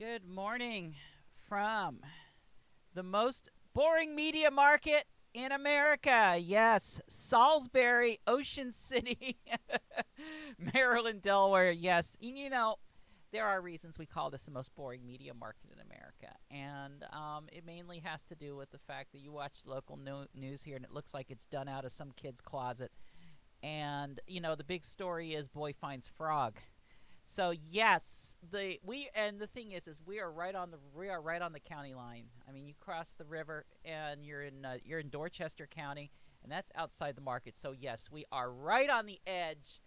Good morning from the most boring media market in America. Yes, Salisbury, Ocean City, Maryland, Delaware. Yes, and there are reasons we call this the most boring media market in America. And it mainly has to do with the fact that you watch local news here and it looks like it's done out of some kid's closet. And, the big story is boy finds frog. So yes, the thing is we are right on the county line. I mean, you cross the river and you're in Dorchester County, and that's outside the market. So yes, we are right on the edge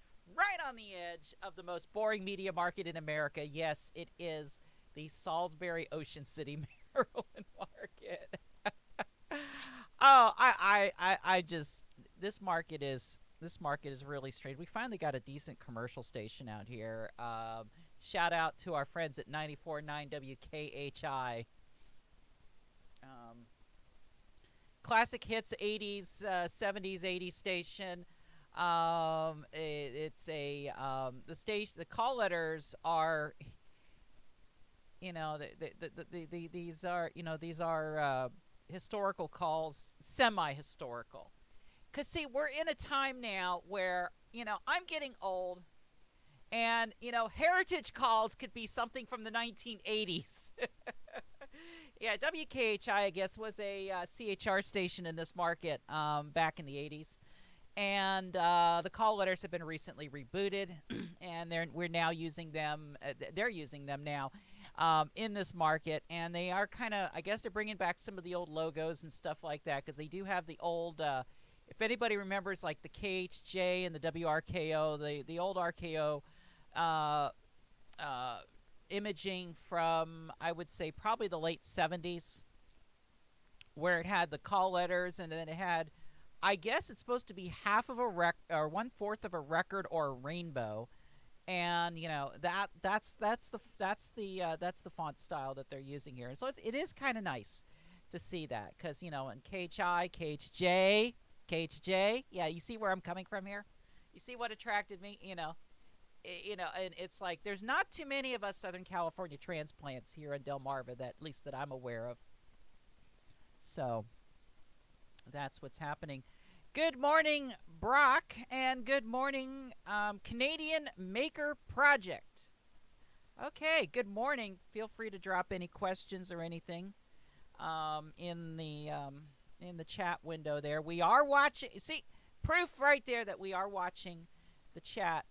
of the most boring media market in America. Yes, it is the Salisbury Ocean City, Maryland market. Oh, I just this market is really strange. We finally got a decent commercial station out here. Shout out to our friends at 94.9 WKHI. Um, Classic hits 80s, 70s, 80s station. It's a the station. The call letters are these are historical calls, semi-historical. Because, see, we're in a time now where, I'm getting old, and, heritage calls could be something from the 1980s. Yeah, WKHI, I guess, was a CHR station in this market back in the 80s. And the call letters have been recently rebooted, and we're now using them. They're using them now in this market, and they are kind of, I guess, they're bringing back some of the old logos and stuff like that because they do have the old. If anybody remembers, like the KHJ and the WRKO, the old RKO uh, uh, imaging from, I would say, probably the late 70s, where it had the call letters and then it had, I guess it's supposed to be half of a or 1/4 of a record or a rainbow, and that's the font style that they're using here, and so it is kind of nice to see that because in KHI, KHJ, yeah, you see where I'm coming from here. You see what attracted me, and it's like there's not too many of us Southern California transplants here in Delmarva that at least that I'm aware of. So that's what's happening. Good morning, Brock, and good morning, Canadian Maker Project. Okay, good morning. Feel free to drop any questions or anything in the chat window there. We are watching. See, proof right there that we are watching the chat.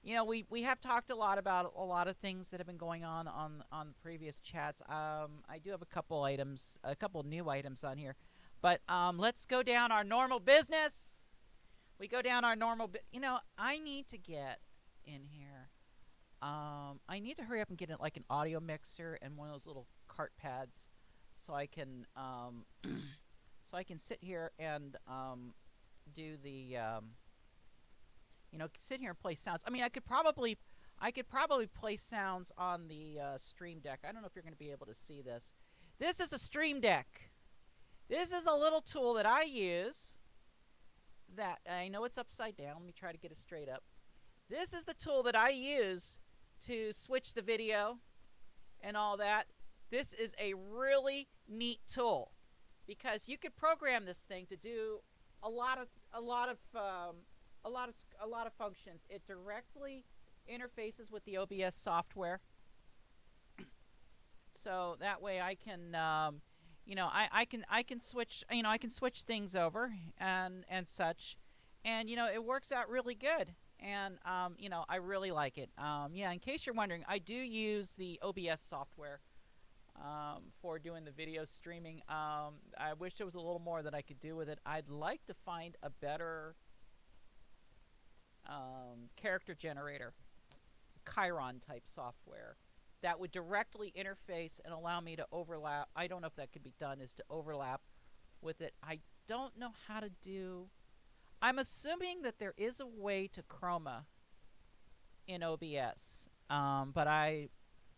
We have talked a lot about a lot of things that have been going on previous chats. I do have a couple new items on here. But let's go down our normal business. We go down our normal I need to get in here. I need to hurry up and get like an audio mixer and one of those little cart pads so I can so I can sit here and do the sit here and play sounds. I mean, I could probably play sounds on the Stream Deck. I don't know if you're going to be able to see this. This is a Stream Deck. This is a little tool that I use that I know it's upside down. Let me try to get it straight up. This is the tool that I use to switch the video and all that. This is a really neat tool because you could program this thing to do a lot of functions. It directly interfaces with the OBS software, so that way I can. I can switch. I can switch things over and such, and it works out really good. And I really like it. Yeah. In case you're wondering, I do use the OBS software for doing the video streaming. I wish there was a little more that I could do with it. I'd like to find a better character generator, Chiron type software that would directly interface and allow me to overlap. I don't know if that could be done, is to overlap with it. I don't know how to do. I'm assuming that there is a way to chroma in OBS, but I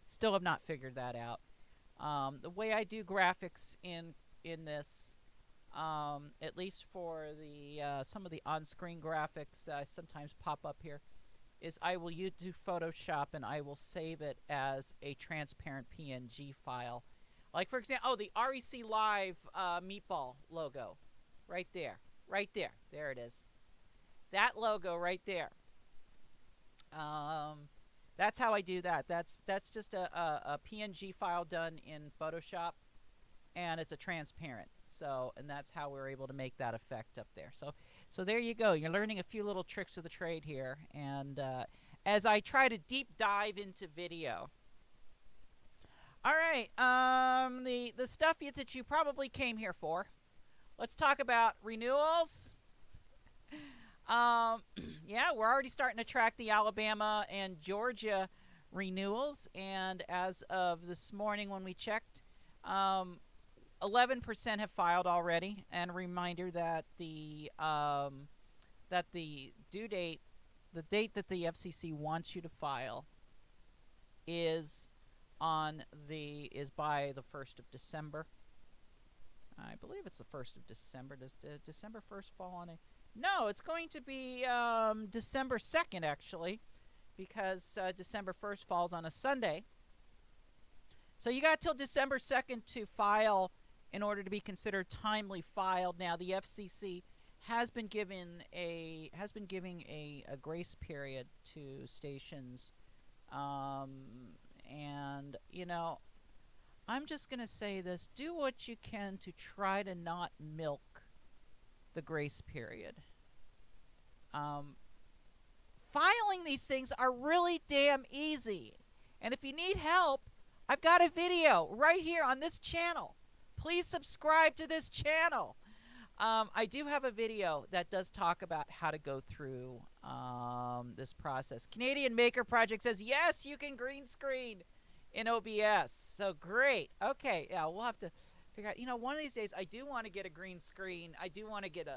still have not figured that out. The way I do graphics in this, at least for the some of the on-screen graphics, sometimes pop up here. is I will use Photoshop and I will save it as a transparent PNG file. Like, for example, oh, the REC Live meatball logo. Right there. Right there. There it is. That logo right there. That's how I do that. That's just a PNG file done in Photoshop, and it's a transparent. So, and that's how we're able to make that effect up there. So there you go. You're learning a few little tricks of the trade here, and as I try to deep dive into video. All right, the stuff that you probably came here for. Let's talk about renewals. Yeah, we're already starting to track the Alabama and Georgia renewals, and as of this morning when we checked, 11% have filed already. And a reminder that the due date, the date that the FCC wants you to file, is by the 1st of December. I believe it's the 1st of December. Does December 1st fall on a... No, it's going to be December 2nd, actually, because December 1st falls on a Sunday. So you got till December 2nd to file in order to be considered timely filed. Now, the FCC has been giving a grace period to stations, and I'm just going to say this: do what you can to try to not milk the grace period. Filing these things are really damn easy, and if you need help, I've got a video right here on this channel. Please subscribe to this channel. I do have a video that does talk about how to go through this process. Canadian Maker Project says, yes, you can green screen in OBS. So great. Okay, yeah, we'll have to figure out. One of these days, I do want to get a green screen. I do want to get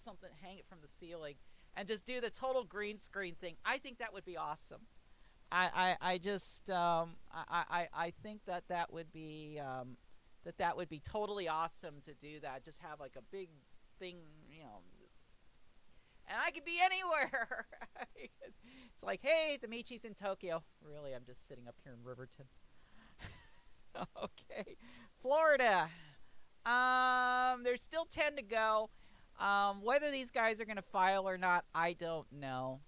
something, hang it from the ceiling, and just do the total green screen thing. I think that would be awesome. I think that would be that would be totally awesome to do that. Just have like a big thing, and I could be anywhere. It's like, hey, the Michi's in Tokyo. Really, I'm just sitting up here in Riverton. Okay, Florida. There's still 10 to go. Whether these guys are going to file or not, I don't know.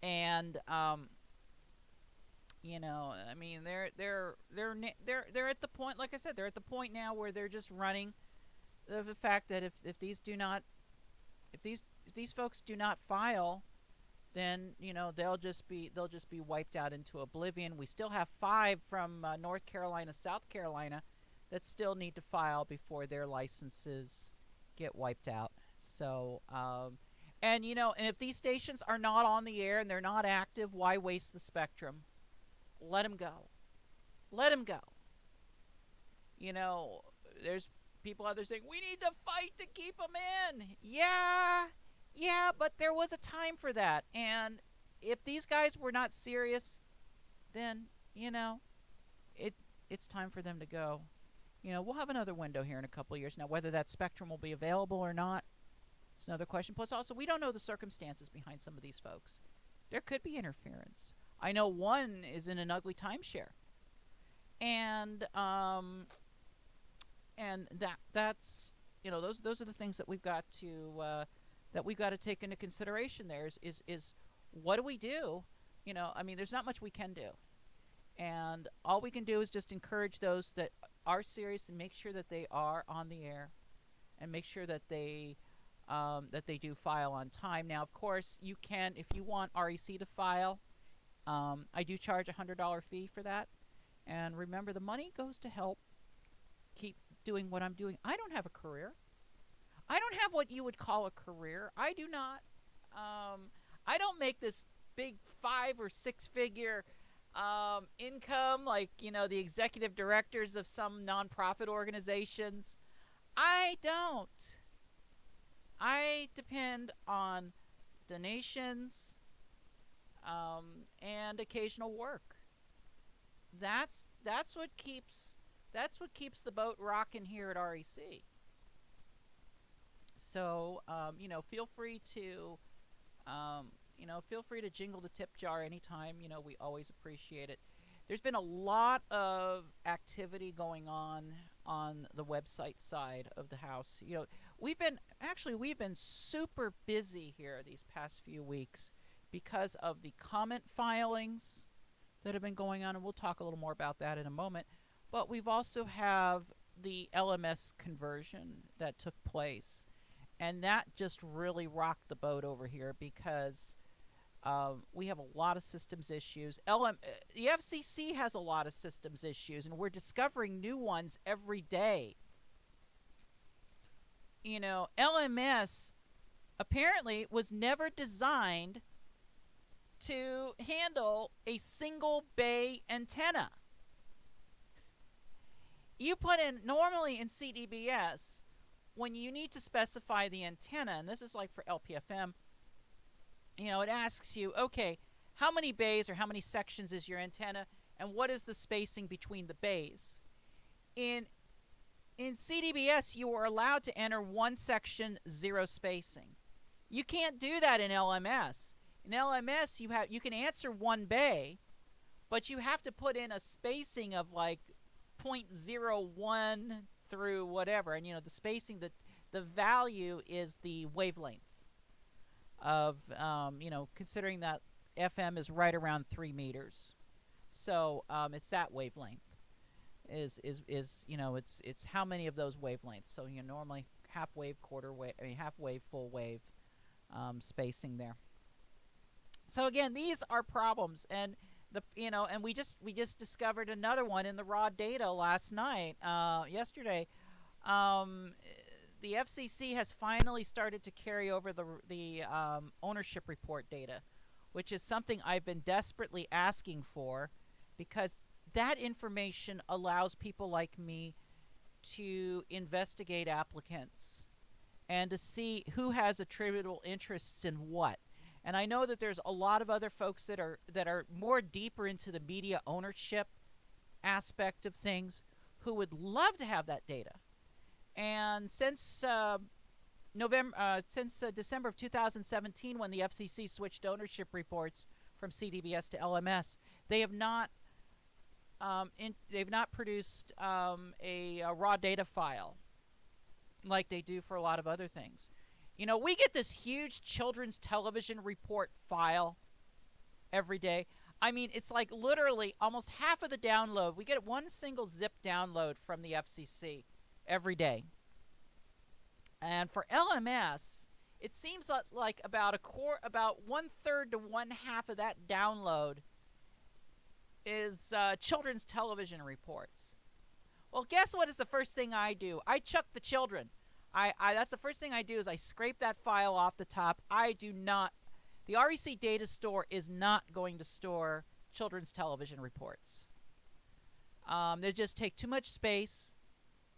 And I mean, they're at the point, like I said, they're at the point now where they're just running the fact that if these folks do not file, then they'll just be wiped out into oblivion. We still have 5 from North Carolina, South Carolina, that still need to file before their licenses get wiped out. So and if these stations are not on the air and they're not active, why waste the spectrum? Let them go. Let them go. There's people out there saying, we need to fight to keep them in. Yeah, but there was a time for that. And if these guys were not serious, then, it's time for them to go. We'll have another window here in a couple of years. Now, whether that spectrum will be available or not is another question. Plus, also, we don't know the circumstances behind some of these folks. There could be interference. I know one is in an ugly timeshare, and that's those are the things that we've got to take into consideration. There is what do we do? I mean, there's not much we can do, and all we can do is just encourage those that are serious and make sure that they are on the air, and make sure that they do file on time. Now, of course, you can, if you want REC to file. I do charge a $100 fee for that. And remember, the money goes to help keep doing what I'm doing. I don't have a career. I don't have what you would call a career. I do not. I don't make this big 5 or 6 figure income like, the executive directors of some nonprofit organizations. I don't. I depend on donations, and occasional work. That's what keeps the boat rocking here at REC. So feel free to feel free to jingle the tip jar anytime. We always appreciate it. There's been a lot of activity going on the website side of the house. We've been super busy here these past few weeks because of the comment filings that have been going on, and we'll talk a little more about that in a moment. But we've also have the LMS conversion that took place, and that just really rocked the boat over here because we have a lot of systems issues. The FCC has a lot of systems issues, and we're discovering new ones every day. LMS apparently was never designed to handle a single bay antenna. You put in, normally in CDBS, when you need to specify the antenna, and this is like for LPFM, it asks you, okay, how many bays or how many sections is your antenna, and what is the spacing between the bays? In CDBS, you are allowed to enter one section, 0 spacing. You can't do that in LMS. In LMS, you can answer one bay, but you have to put in a spacing of like 0.01 through whatever, and the spacing, the value is the wavelength of considering that FM is right around 3 meters, so it's that wavelength is it's how many of those wavelengths. So normally half wave, quarter wave, half wave, full wave spacing there. So again, these are problems, and and we just discovered another one in the raw data last night, yesterday. The FCC has finally started to carry over the ownership report data, which is something I've been desperately asking for, because that information allows people like me to investigate applicants and to see who has attributable interests in what. And I know that there's a lot of other folks that are more deeper into the media ownership aspect of things who would love to have that data. And since December of 2017, when the FCC switched ownership reports from CDBS to LMS, they have not produced a raw data file like they do for a lot of other things. We get this huge children's television report file every day. I mean, it's like literally almost half of the download. We get one single zip download from the FCC every day. And for LMS, it seems like about 1/3 to 1/2 of that download is children's television reports. Well, guess what is the first thing I do? I chuck the children. That's the first thing I do, is I scrape that file off the top. The REC data store is not going to store children's television reports. They just take too much space,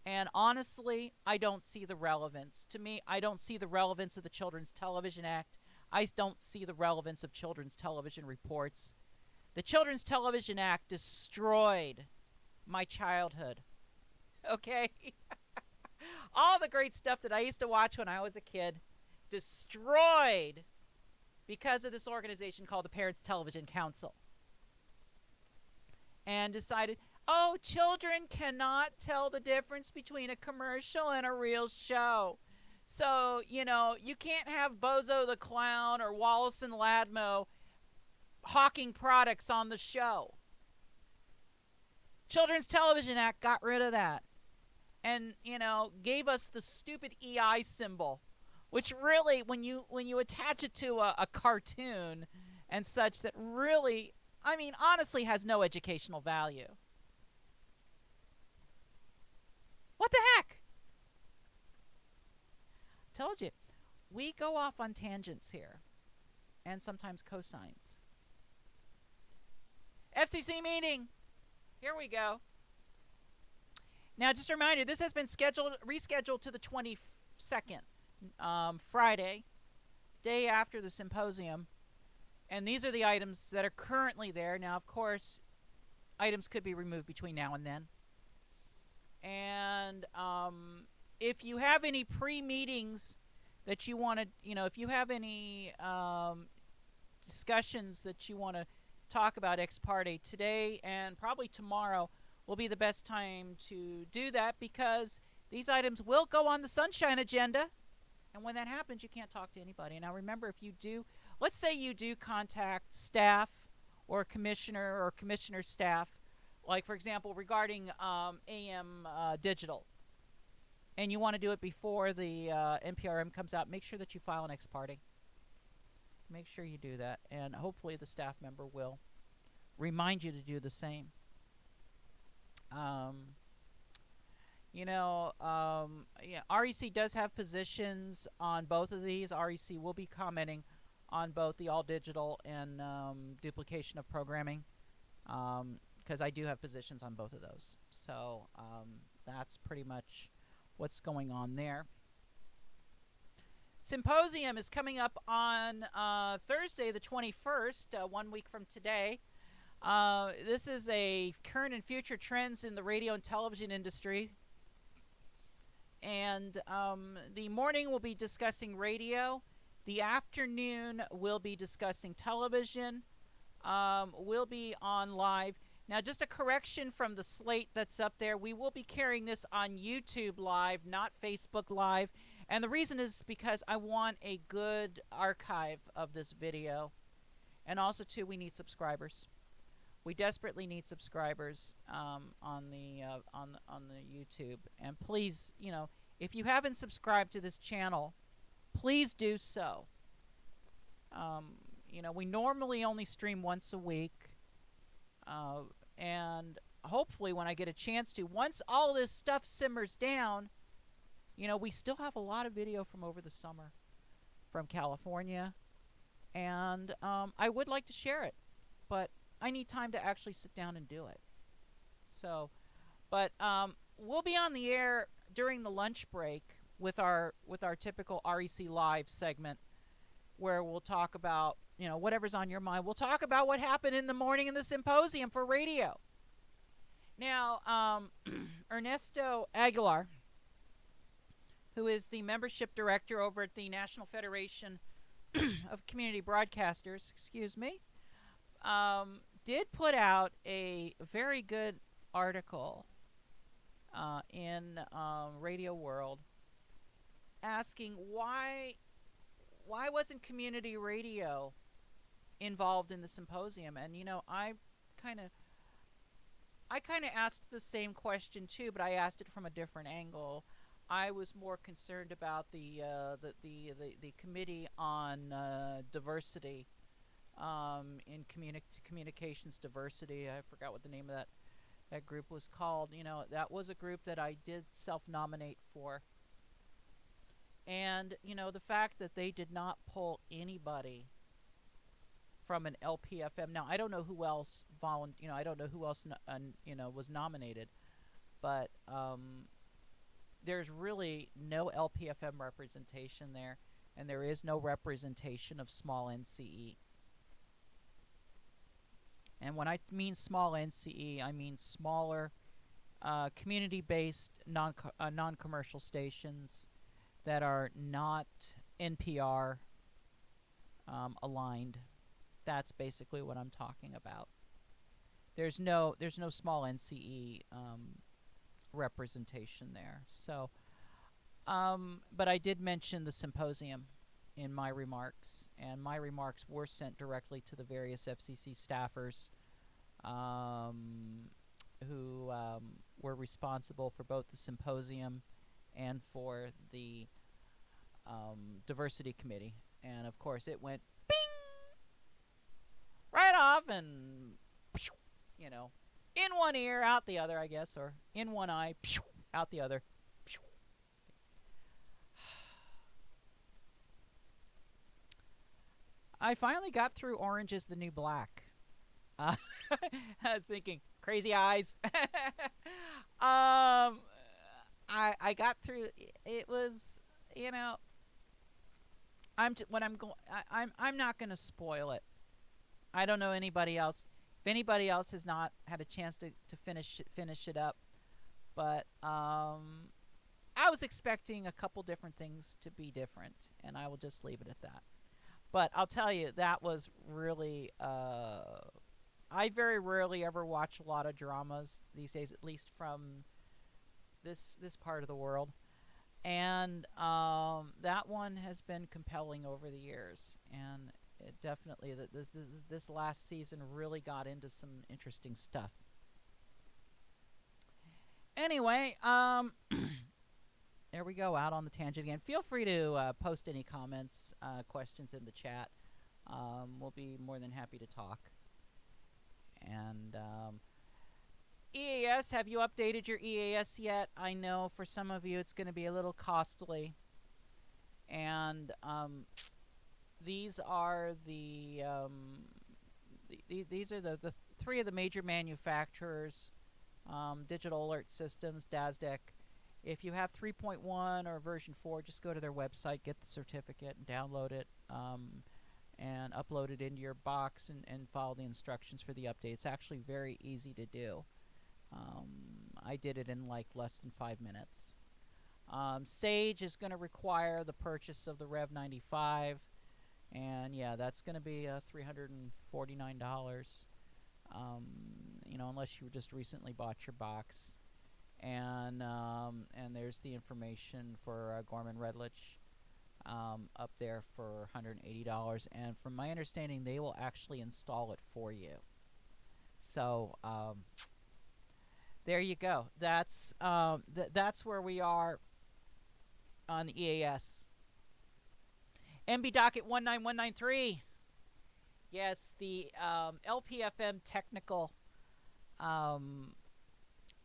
and honestly, I don't see the relevance. To me, I don't see the relevance of the Children's Television Act. I don't see the relevance of children's television reports. The Children's Television Act destroyed my childhood. Okay? All the great stuff that I used to watch when I was a kid, destroyed because of this organization called the Parents Television Council. And decided, oh, children cannot tell the difference between a commercial and a real show. So, you can't have Bozo the Clown or Wallace and Ladmo hawking products on the show. Children's Television Act got rid of that. And, gave us the stupid EI symbol, which really, when you attach it to a cartoon and such, that really, honestly has no educational value. What the heck? Told you. We go off on tangents here, and sometimes cosines. FCC meeting. Here we go. Now, just a reminder, this has been rescheduled to the 22nd, Friday, day after the symposium. And these are the items that are currently there. Now, of course, items could be removed between now and then. And if you have any pre-meetings that you want to, if you have any discussions that you want to talk about ex parte, today and probably tomorrow will be the best time to do that, because these items will go on the sunshine agenda. And when that happens, you can't talk to anybody. Now remember, if you do, let's say you do contact staff or commissioner or commissioner staff, like for example regarding AM digital, and you want to do it before the NPRM comes out, make sure that you file an ex parte. Make sure you do that, and hopefully the staff member will remind you to do the same. Yeah, REC does have positions on both of these. REC will be commenting on both the all digital and duplication of programming, because I do have positions on both of those. So that's pretty much what's going on there. Symposium is coming up on Thursday the 21st, 1 week from today. This is a current and future trends in the radio and television industry. And the morning will be discussing radio. The afternoon will be discussing television. We'll be on live. Now, just a correction from the slate that's up there. We will be carrying this on YouTube Live, not Facebook Live. And the reason is because I want a good archive of this video. And also, too, we need subscribers. We desperately need subscribers on the YouTube. And please, if you haven't subscribed to this channel, please do so. We normally only stream once a week. And hopefully when I get a chance to, once all this stuff simmers down, we still have a lot of video from over the summer from California. And I would like to share it, but I need time to actually sit down and do it. So, but we'll be on the air during the lunch break with our typical REC Live segment, where we'll talk about, whatever's on your mind. We'll talk about what happened in the morning in the symposium for radio. Now, Ernesto Aguilar, who is the membership director over at the National Federation of Community Broadcasters, did put out a very good article in Radio World asking why wasn't community radio involved in the symposium. And I kind of asked the same question too, but I asked it from a different angle. I was more concerned about the committee on diversity, in communications diversity. I forgot what the name of that group was called. That was a group that I did self-nominate for. And, the fact that they did not pull anybody from an LPFM. Now, I don't know who else I don't know who else was nominated, but there's really no LPFM representation there, and there is no representation of small NCE. And when I mean small NCE, I mean smaller, community-based, non-commercial stations that are not NPR aligned. That's basically what I'm talking about. There's no small NCE representation there. So, but I did mention the symposium in my remarks, and my remarks were sent directly to the various FCC staffers who were responsible for both the symposium and for the diversity committee. And of course it went bing right off, and in one ear out the other, I guess, or in one eye out the other. I finally got through Orange is the New Black. I was thinking, crazy eyes. I got through. It was, I'm not gonna spoil it. I don't know anybody else. If anybody else has not had a chance to finish it up, but I was expecting a couple different things to be different, and I will just leave it at that. But I'll tell you, that was really. I very rarely ever watch a lot of dramas these days, at least from this part of the world. And that one has been compelling over the years, and it definitely this last season really got into some interesting stuff. Anyway, there we go, out on the tangent again. Feel free to post any comments, questions in the chat. We'll be more than happy to talk. And EAS, have you updated your EAS yet? I know for some of you it's going to be a little costly. And these are these are the three of the major manufacturers. Digital Alert Systems, DASDEC. If you have 3.1 or version 4, just go to their website, get the certificate, and download it, and upload it into your box, and follow the instructions for the update. It's actually very easy to do. I did it in like less than 5 minutes. Sage is going to require the purchase of the Rev 95, and yeah, that's going to be $349. Unless you just recently bought your box. And there's the information for Gorman Redlich up there for $180. And from my understanding, they will actually install it for you. So there you go. That's where we are on the EAS. MB docket 19193. Yes, the LPFM technical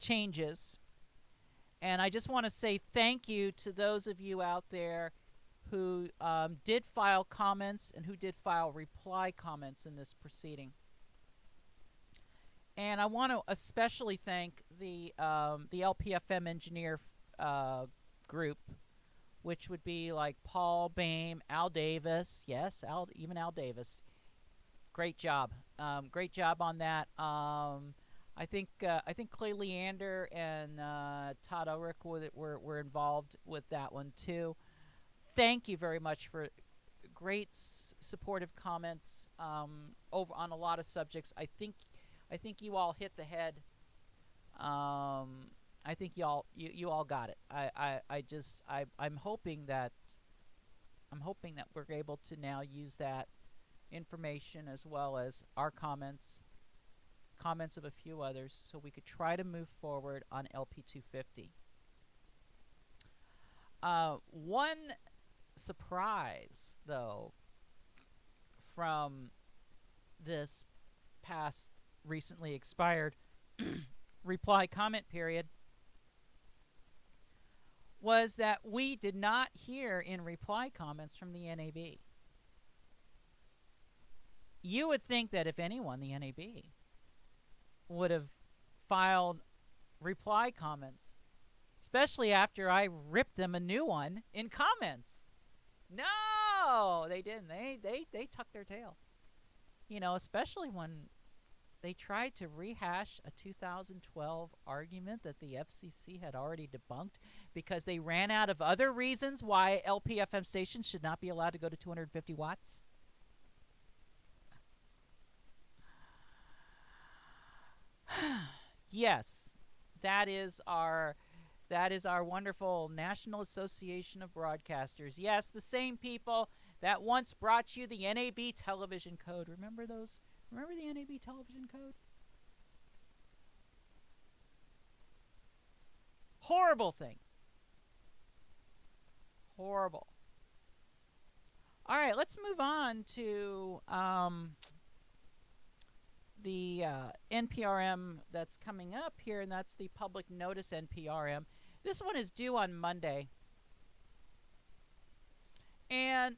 changes. And I just want to say thank you to those of you out there who did file comments and who did file reply comments in this proceeding. And I want to especially thank the LPFM engineer group, which would be like Paul Boehm, Al Davis. Yes, even Al Davis. Great job. Great job on that. I think Clay Leander and Todd Ulrich were involved with that one too. Thank you very much for great supportive comments over on a lot of subjects. I think you all hit the head. I think you all got it. I'm hoping that we're able to now use that information as well as our comments of a few others, so we could try to move forward on LP 250. One surprise, though, from this past recently expired reply comment period was that we did not hear in reply comments from the NAB. You would think that if anyone, the NAB would have filed reply comments, especially after I ripped them a new one in comments. No, they didn't. They tucked their tail. Especially when they tried to rehash a 2012 argument that the FCC had already debunked because they ran out of other reasons why LPFM stations should not be allowed to go to 250 watts. Yes, that is our wonderful National Association of Broadcasters. Yes, the same people that once brought you the NAB television code. Remember those? Remember the NAB television code? Horrible thing. Horrible. All right, let's move on to the NPRM that's coming up here, and that's the public notice NPRM. This one is due on Monday. And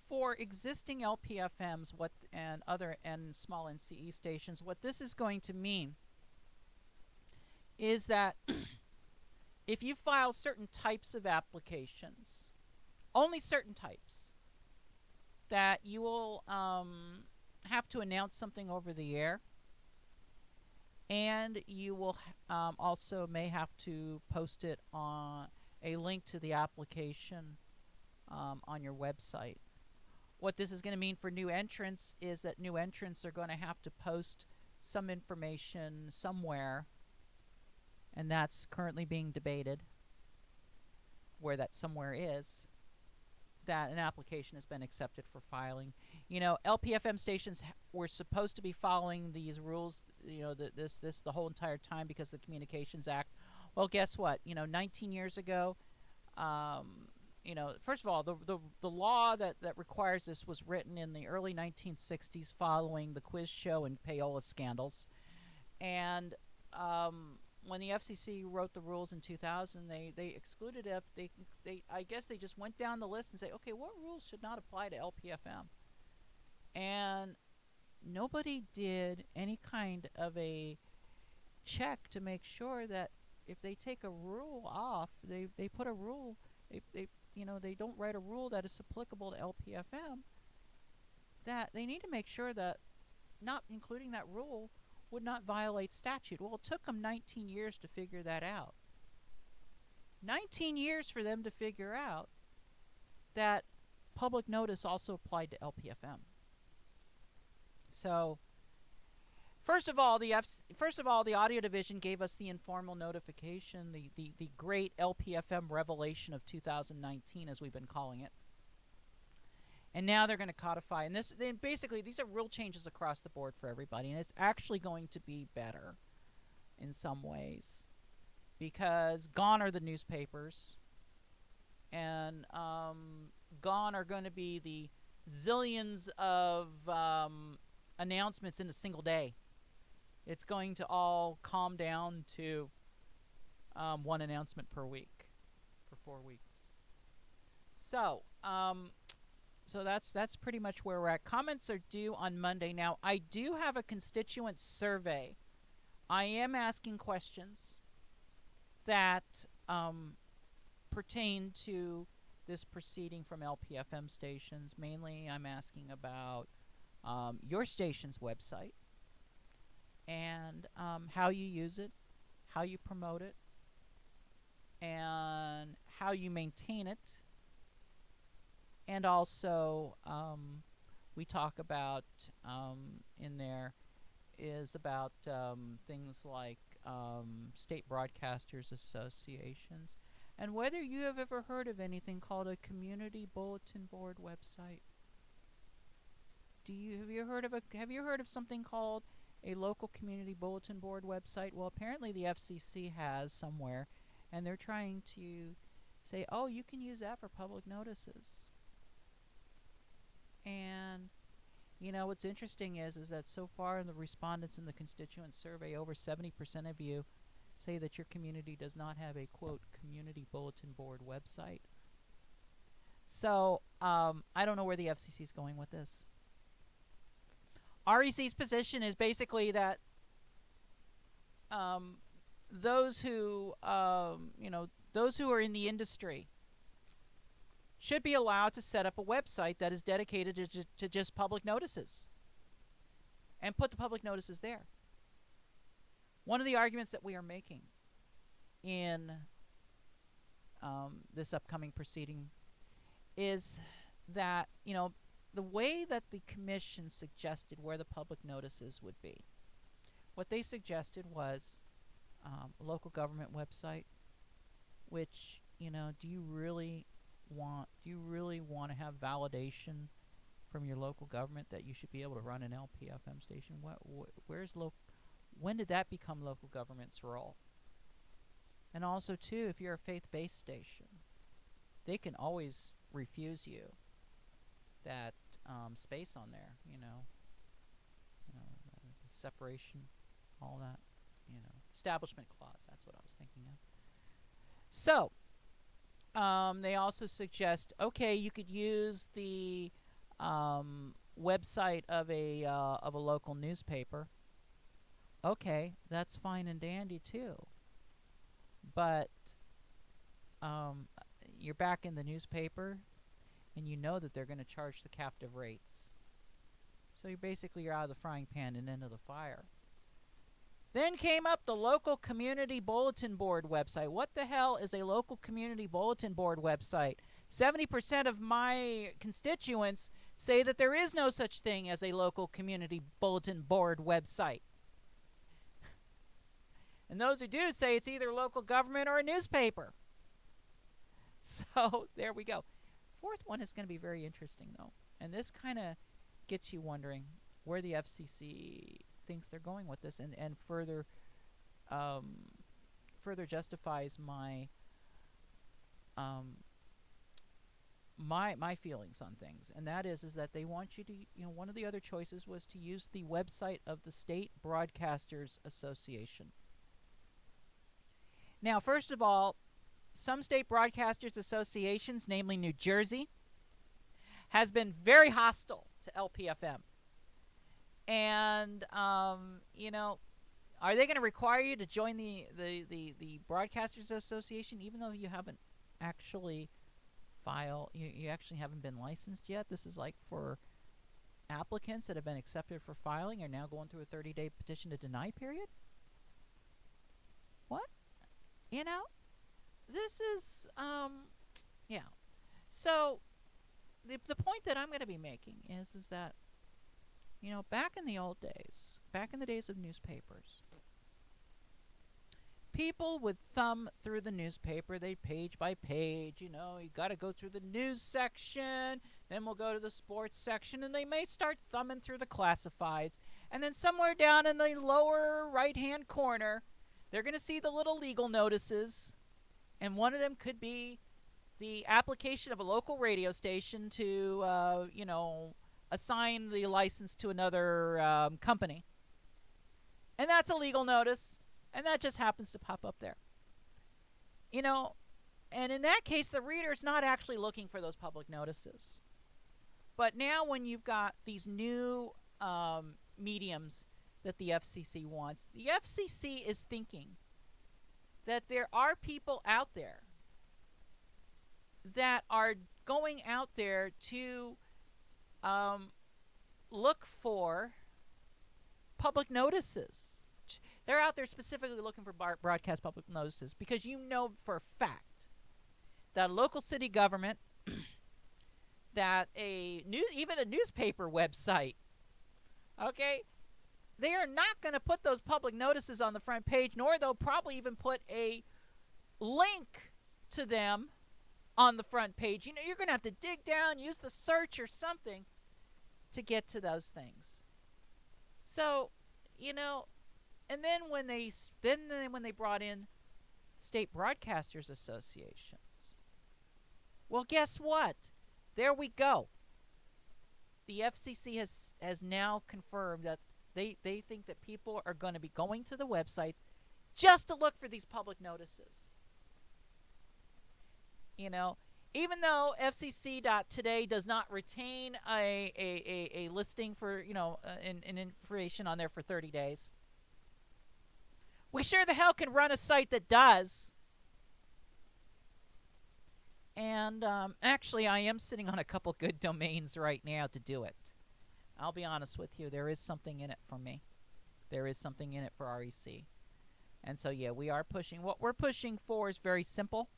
for existing LPFMs, and small NCE stations, what this is going to mean is that if you file certain types of applications, only certain types, that you will have to announce something over the air. And you will also may have to post it on a link to the application on your website. What this is going to mean for new entrants is that new entrants are going to have to post some information somewhere, and that's currently being debated where that somewhere is, that an application has been accepted for filing. You know, LPFM stations were supposed to be following these rules, you know, the whole entire time because of the Communications Act. Well, guess what? You know, 19 years ago, you know, first of all, the law that requires this was written in the early 1960s following the quiz show and payola scandals. And when the FCC wrote the rules in 2000, they excluded it. I guess they just went down the list and say, okay, what rules should not apply to LPFM? And nobody did any kind of a check to make sure that if they take a rule off, they put a rule, you know, they don't write a rule that is applicable to LPFM, that they need to make sure that not including that rule would not violate statute. Well, it took them 19 years to figure that out. 19 years for them to figure out that public notice also applied to LPFM. So, first of all, the audio division gave us the informal notification, the great LPFM revelation of 2019, as we've been calling it. And now they're going to codify. And basically, these are real changes across the board for everybody. And it's actually going to be better in some ways. Because gone are the newspapers. And gone are going to be the zillions of announcements in a single day. It's going to all calm down to one announcement per week for 4 weeks. So, so that's pretty much where we're at. Comments are due on Monday. Now, I do have a constituent survey. I am asking questions that pertain to this proceeding from LPFM stations. Mainly, I'm asking about your station's website and how you use it, how you promote it, and how you maintain it. And also, we talk about in there is about things like state broadcasters associations, and whether you have ever heard of anything called a community bulletin board website. Have you heard of something called a local community bulletin board website? Well, apparently the FCC has somewhere, and they're trying to say, oh, you can use that for public notices. And, you know, what's interesting is that so far in the respondents in the constituent survey, over 70% of you say that your community does not have a, quote, community bulletin board website. So, I don't know where the FCC is going with this. REC's position is basically that those who are in the industry should be allowed to set up a website that is dedicated to just public notices and put the public notices there. One of the arguments that we are making in this upcoming proceeding is that, you know, the way that the commission suggested where the public notices would be, what they suggested was a local government website, which, you know, do you really want to have validation from your local government that you should be able to run an LPFM station? When did that become local government's role? And also, too, if you're a faith-based station, they can always refuse you that space on there, separation, all that, establishment clause, that's what I was thinking of. So, they also suggest, okay, you could use the website of a local newspaper. Okay, that's fine and dandy too. But you're back in the newspaper, and you know that they're going to charge the captive rates. So you're out of the frying pan and into the fire. Then came up the local community bulletin board website. What the hell is a local community bulletin board website? 70% of my constituents say that there is no such thing as a local community bulletin board website. And those who do say it's either local government or a newspaper. So there we go. Fourth one is going to be very interesting, though. And this kind of gets you wondering where the FCC thinks they're going with this, and further justifies my my feelings on things. And that is that they want you to, one of the other choices was to use the website of the State Broadcasters Association. Now, first of all, some state broadcasters associations, namely New Jersey, has been very hostile to LPFM. And, are they going to require you to join the Broadcasters Association even though you haven't actually filed, you actually haven't been licensed yet? This is like for applicants that have been accepted for filing are now going through a 30-day petition to deny period? What? This is, yeah. So, the point that I'm going to be making is that, back in the old days, back in the days of newspapers, people would thumb through the newspaper, they page by page, you got to go through the news section, then we'll go to the sports section, and they may start thumbing through the classifieds, and then somewhere down in the lower right-hand corner, they're going to see the little legal notices, and one of them could be the application of a local radio station to, assign the license to another company. And that's a legal notice, and that just happens to pop up there. And in that case, the reader's not actually looking for those public notices. But now when you've got these new mediums that the FCC wants, the FCC is thinking that there are people out there that are going out there to look for public notices. They're out there specifically looking for broadcast public notices because for a fact that a local city government, that even a newspaper website, okay, they are not going to put those public notices on the front page, nor they'll probably even put a link to them on the front page. You're going to have to dig down, use the search or something to get to those things. So, and then when they brought in state broadcasters associations, well, guess what? There we go. The FCC has now confirmed that they think that people are going to be going to the website just to look for these public notices. Even though FCC.today does not retain a listing for, an information on there for 30 days, we sure the hell can run a site that does. And actually, I am sitting on a couple good domains right now to do it. I'll be honest with you, there is something in it for me. There is something in it for REC. And so, yeah, we are pushing. What we're pushing for is very simple.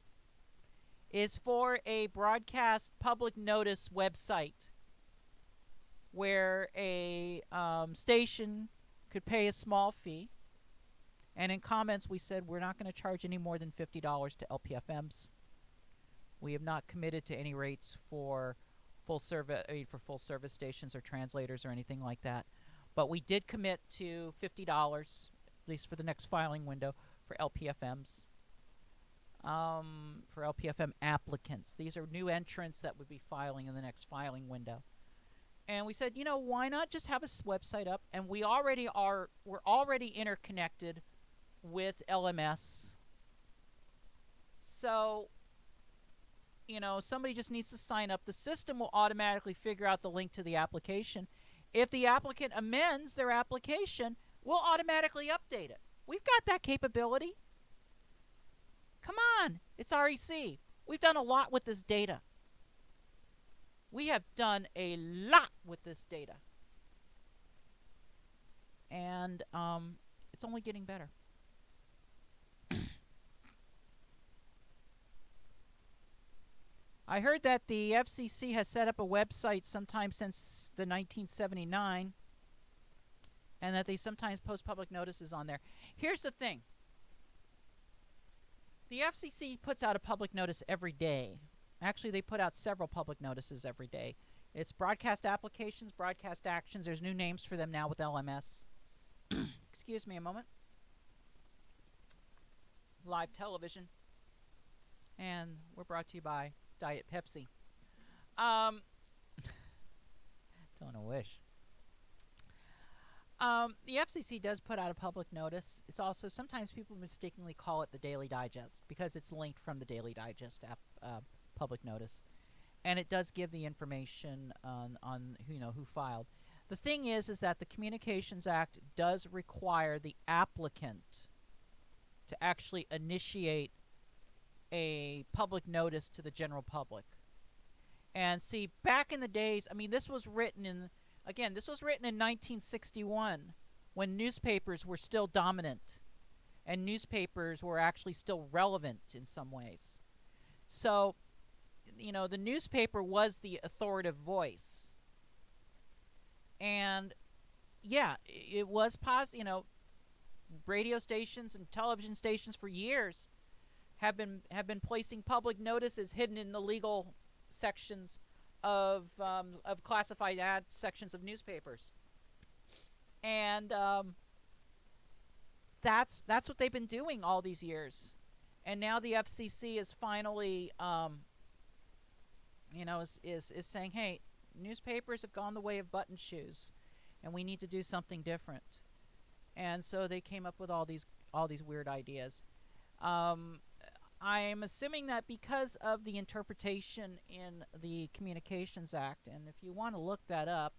Is for a broadcast public notice website where a station could pay a small fee. And in comments, we said we're not going to charge any more than $50 to LPFMs. We have not committed to any rates for full service stations or translators or anything like that. But we did commit to $50, at least for the next filing window, for LPFMs. For LPFM applicants. These are new entrants that would be filing in the next filing window. And we said, why not just have a website up? And we're already interconnected with LMS. So, somebody just needs to sign up. The system will automatically figure out the link to the application. If the applicant amends their application, we'll automatically update it. We've got that capability. Come on, it's REC. We've done a lot with this data. We have done a lot with this data. And it's only getting better. I heard that the FCC has set up a website sometime since the 1979, and that they sometimes post public notices on there. Here's the thing. The FCC puts out a public notice every day. Actually, they put out several public notices every day. It's broadcast applications, broadcast actions. There's new names for them now with LMS. Excuse me a moment. Live television. And we're brought to you by Diet Pepsi. Don't wish. The FCC does put out a public notice. It's also, sometimes people mistakenly call it the Daily Digest because it's linked from the Daily Digest app, public notice. And it does give the information on who filed. The thing is that the Communications Act does require the applicant to actually initiate a public notice to the general public. And see, back in the days, I mean, this was written in 1961 when newspapers were still dominant and newspapers were actually still relevant in some ways. So, the newspaper was the authoritative voice. And yeah, it was radio stations and television stations for years have been placing public notices hidden in the legal sections of classified ad sections of newspapers, and that's what they've been doing all these years. And now the FCC is finally is saying, hey, newspapers have gone the way of button shoes, and we need to do something different. And so they came up with all these weird ideas. I'm assuming that because of the interpretation in the Communications Act, and if you want to look that up,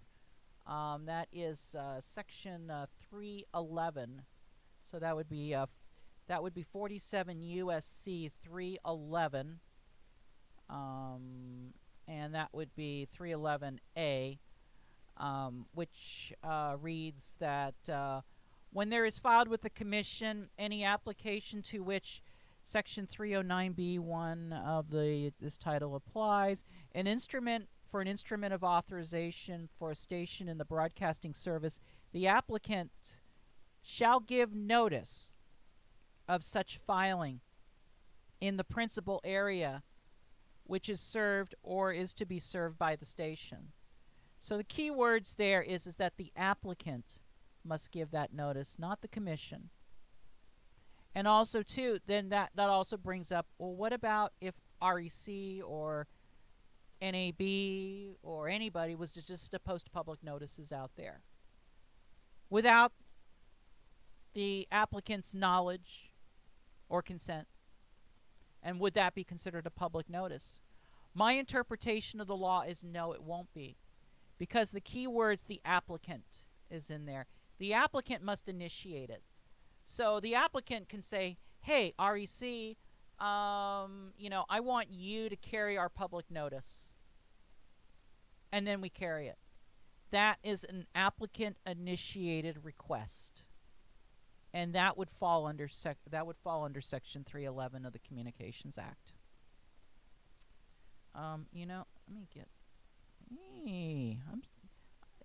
that is Section 311. So that would be 47 USC 311, and that would be 311A, which reads that when there is filed with the Commission any application to which Section 309B1 of this title applies, an instrument of authorization for a station in the broadcasting service, the applicant shall give notice of such filing in the principal area which is served or is to be served by the station. So the key words there is that the applicant must give that notice, not the Commission. And also, too, then that also brings up, well, what about if REC or NAB or anybody was just to post public notices out there without the applicant's knowledge or consent? And would that be considered a public notice? My interpretation of the law is no, it won't be. Because the key words, the applicant, is in there. The applicant must initiate it. So the applicant can say, hey, REC, I want you to carry our public notice. And then we carry it. That is an applicant-initiated request. And that would fall under Section 311 of the Communications Act. Let me get...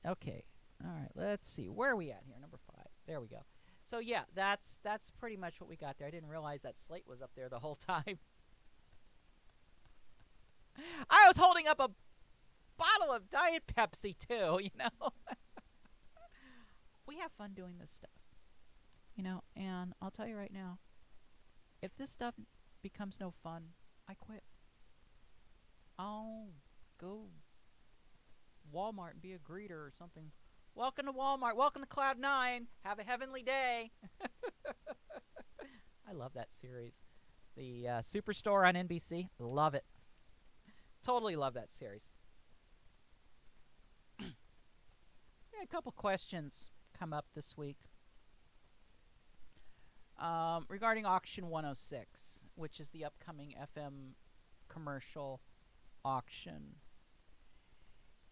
okay. All right, let's see. Where are we at here? Number 5. There we go. So yeah, that's pretty much what we got there. I didn't realize that slate was up there the whole time. I was holding up a bottle of Diet Pepsi too, We have fun doing this stuff. And I'll tell you right now, if this stuff becomes no fun, I quit. I'll go Walmart and be a greeter or something. Welcome to Walmart. Welcome to Cloud 9. Have a heavenly day. I love that series. The Superstore on NBC. Love it. Totally love that series. A couple questions come up this week regarding Auction 106, which is the upcoming FM commercial auction.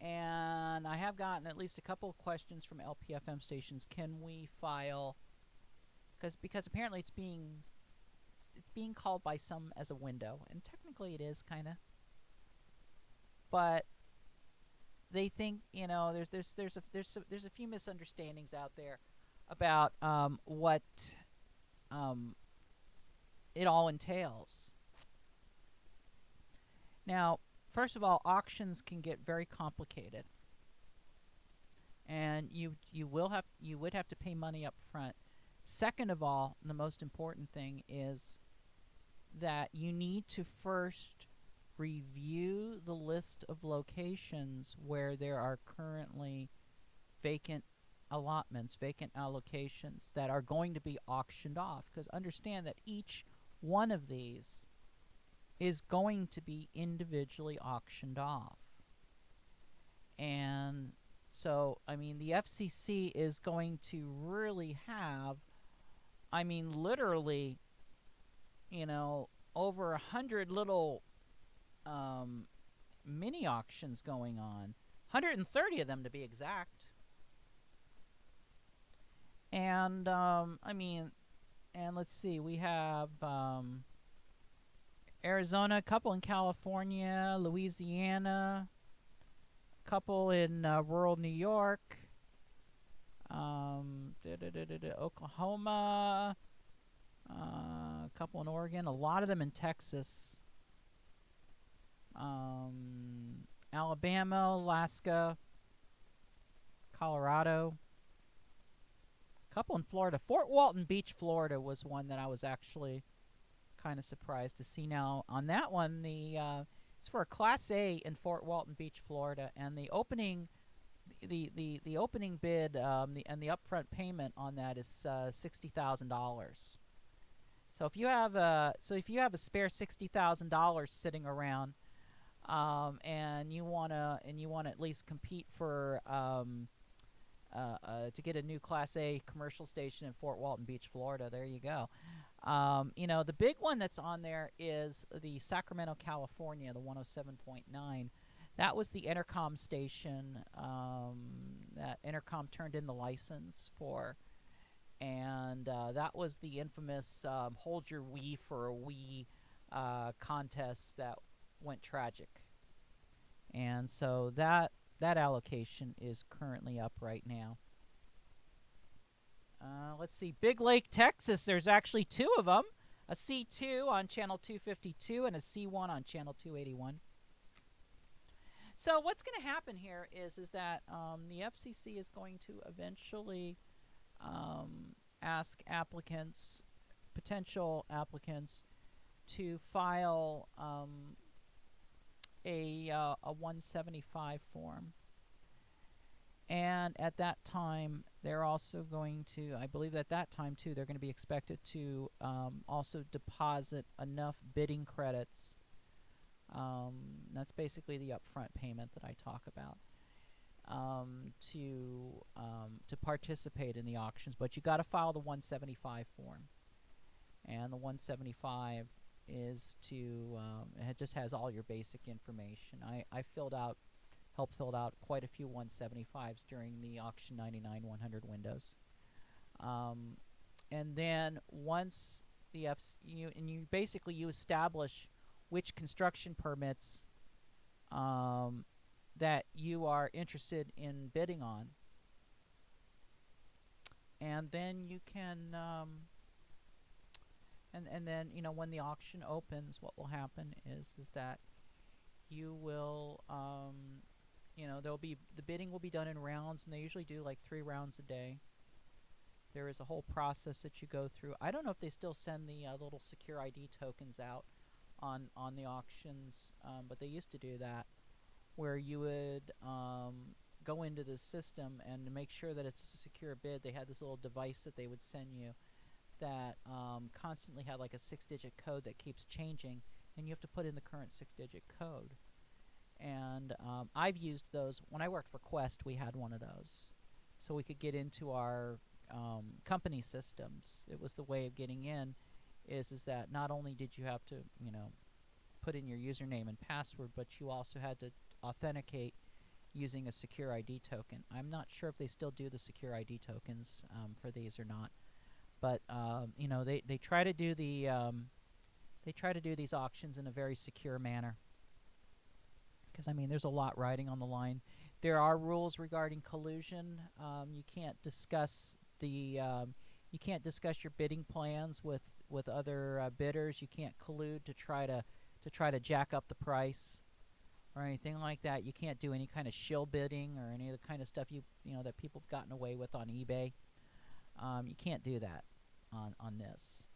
And I have gotten at least a couple of questions from LPFM stations. Can we file? Because apparently it's being called by some as a window, and technically it is kind of. but they think, there's a few misunderstandings out there about what um, it all entails. Now, first of all, auctions can get very complicated, and you would have to pay money up front. Second of all, the most important thing is that you need to first review the list of locations where there are currently vacant allotments, vacant allocations that are going to be auctioned off. Because understand that each one of these is going to be individually auctioned off. And so, I mean, the FCC is going to really have, I mean, literally, over 100 little mini auctions going on, 130 of them to be exact. And I mean, and let's see, we have Arizona, a couple in California, Louisiana, a couple in rural New York, Oklahoma, a couple in Oregon, a lot of them in Texas, Alabama, Alaska, Colorado, a couple in Florida. Fort Walton Beach, Florida was one that I was actually kind of surprised to see. Now, on that one, it's for a Class A in Fort Walton Beach, Florida, and the opening bid and the upfront payment on that is $60,000. So if you have a spare $60,000 sitting around, and you wanna at least compete for to get a new Class A commercial station in Fort Walton Beach, Florida, there you go. The big one that's on there is the Sacramento, California, the 107.9. That was the Intercom station that Intercom turned in the license for. And that was the infamous Hold Your Wii for a Wii contest that went tragic. And so that allocation is currently up right now. Let's see. Big Lake, Texas, there's actually two of them. A C2 on channel 252 and a C1 on channel 281. So what's going to happen here is that the FCC is going to eventually ask potential applicants, to file a 175 form. And at that time, they're also going to, I believe at that time too, they're going to be expected to also deposit enough bidding credits. That's basically the upfront payment that I talk about, to participate in the auctions. But you got to file the 175 form, and the 175 is it just has all your basic information. I helped filled out quite a few 175s during the auction 99-100 windows. And then once you establish which construction permits that you are interested in bidding on, and then you can and then when the auction opens, what will happen is that you will the bidding will be done in rounds, and they usually do like 3 rounds a day. There is a whole process that you go through. I don't know if they still send the little secure ID tokens out on the auctions, but they used to do that, where you would go into the system, and to make sure that it's a secure bid, they had this little device that they would send you that constantly had like a 6-digit code that keeps changing, and you have to put in the current 6-digit code. And I've used those. When I worked for Quest, we had one of those, so we could get into our company systems. It was the way of getting in, is that not only did you have to put in your username and password, but you also had to authenticate using a secure ID token. I'm not sure if they still do the secure ID tokens for these or not, but they try to do these auctions in a very secure manner, because I mean there's a lot riding on the line. There are rules regarding collusion. You can't discuss you can't discuss your bidding plans with other bidders. You can't collude to try to jack up the price or anything like that. You can't do any kind of shill bidding or any of the kind of stuff you know that people have gotten away with on eBay. You can't do that on this.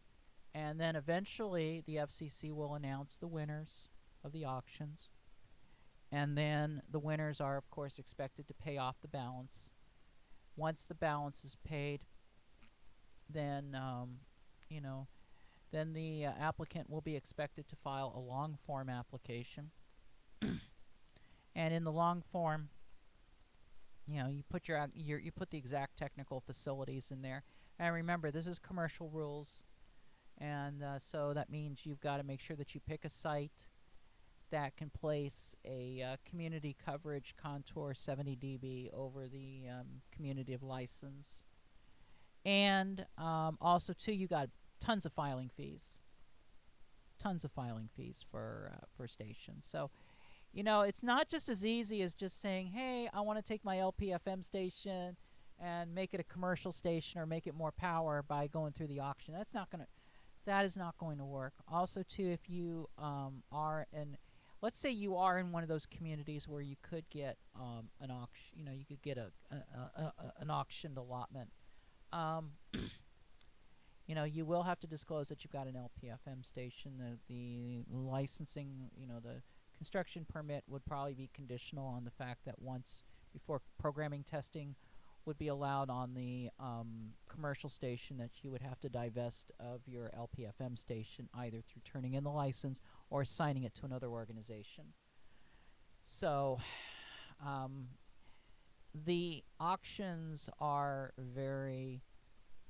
And then eventually the FCC will announce the winners of the auctions. And then the winners are, of course, expected to pay off the balance. Once the balance is paid, then, you know, then the applicant will be expected to file a long form application. And in the long form, you know, you put you put the exact technical facilities in there. And remember, this is commercial rules. And so that means you've got to make sure that you pick a site that can place a community coverage contour 70 dB over the community of license. And also, too, you got tons of filing fees. Tons of filing fees for stations. So, you know, it's not just as easy as just saying, hey, I want to take my LPFM station and make it a commercial station or make it more power by going through the auction. That is not going to work. Also, too, if you let's say you are in one of those communities where you could get an auction, you know, you could get an auctioned allotment. You know, you will have to disclose that you've got an LPFM station. The licensing, you know, the construction permit would probably be conditional on the fact that before programming testing would be allowed on the commercial station, that you would have to divest of your LPFM station either through turning in the license or assigning it to another organization. So the auctions are very,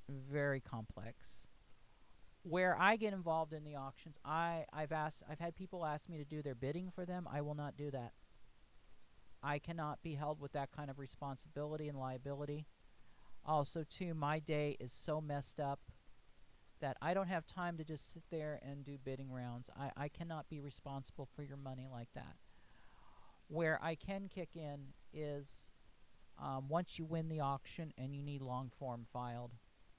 very complex. Where I get involved in the auctions, I've had people ask me to do their bidding for them. I will not do that. I cannot be held with that kind of responsibility and liability. Also, too, my day is so messed up that I don't have time to just sit there and do bidding rounds. I cannot be responsible for your money like that. Where I can kick in is once you win the auction and you need long form filed,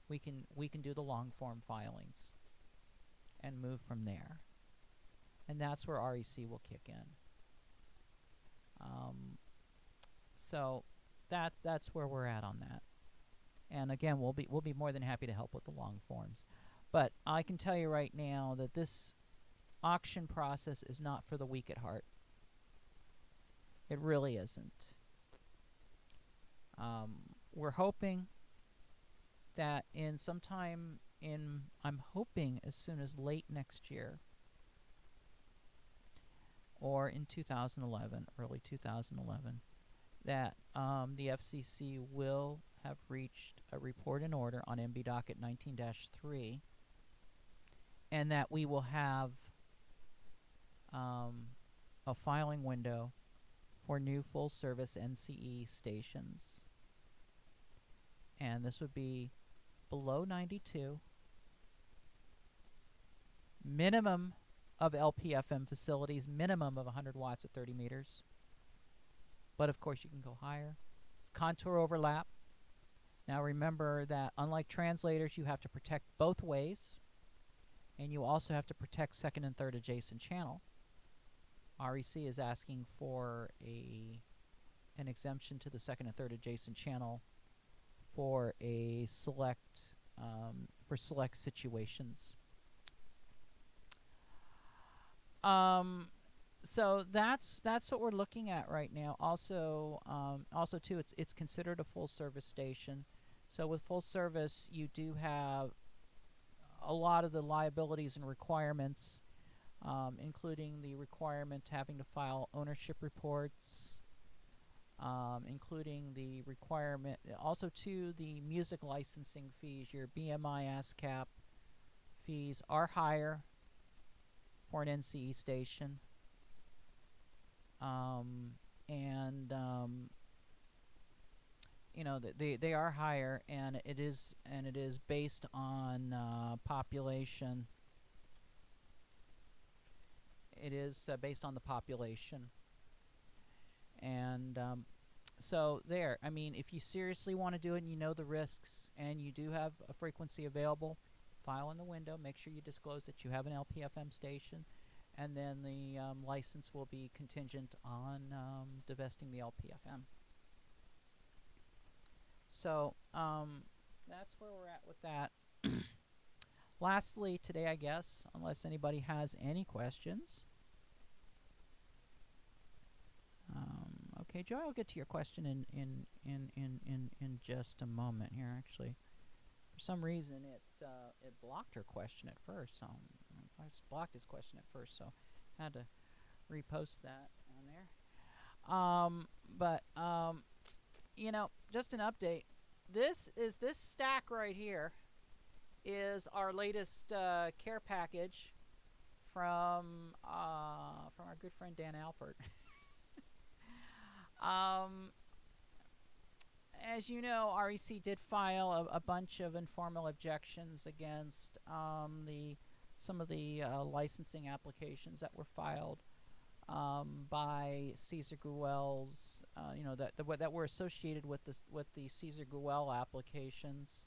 we can do the long form filings and move from there. And that's where REC will kick in. So that's where we're at on that. And again, we'll be more than happy to help with the long forms. But I can tell you right now that this auction process is not for the weak at heart. It really isn't. We're hoping that I'm hoping as soon as late next year, or in 2011, early 2011, that the FCC will have reached a report and order on MB docket 19-3, and that we will have a filing window for new full-service NCE stations. And this would be below 92, minimum of LPFM facilities, minimum of 100 watts at 30 meters. But of course you can go higher. It's contour overlap. Now remember that unlike translators, you have to protect both ways, and you also have to protect second and third adjacent channel. REC is asking for an exemption to the second and third adjacent channel for a select situations. So that's what we're looking at right now. Also too, it's considered a full service station. So with full service, you do have a lot of the liabilities and requirements, including the requirement having to file ownership reports, including the requirement, also too, the music licensing fees. Your BMI ASCAP fees are higher for an NCE station, you know, they are higher, and it is based on population. It is based on the population. And so there, I mean, if you seriously want to do it and you know the risks and you do have a frequency available, file in the window, make sure you disclose that you have an LPFM station, and then the license will be contingent on divesting the LPFM. So that's where we're at with that. Lastly, today, I guess, unless anybody has any questions. Okay, Joy, I'll get to your question in just a moment here. Actually, for some reason, it blocked her question at first. So I blocked his question at first, so I had to repost that on there. But you know, just an update. This stack right here is our latest care package from our good friend Dan Alpert. As you know, REC did file a bunch of informal objections against some of the licensing applications that were filed by Cesar Guel's, that were associated with the Cesar Guel applications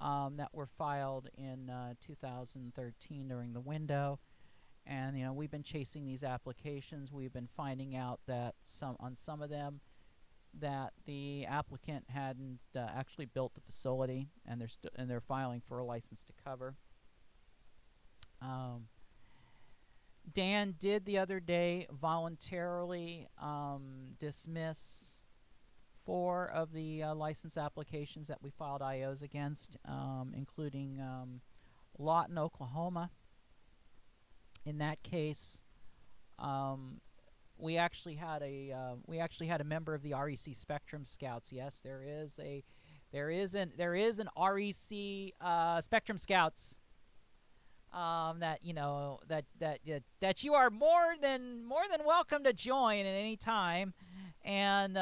that were filed in 2013 during the window. And we've been chasing these applications. We've been finding out that on some of them that the applicant hadn't actually built the facility, and they're filing for a license to cover. Dan did the other day voluntarily dismiss 4 of the license applications that we filed IOs against, including Lawton, Oklahoma. In that case, we actually had a member of the REC Spectrum Scouts. Yes, there is an REC Spectrum Scouts that you are more than welcome to join at any time. And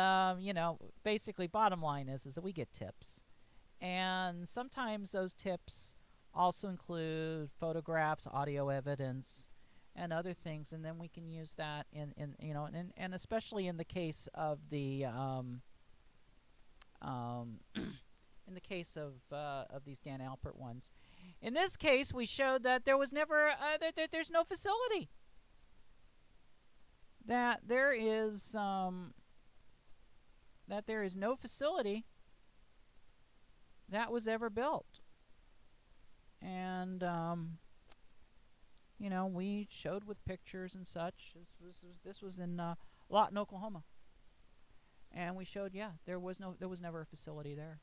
basically, bottom line is that we get tips, and sometimes those tips also include photographs, audio evidence, and other things, and then we can use that and especially in the case of the in the case of these Dan Alpert ones. In this case, we showed that there was never there's no facility, that there is no facility that was ever built. And we showed with pictures and such. This was in Lawton, Oklahoma, and we showed there was never a facility there,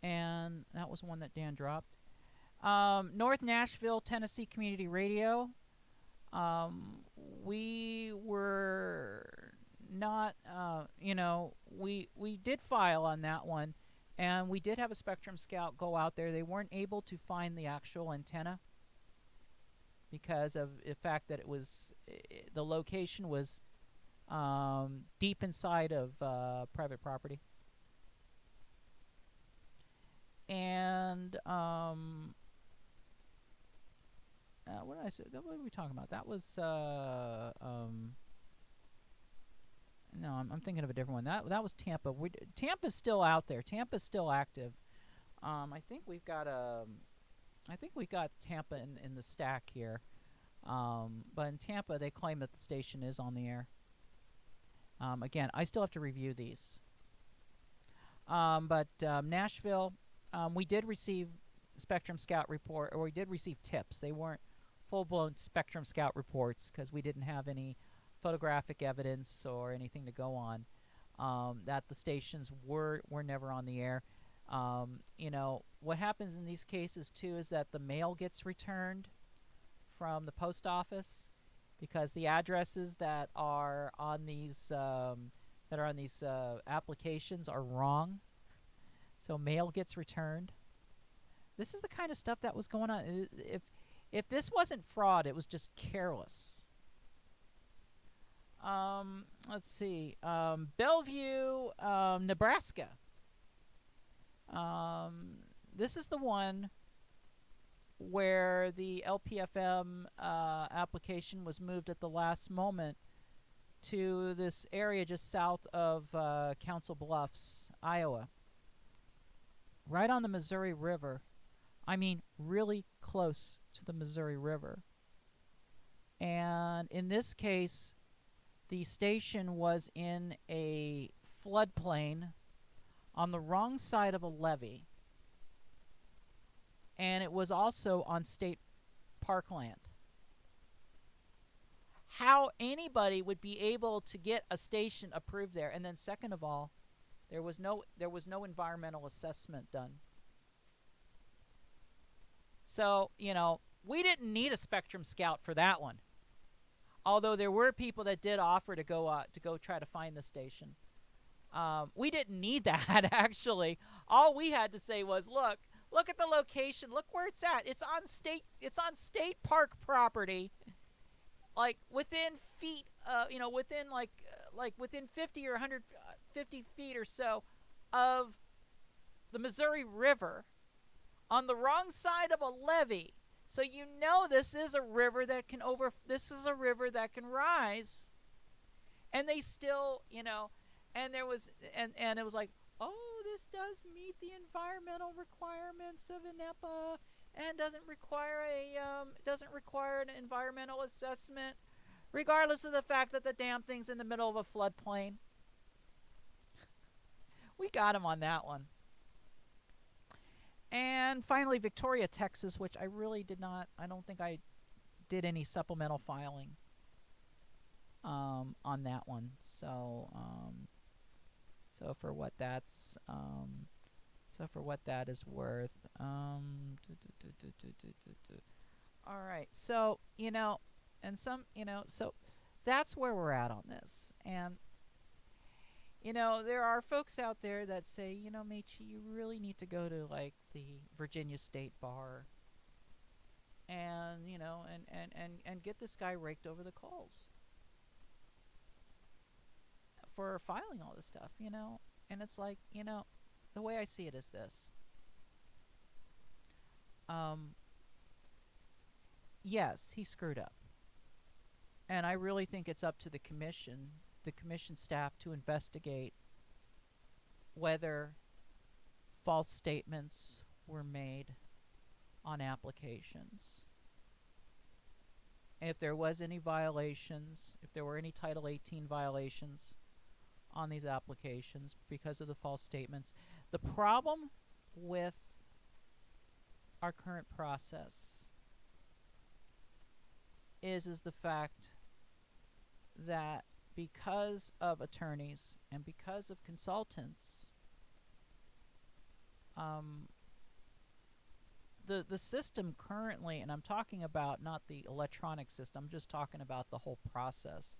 and that was one that Dan dropped. North Nashville, Tennessee Community Radio. We were not, we did file on that one, and we did have a Spectrum Scout go out there. They weren't able to find the actual antenna because of the fact that the location was deep inside of private property. And what did I say? What were we talking about? That was no, I'm thinking of a different one. That was Tampa. Tampa's still out there. Tampa's still active. I think we got Tampa in the stack here. But in Tampa, they claim that the station is on the air. Again, I still have to review these. But Nashville, we did receive Spectrum Scout report, or we did receive tips. They weren't full-blown Spectrum Scout reports because we didn't have any photographic evidence or anything to go on. That the stations were never on the air. What happens in these cases too is that the mail gets returned from the post office because the addresses that are on these applications are wrong. So mail gets returned. This is the kind of stuff that was going on. If this wasn't fraud, it was just careless. Let's see. Bellevue, Nebraska. This is the one where the LPFM application was moved at the last moment to this area just south of Council Bluffs, Iowa, right on the Missouri River. I mean, really close to the Missouri River. And in this case, the station was in a floodplain on the wrong side of a levee. And it was also on state parkland. How anybody would be able to get a station approved there, and then second of all, there was no environmental assessment done. So, we didn't need a Spectrum Scout for that one. Although there were people that did offer to go try to find the station. We didn't need that, actually. All we had to say was, look at the location. Look where it's at. It's on state park property. Like within feet, within 50 or 150 feet or so of the Missouri River, on the wrong side of a levee. So this is a river that can rise, and they still, and there was and it was like, oh, this does meet the environmental requirements of an EPA and doesn't require an environmental assessment, regardless of the fact that the damn thing's in the middle of a floodplain. We got him on that one. And finally, Victoria, Texas, which I don't think I did any supplemental filing on that one. So for what that is worth. All right. So, so that's where we're at on this. And there are folks out there that say, Michi, you really need to go to like the Virginia State Bar and get this guy raked over the coals for filing all this stuff, And it's like, the way I see it is this. Yes, he screwed up. And I really think it's up to the commission staff to investigate whether false statements were made on applications. And if there was any violations, if there were any Title 18 violations on these applications because of the false statements. The problem with our current process is the fact that because of attorneys and because of consultants, the system currently, and I'm talking about not the electronic system, I'm just talking about the whole process,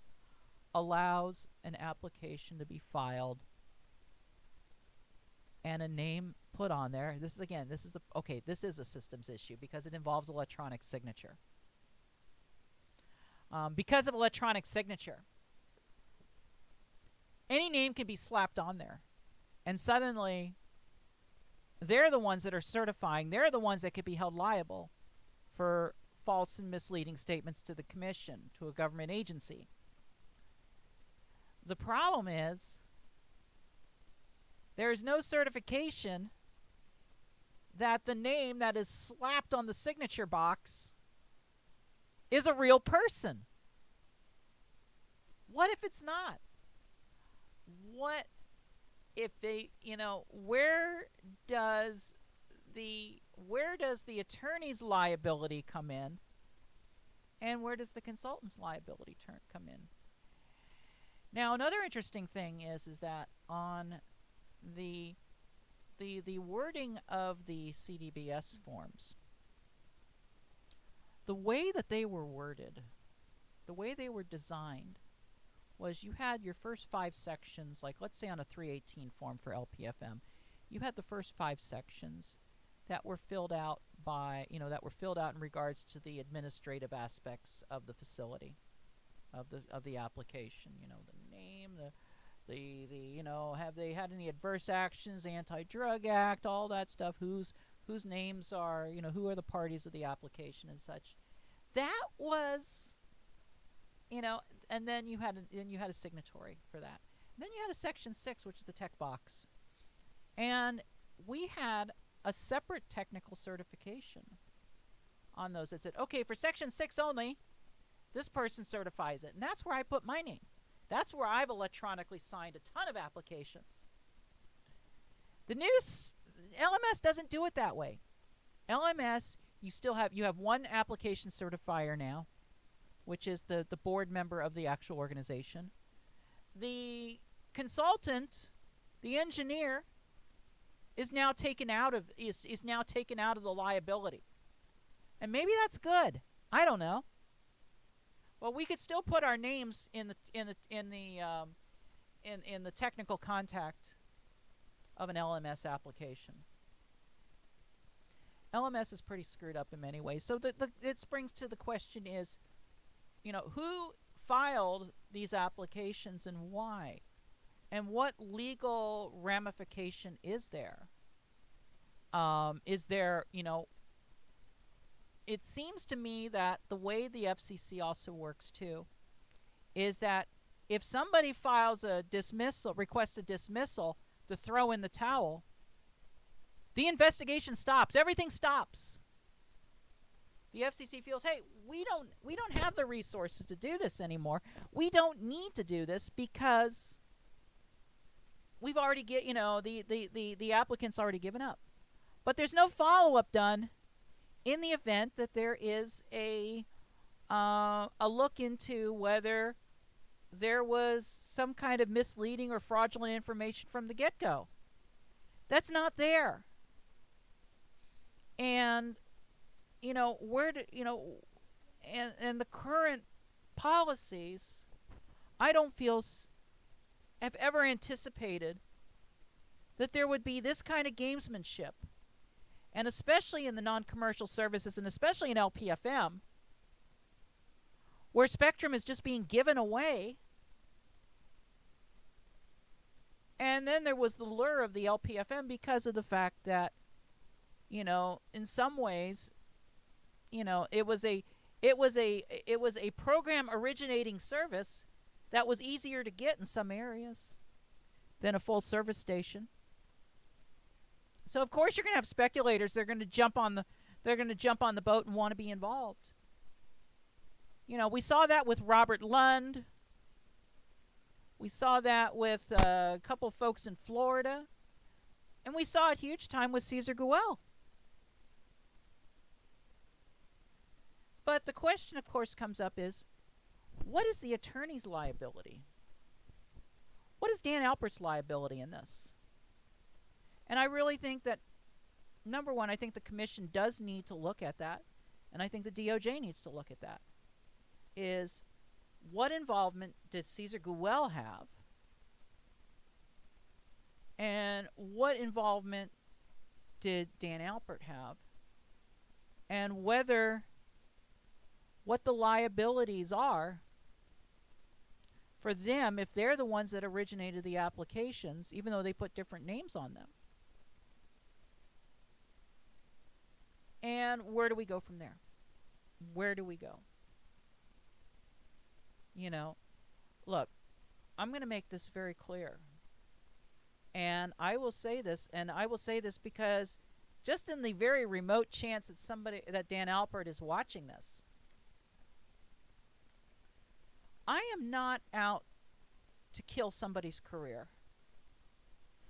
allows an application to be filed and a name put on there. This is a systems issue because it involves electronic signature. Because of electronic signature, any name can be slapped on there, and suddenly they're the ones that are certifying. They're the ones that could be held liable for false and misleading statements to the commission, to a government agency. The problem is there is no certification that the name that is slapped on the signature box is a real person. What if it's not? What if they, where does the attorney's liability come in, and where does the consultant's liability come in? Now, another interesting thing is that on the wording of the CDBS forms, the way that they were worded, the way they were designed, was you had your first 5 sections, like let's say on a 318 form for LPFM, you had the first 5 sections that were filled out by, in regards to the administrative aspects of the facility, of the application, the name, have they had any adverse actions, Anti-Drug Act, all that stuff, whose names are, who are the parties of the application and such. That was, and then you had a signatory for that. And then you had a Section 6, which is the tech box. And we had a separate technical certification on those that said, okay, for Section 6 only, this person certifies it. And that's where I put my name. That's where I've electronically signed a ton of applications. The new LMS doesn't do it that way. LMS, you have one application certifier now, which is the board member of the actual organization. The consultant, the engineer, is now taken out of the liability. And maybe that's good. I don't know. Well, we could still put our names in the technical contact of an LMS application. LMS is pretty screwed up in many ways. So it springs to the question is, who filed these applications and why? And what legal ramification is there? It seems to me that the way the FCC also works too is that if somebody files requests a dismissal to throw in the towel, the investigation stops. Everything stops. The FCC feels, hey, we don't have the resources to do this anymore. We don't need to do this because we've already the applicant's already given up. But there's no follow-up done in the event that there is a look into whether there was some kind of misleading or fraudulent information from the get-go. That's not there. And and the current policies, I don't feel have ever anticipated that there would be this kind of gamesmanship, and especially in the non-commercial services, and especially in LPFM, where spectrum is just being given away. And then there was the lure of the LPFM because of the fact that, in some ways, it was a program originating service that was easier to get in some areas than a full service station. So of course you're going to have speculators. They're going to jump on the boat and want to be involved. We saw that with Robert Lund. We saw that with a couple folks in Florida, and we saw it huge time with Cesar Guel. But the question, of course, comes up is, what is the attorney's liability? What is Dan Alpert's liability in this? And I really think that, number one, I think the commission does need to look at that, and I think the DOJ needs to look at that, is what involvement did Cesar Guel have, and what involvement did Dan Alpert have, and what the liabilities are for them if they're the ones that originated the applications, even though they put different names on them. And where do we go from there? Where do we go? Look, I'm going to make this very clear. And I will say this, because just in the very remote chance that Dan Alpert is watching this, I am not out to kill somebody's career.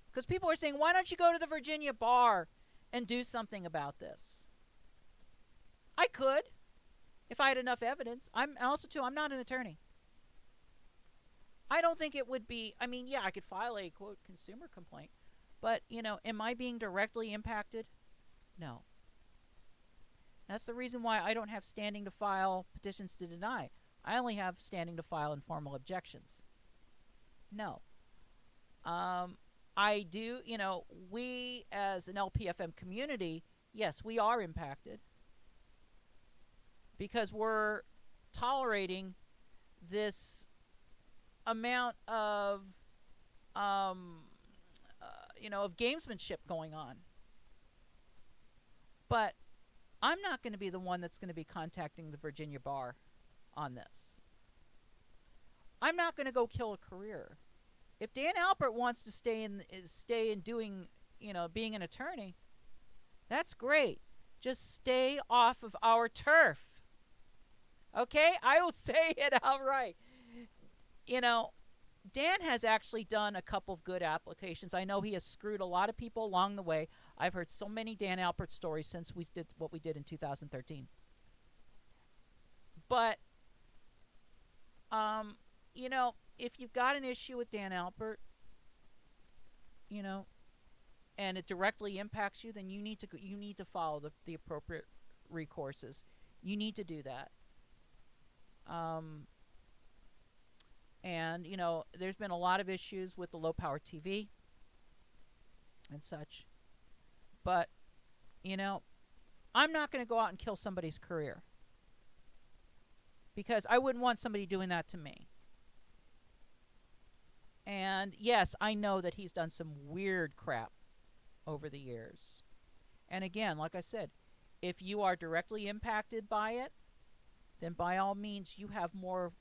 Because people are saying, why don't you go to the Virginia bar and do something about this? I could, if I had enough evidence. I'm not an attorney. I don't think it would be, I could file a, quote, consumer complaint. But, am I being directly impacted? No. That's the reason why I don't have standing to file petitions to deny. I only have standing to file informal objections. No. I do, we as an LPFM community, yes, we are impacted because we're tolerating this amount of, of gamesmanship going on. But I'm not going to be the one that's going to be contacting the Virginia bar on this. I'm not going to go kill a career. If Dan Alpert wants to stay in doing, being an attorney, that's great. Just stay off of our turf. Okay? I will say it outright. You know, Dan has actually done a couple of good applications. I know he has screwed a lot of people along the way. I've heard so many Dan Alpert stories since we did what we did in 2013. But, if you've got an issue with Dan Alpert, you know, and it directly impacts you, then you need to follow the appropriate recourses. You need to do that. And there's been a lot of issues with the low power TV and such. But I'm not going to go out and kill somebody's career, because I wouldn't want somebody doing that to me. And yes, I know that he's done some weird crap over the years. And again, like I said, if you are directly impacted by it, then by all means you have more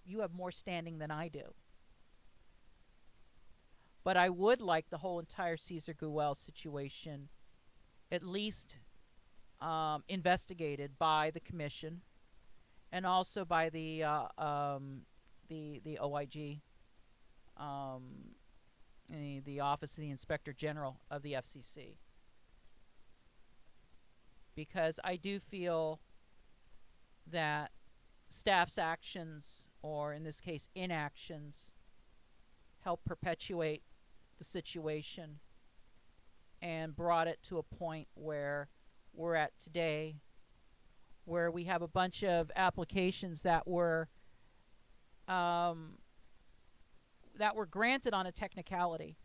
standing than I do. But I would like the whole entire Cesar Guel situation at least investigated by the commission, and also by the OIG, the Office of the Inspector General of the FCC, because I do feel that staff's actions, or in this case inactions, help perpetuate the situation and brought it to a point where we're at today, where we have a bunch of applications that were granted on a technicality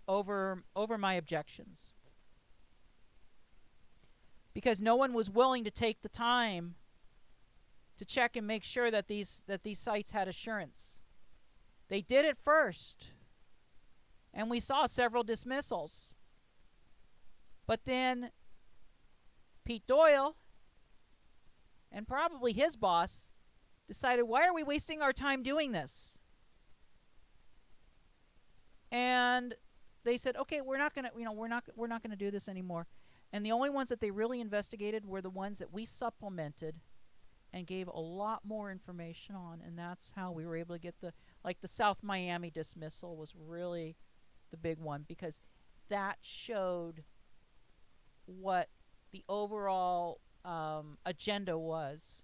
over my objections, because no one was willing to take the time to check and make sure that these sites had assurance. They did it first, and we saw several dismissals. But then Pete Doyle, and probably his boss, decided, why are we wasting our time doing this? And they said, okay, we're not going to do this anymore. And the only ones that they really investigated were the ones that we supplemented and gave a lot more information on, and that's how we were able to get the South Miami dismissal was really the big one, because that showed what the overall agenda was,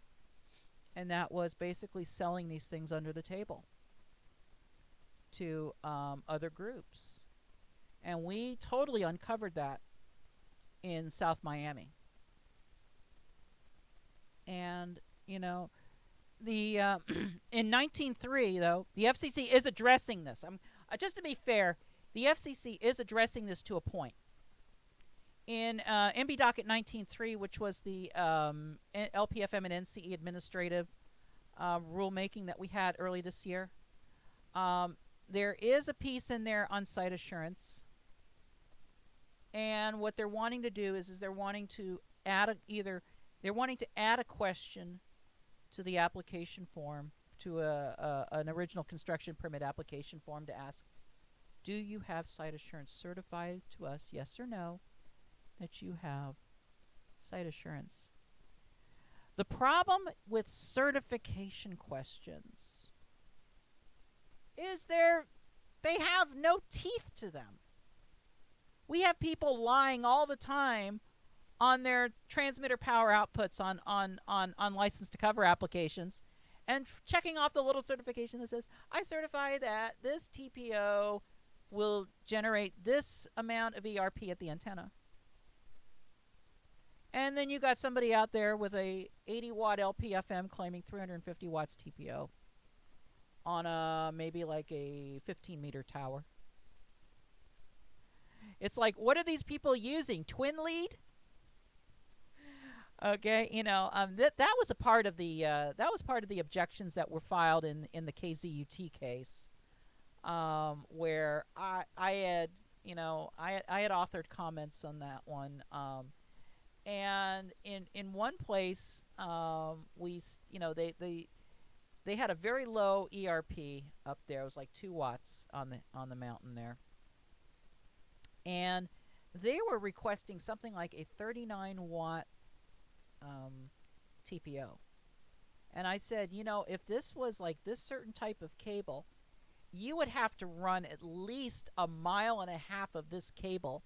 and that was basically selling these things under the table to other groups. And we totally uncovered that in South Miami. And the in 19.3, though, the FCC is addressing this. Just to be fair, the FCC is addressing this to a point. In MB Docket 19.3, which was the LPFM and NCE administrative rulemaking that we had early this year, there is a piece in there on site assurance. And what they're wanting to do is they're wanting to add a question to the application form, to an original construction permit application form, to ask, do you have site assurance? Certify to us, yes or no, that you have site assurance. The problem with certification questions is they have no teeth to them. We have people lying all the time on their transmitter power outputs on license to cover applications, and checking off the little certification that says, I certify that this TPO will generate this amount of ERP at the antenna. And then you got somebody out there with a 80-watt LPFM claiming 350 watts TPO on maybe like a 15-meter tower. It's like, what are these people using? Twin lead? Okay, that was a part of the objections that were filed in the KZUT case, where I had authored comments on that one, and in one place, they they had a very low ERP up there. It was like 2 watts on the mountain there. And they were requesting something like a 39 watt TPO. And I said, you know, if this was like this certain type of cable, you would have to run at least 1.5 miles of this cable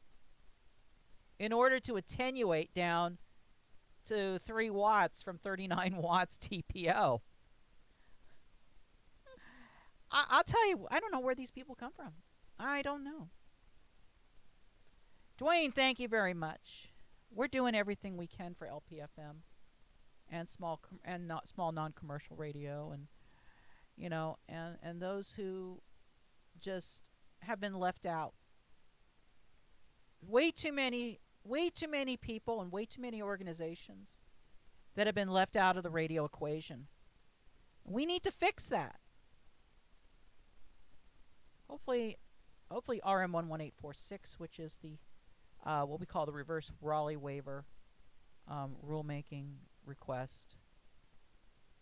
in order to attenuate down to 3 watts from 39 watts TPO. I'll tell you, I don't know where these people come from. I don't know. Dwayne, thank you very much. We're doing everything we can for LPFM and small non-commercial radio, and you know, and those who just have been left out. Way too many people and way too many organizations that have been left out of the radio equation. We need to fix that. Hopefully RM 11846, which is the what we call the reverse Raleigh waiver rulemaking request,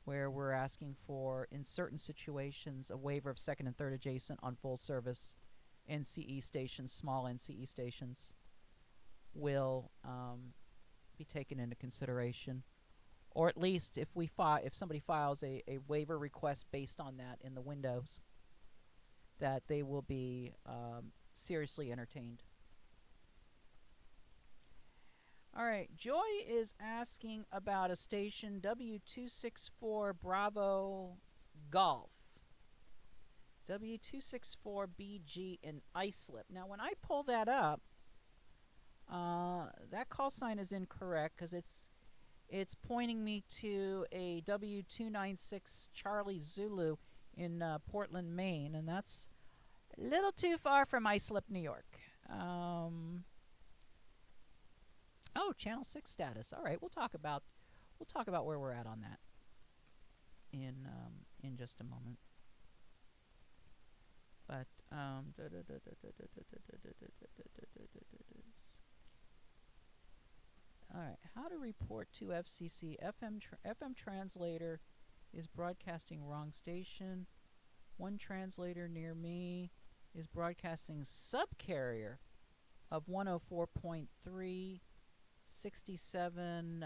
where we're asking for, in certain situations, a waiver of second and third adjacent on full service NCE stations, small NCE stations, will be taken into consideration, or at least if somebody files a waiver request based on that in the windows, that they will be seriously entertained. All right, Joy is asking about a station W264 Bravo Golf. W264BG in Islip. Now, when I pull that up, that call sign is incorrect because it's pointing me to a W296 Charlie Zulu in Portland, Maine, and that's a little too far from Islip, New York. Oh, Channel 6 status. All right, we'll talk about where we're at on that in just a moment. But all right, how to report to FCC? FM translator is broadcasting wrong station. One translator near me is broadcasting subcarrier of 104.3, 67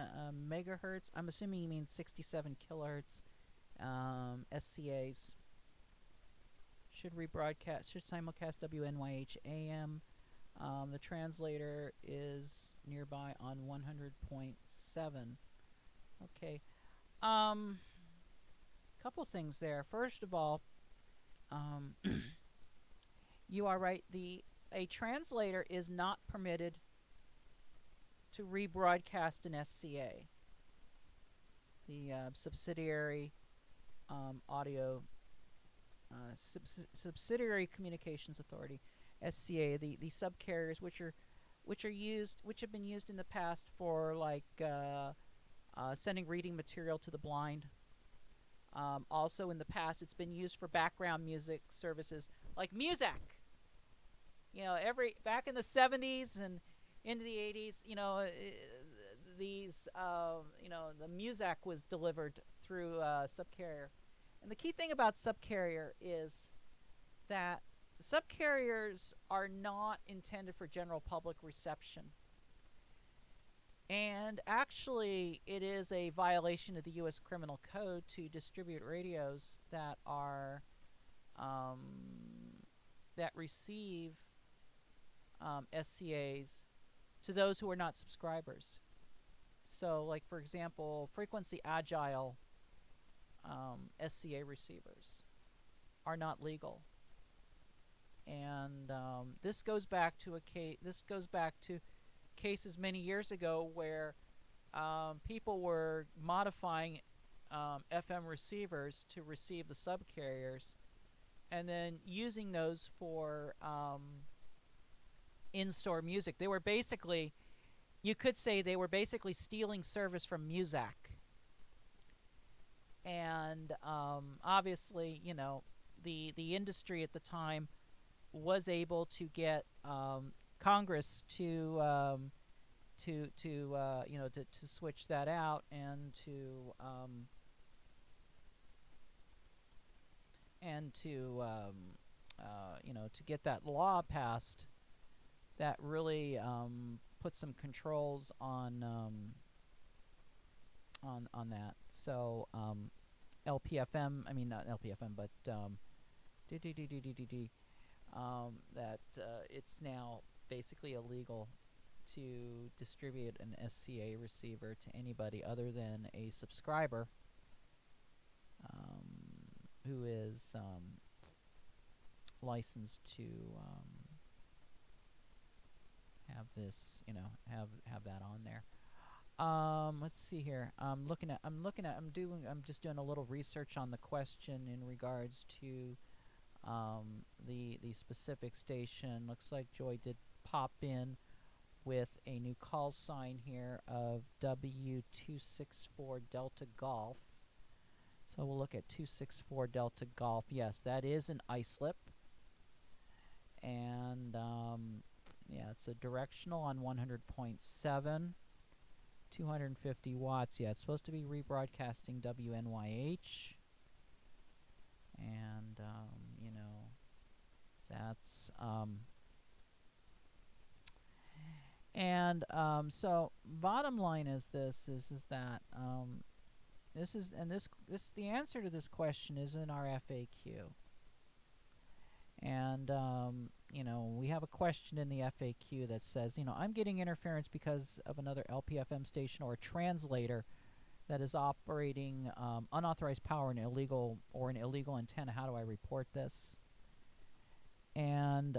megahertz. I'm assuming you mean 67 kilohertz SCAs. Should simulcast WNYH AM. The translator is nearby on 100.7. Okay. Couple things there. First of all, you are right. A translator is not permitted to rebroadcast an SCA, the subsidiary audio subsidiary communications authority, SCA. The subcarriers, which have been used in the past for like sending reading material to the blind. Also in the past, it's been used for background music services like Muzak. You know, back in the 70s and into the 80s, you know, the Muzak was delivered through subcarrier. And the key thing about subcarrier is that subcarriers are not intended for general public reception. And actually, it is a violation of the U.S. Criminal Code to distribute radios that are that receive SCAs to those who are not subscribers. So, like for example, frequency agile SCA receivers are not legal. And this goes back to cases many years ago where people were modifying FM receivers to receive the subcarriers and then using those for in-store music. They were basically, you could say they were basically stealing service from Muzak. And obviously, you know, the industry at the time was able to get Congress to switch that out and to and to to get that law passed that really put some controls on that. So LPFM, I mean not LPFM, but that it's now basically illegal to distribute an SCA receiver to anybody other than a subscriber who is licensed to have this, have that on there. Let's see here. I'm just doing a little research on the question in regards to the specific station. Looks like Joy did pop in with a new call sign here of W264 Delta Golf. So we'll look at 264 Delta Golf. Yes, that is an islip. And yeah, it's a directional on 100.7. 250 watts. Yeah, it's supposed to be rebroadcasting WNYH. And, that's, so bottom line is this, is that, the answer to this question is in our FAQ. And, we have a question in the FAQ that says, I'm getting interference because of another LPFM station or a translator that is operating unauthorized power and an illegal antenna. How do I report this? And,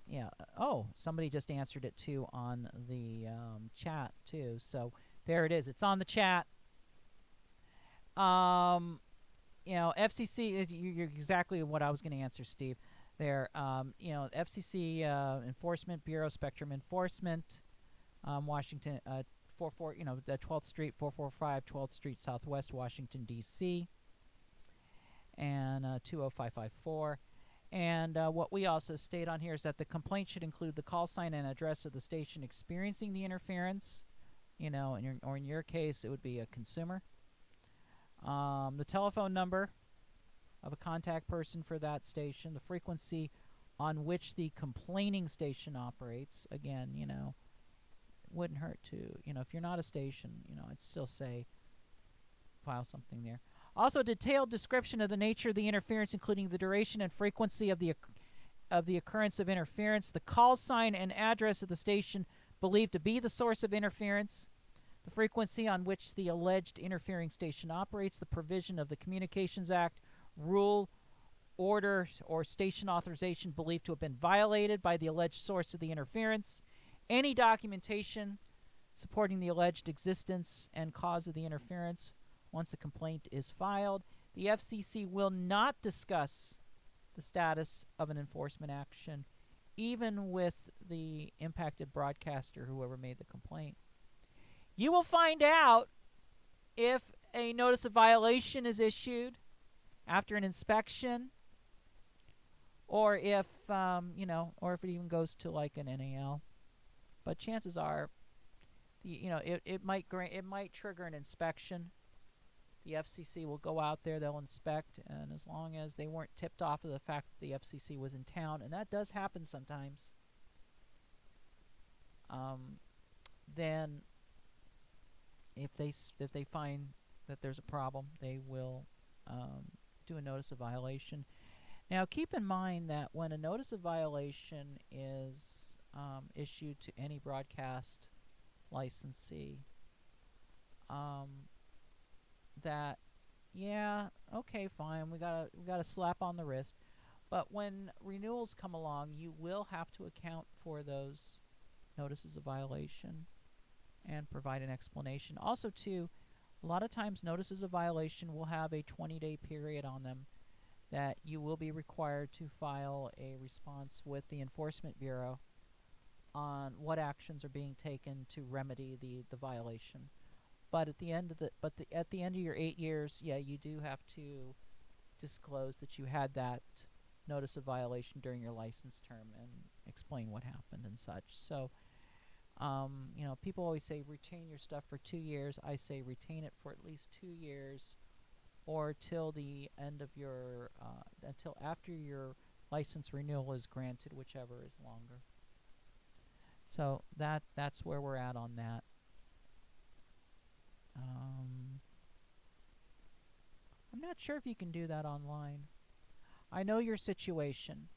yeah. Oh, somebody just answered it too on the chat too. So there it is. It's on the chat. FCC, you're exactly what I was going to answer, Steve. There, FCC Enforcement Bureau, Spectrum Enforcement, Washington, the 12th Street, 445 12th Street Southwest, Washington, D.C., and 20554. And what we also state on here is that the complaint should include the call sign and address of the station experiencing the interference, or in your case, it would be a consumer. The telephone number of a contact person for that station, the frequency on which the complaining station operates. Again, wouldn't hurt to, if you're not a station, I'd still say file something there. Also, a detailed description of the nature of the interference, including the duration and frequency of the occurrence of interference, the call sign and address of the station believed to be the source of interference, the frequency on which the alleged interfering station operates, the provision of the Communications Act, rule, order, or station authorization believed to have been violated by the alleged source of the interference, any documentation supporting the alleged existence and cause of the interference. Once the complaint is filed, the FCC will not discuss the status of an enforcement action, even with the impacted broadcaster, whoever made the complaint. You will find out if a notice of violation is issued after an inspection, or if or if it even goes to like an NAL. But chances are, it might trigger an inspection. The FCC will go out there, they'll inspect, and as long as they weren't tipped off of the fact that the FCC was in town, and that does happen sometimes, then if they find that there's a problem, they will do a notice of violation. Now, keep in mind that when a notice of violation is issued to any broadcast licensee, that, yeah, okay, fine, we got a slap on the wrist, but when renewals come along, you will have to account for those notices of violation and provide an explanation. Also, too, a lot of times notices of violation will have a 20-day period on them that you will be required to file a response with the Enforcement Bureau on what actions are being taken to remedy the violation. But at the end of your 8 years, yeah, you do have to disclose that you had that notice of violation during your license term and explain what happened and such. So, people always say retain your stuff for 2 years. I say retain it for at least 2 years or till the end of your until after your license renewal is granted, whichever is longer. So that's where we're at on that. I'm not sure if you can do that online. I know your situation.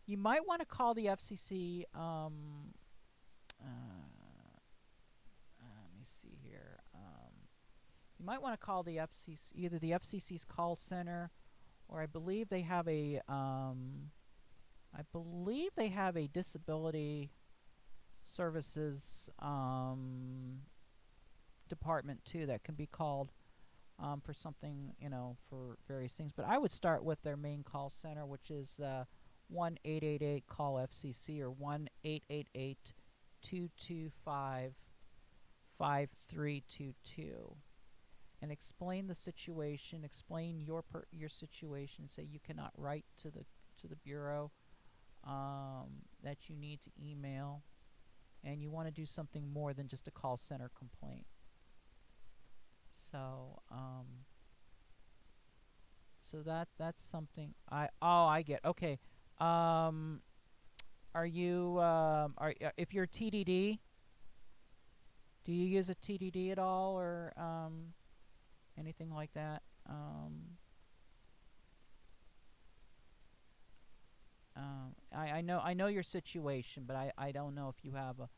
You might want to call the FCC. Let me see here. You might want to call the FCC, either the FCC's call center, or I believe they have a disability services department too that can be called for something, for various things. But I would start with their main call center, which is 1-888-CALL-FCC or 1-888-225-5322, and explain the situation. Explain your situation. Say you cannot write to the bureau, that you need to email, and you want to do something more than just a call center complaint. So that's something I get. Okay. Are you if you're TDD, do you use a TDD at all, or anything like that? I know your situation, but I don't know if you have a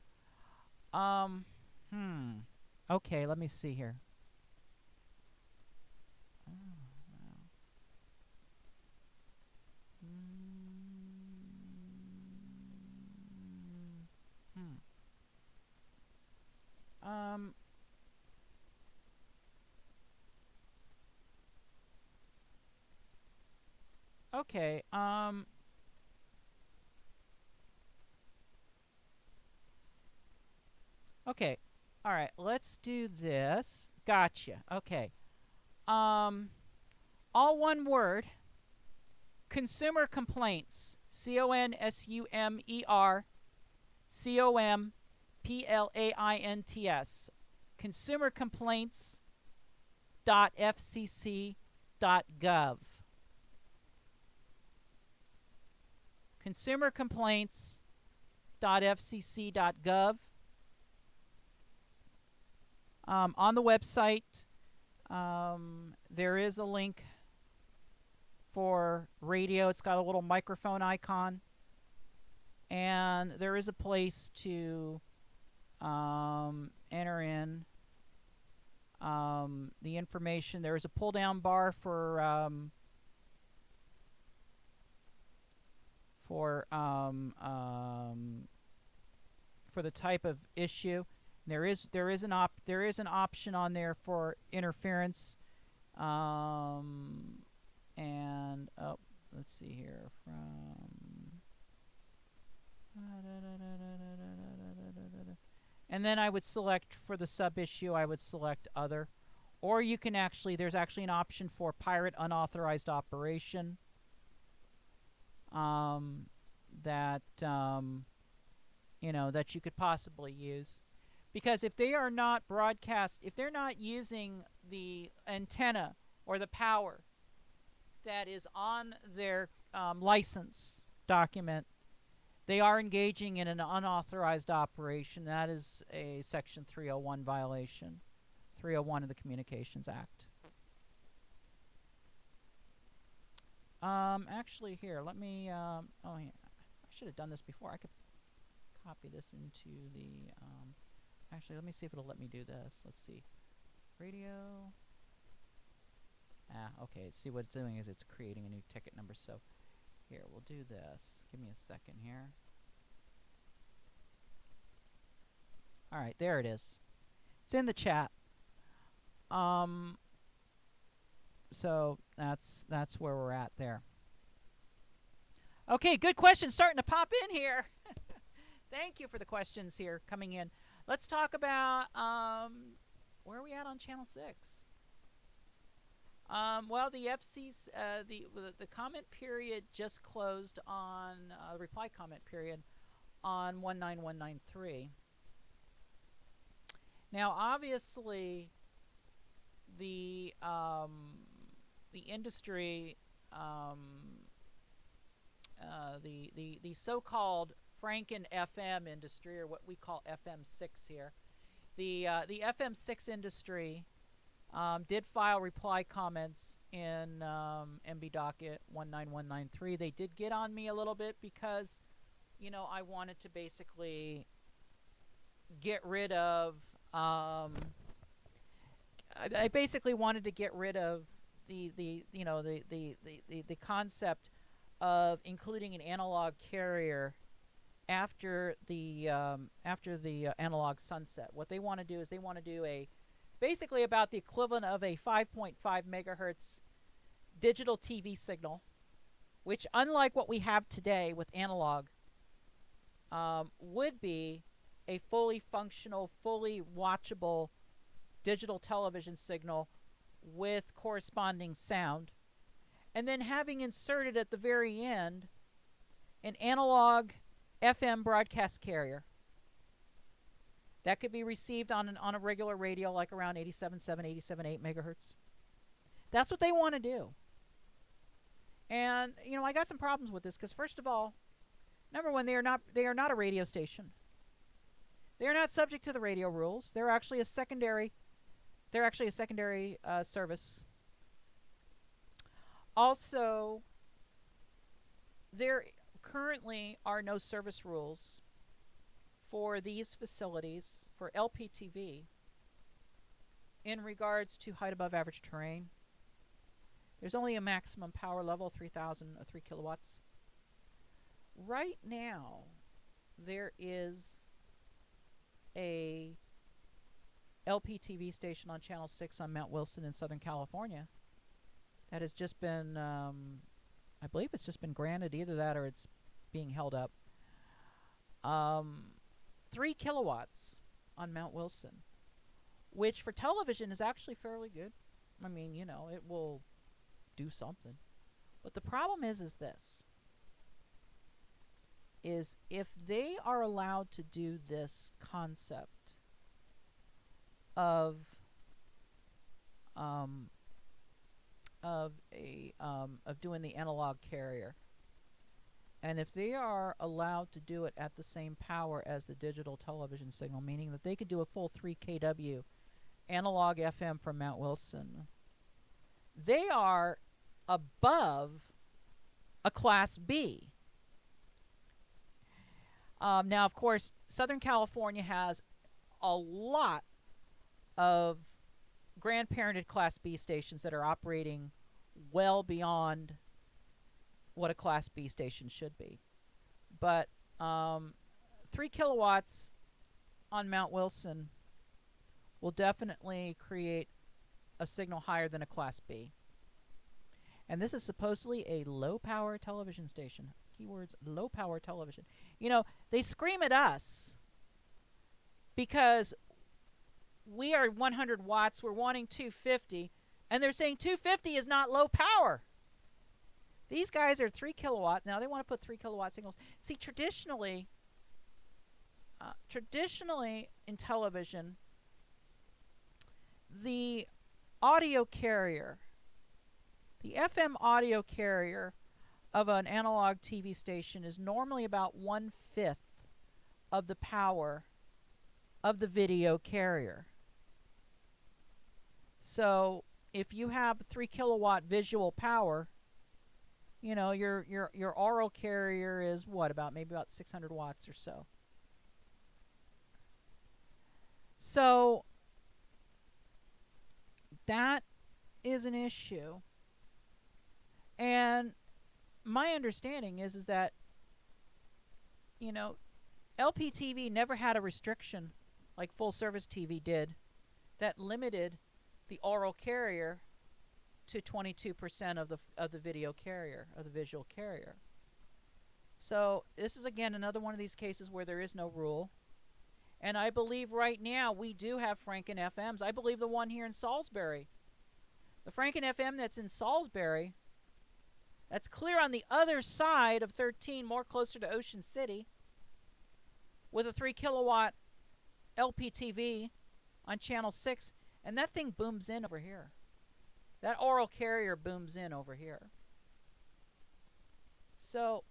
okay, let me see here. Okay. Okay. All right. Let's do this. Gotcha. Okay. All one word. Consumer complaints. CONSUMER Consumer complaints.fcc.gov. consumercomplaints.fcc.gov. On the website, there is a link for radio. It's got a little microphone icon, and there is a place to enter in the information. There is a pull down bar for the type of issue. There is an option on there for interference, and let's see here and then I would select for the sub issue. I would select other, or you can there's actually an option for pirate unauthorized operation. That that you could possibly use, because if they are not if they're not using the antenna or the power that is on their license document, they are engaging in an unauthorized operation. That is a Section 301 violation, 301 of the Communications Act. Actually, here, let me, oh, yeah, I should have done this before. I could copy this into the, actually, let me see if it'll let me do this. Let's see. Radio. Okay, see what it's doing is it's creating a new ticket number. So, here, we'll do this. Give me a second here. All right, there it is. It's in the chat. So that's where we're at there. Okay, good questions starting to pop in here. Thank you for the questions here coming in. Let's talk about where are we at on Channel 6? Well, the FC's the comment period just closed on reply comment period on 19193. Now, obviously, the the industry, the so-called Franken FM industry, or what we call FM6 here, the FM6 industry did file reply comments in MB docket 19193. They did get on me a little bit because, I wanted to basically get rid of. I basically wanted to get rid of the concept of including an analog carrier after the analog sunset. What they want to do is they want to do basically about the equivalent of a 5.5 megahertz digital TV signal, which, unlike what we have today with analog, would be a fully functional, fully watchable digital television signal with corresponding sound, and then having inserted at the very end an analog FM broadcast carrier that could be received on a regular radio, like around 87.7, 87.8 megahertz. That's what they want to do. And I got some problems with this because, first of all, number one, they are not a radio station. They are not subject to the radio rules. They're actually a secondary service. Also, there currently are no service rules for these facilities for LPTV in regards to height above average terrain. There's only a maximum power level, 3,000 or 3 kilowatts. Right now, there is a LPTV station on Channel 6 on Mount Wilson in Southern California that has just been, I believe it's just been granted, either that or it's being held up. 3 kilowatts on Mount Wilson, which for television is actually fairly good. I mean, it will do something. But the problem is this. Is if they are allowed to do this concept of doing the analog carrier, and if they are allowed to do it at the same power as the digital television signal, meaning that they could do a full 3 kW analog FM from Mount Wilson, they are above a Class B. Now, of course, Southern California has a lot of grandparented Class B stations that are operating well beyond what a Class B station should be. But 3 kilowatts on Mount Wilson will definitely create a signal higher than a Class B. And this is supposedly a low-power television station. Keywords, low-power television. They scream at us because we are 100 watts, we're wanting 250, and they're saying 250 is not low power. These guys are 3 kilowatts. Now they want to put 3 kilowatt signals. See, traditionally in television, the audio carrier, the FM audio carrier of an analog TV station is normally about 1/5 of the power of the video carrier. So if you have 3 kilowatt visual power, your oral carrier is maybe about 600 watts or so. So that is an issue. And my understanding is that LPTV never had a restriction like full service TV did that limited the oral carrier to 22% of the video carrier, of the visual carrier. So this is again another one of these cases where there is no rule. And I believe right now we do have Franken FMs. I believe the one here in Salisbury, the Franken FM that's in Salisbury, that's clear on the other side of 13, more closer to Ocean City, with a 3 kilowatt LPTV on channel 6, and that thing booms in over here. That oral carrier booms in over here. So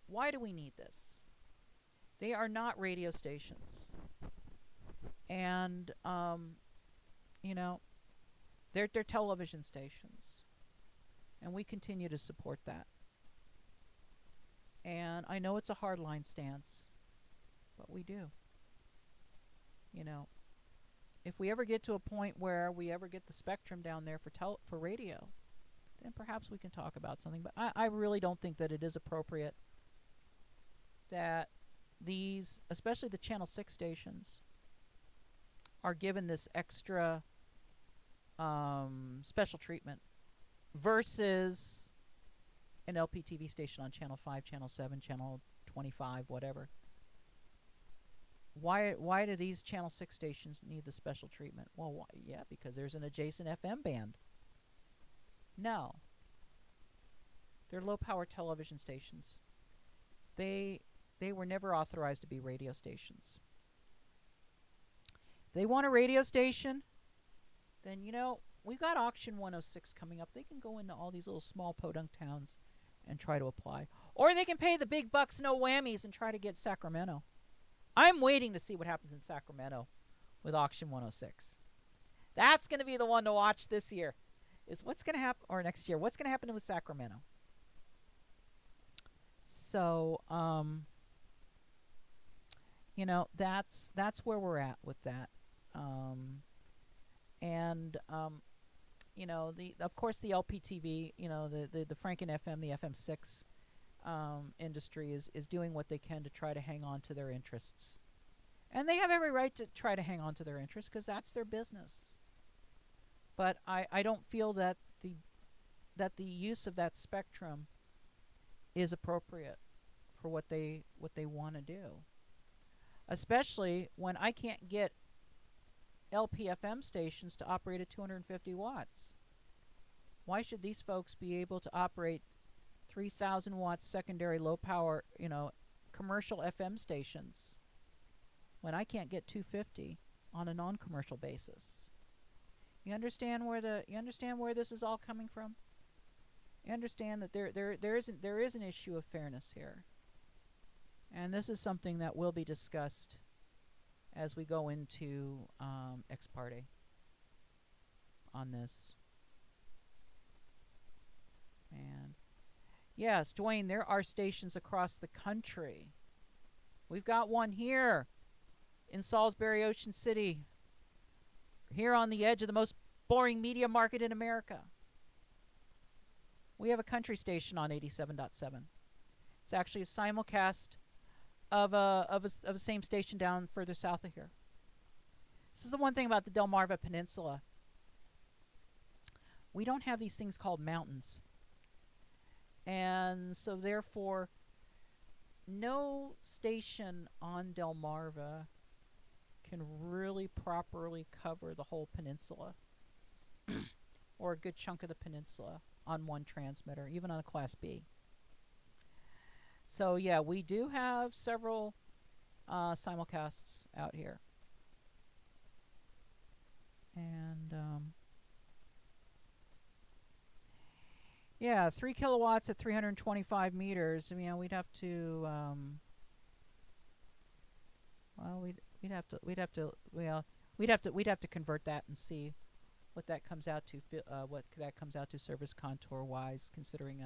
why do we need this? They are not radio stations. And, you know, they're television stations. And we continue to support that. And I know it's a hardline stance, but we do. You know, if we ever get to a point where we ever get the spectrum down there for radio, then perhaps we can talk about something. But I really don't think that it is appropriate that these, especially the Channel 6 stations, are given this extra special treatment versus an LPTV station on Channel 5, Channel 7, Channel 25, whatever. Why do these Channel 6 stations need the special treatment? Well, yeah, because there's an adjacent FM band. No. They're low-power television stations. They were never authorized to be radio stations. If they want a radio station, then, you know, we've got Auction 106 coming up. They can go into all these little small podunk towns and try to apply. Or they can pay the big bucks, no whammies, and try to get Sacramento. I'm waiting to see what happens in Sacramento with Auction 106. That's going to be the one to watch this year. Is what's going to happen, or next year, what's going to happen with Sacramento? So, you know, that's where we're at with that. You know, of course the LPTV, you know, the Franken FM, the FM6 industry is doing what they can to try to hang on to their interests. And they have every right to try to hang on to their interests because that's their business. But I don't feel that the use of that spectrum is appropriate for what they want to do. Especially when I can't get LPFM stations to operate at 250 watts. Why should these folks be able to operate 3,000 watts secondary low power, you know, commercial FM stations when I can't get 250 on a non-commercial basis? You understand where this is all coming from? You understand that there is an issue of fairness here. And this is something that will be discussed as we go into ex parte on this. And yes, Dwayne, there are stations across the country. We've got one here in Salisbury, Ocean City, here on the edge of the most boring media market in America. We have a country station on 87.7. It's actually a simulcast of a same station down further south of here. This is the one thing about the Delmarva Peninsula. We don't have these things called mountains. And so therefore, no station on Delmarva can really properly cover the whole peninsula or a good chunk of the peninsula on one transmitter, even on a Class B. So yeah, we do have several simulcasts out here. And yeah, 3 kilowatts at 325 meters. I mean, we'd have to we'd have to convert that and see what that comes out to service contour wise, considering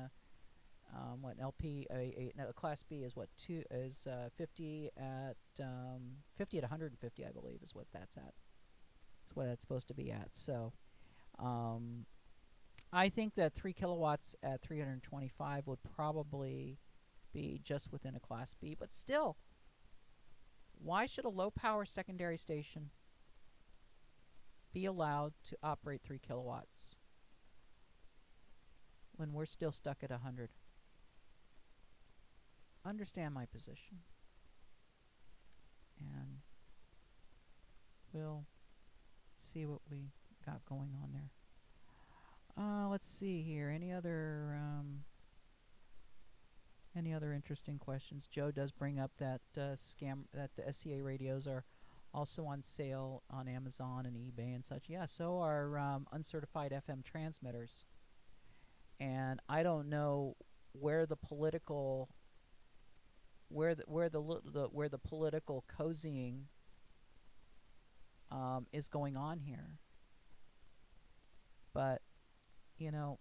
what LP a Class B is 50 at 150, I believe, is what that's at. That's what it's supposed to be at. So I think that 3 kilowatts at 325 would probably be just within a Class B, but still, why should a low power secondary station be allowed to operate 3 kilowatts when we're still stuck at 100? Understand my position. And we'll see what we got going on there. Let's see here. Any other interesting questions? Joe does bring up that scam, that the SCA radios are Also on sale on Amazon and eBay and such. Yeah, so are uncertified FM transmitters. And I don't know where the political where the political cozying is going on here. But you know,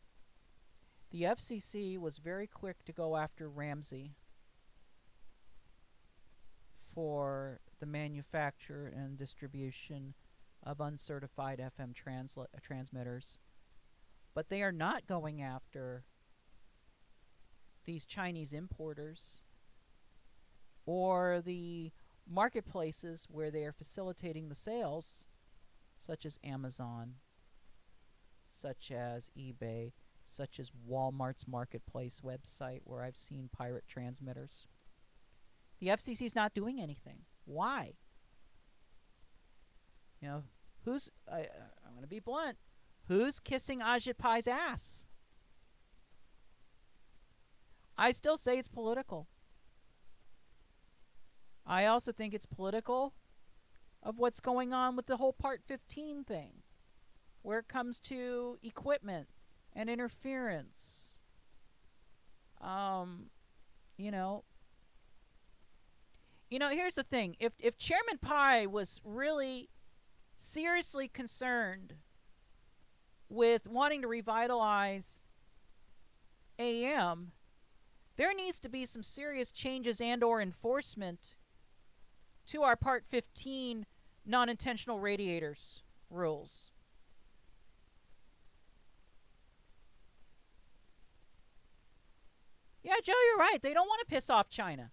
the FCC was very quick to go after Ramsey for the manufacture and distribution of uncertified FM transmitters, but they are not going after these Chinese importers or the marketplaces where they are facilitating the sales, such as Amazon, such as eBay, such as Walmart's marketplace website where I've seen pirate transmitters. The FCC is not doing anything. Why? You know, I'm going to be blunt. Who's kissing Ajit Pai's ass? I still say it's political. I also think it's political of what's going on with the whole Part 15 thing, where it comes to equipment and interference. You know, here's the thing. If Chairman Pai was really seriously concerned with wanting to revitalize AM, there needs to be some serious changes and or enforcement to our Part 15 non-intentional radiators rules. Yeah, Joe, you're right. They don't want to piss off China.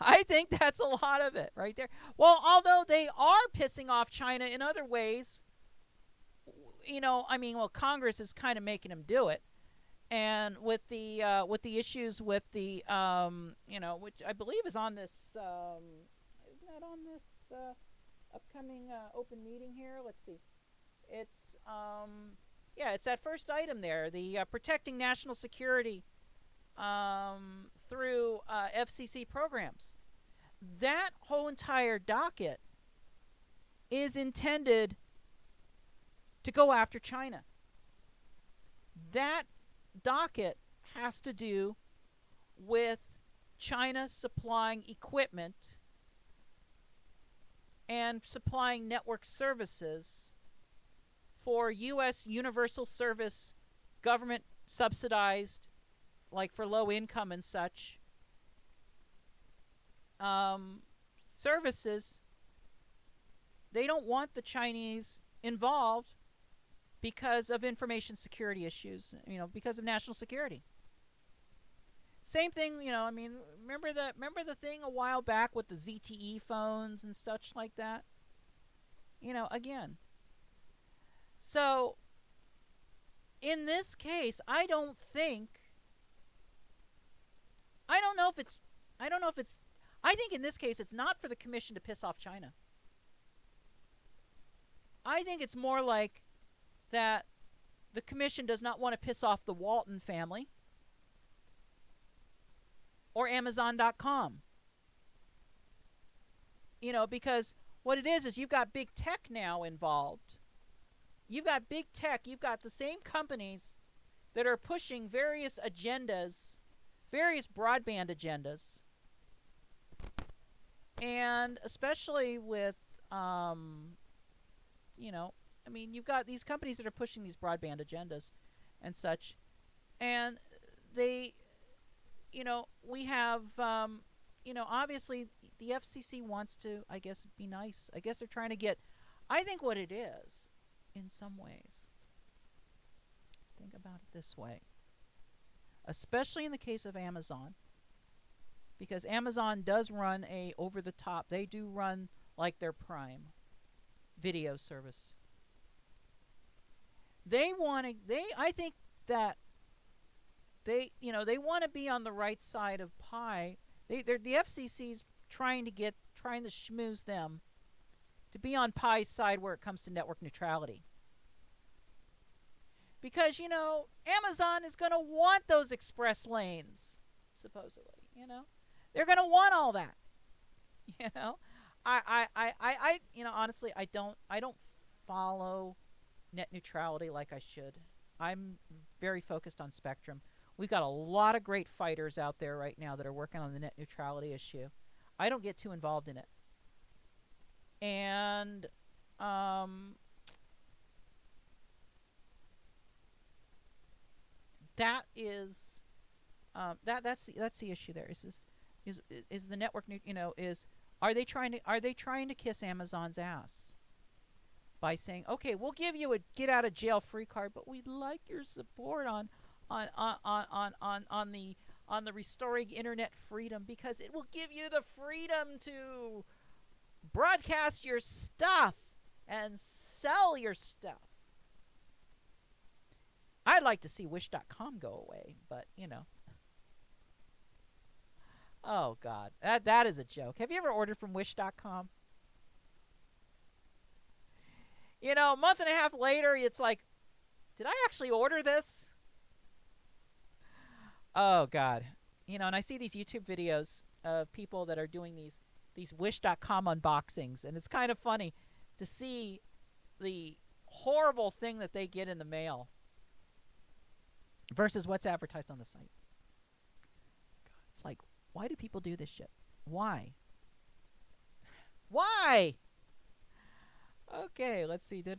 I think that's a lot of it right there. Well, although they are pissing off China in other ways, Congress is kind of making them do it. And with the issues with the which I believe is on this isn't that on this upcoming open meeting here? Let's see. It's it's that first item there, the protecting national security through FCC programs. That whole entire docket is intended to go after China. That docket has to do with China supplying equipment and supplying network services for U.S. universal service, government subsidized, like for low income and such, services. They don't want the Chinese involved because of information security issues, because of national security. Same thing, remember the thing a while back with the ZTE phones and such like that? Again. So, in this case, I don't know if it's, I think in this case it's not for the commission to piss off China. I think it's more like that the commission does not want to piss off the Walton family or Amazon.com. Because what it is you've got big tech now involved. You've got big tech, you've got the same companies that are pushing various agendas, various broadband agendas. And especially with, you've got these companies that are pushing these broadband agendas and such. And they, we have, obviously the FCC wants to, I guess, be nice. I guess they're trying to get, I think what it is, in some ways, think about it this way, especially in the case of Amazon, because Amazon does run a over-the-top, they do run like their Prime video service. I think that they want to be on the right side of Pi. The FCC's trying to schmooze them to be on Pi's side where it comes to network neutrality. Because, Amazon is going to want those express lanes, supposedly, They're going to want all that, honestly, I don't follow net neutrality like I should. I'm very focused on spectrum. We've got a lot of great fighters out there right now that are working on the net neutrality issue. I don't get too involved in it. And um, that is that's the issue there. Is the network is are they trying to kiss Amazon's ass by saying, okay, we'll give you a get out of jail free card, but we'd like your support on the restoring internet freedom, because it will give you the freedom to broadcast your stuff and sell your stuff. I'd like to see wish.com go away, but oh god, that is a joke. Have you ever ordered from wish.com? A month and a half later, it's like, did I actually order this? Oh god. And I see these YouTube videos of people that are doing these wish.com unboxings, and it's kind of funny to see the horrible thing that they get in the mail versus what's advertised on the site. It's like, why do people do this shit? Why? Why? Okay, let's see. Yeah,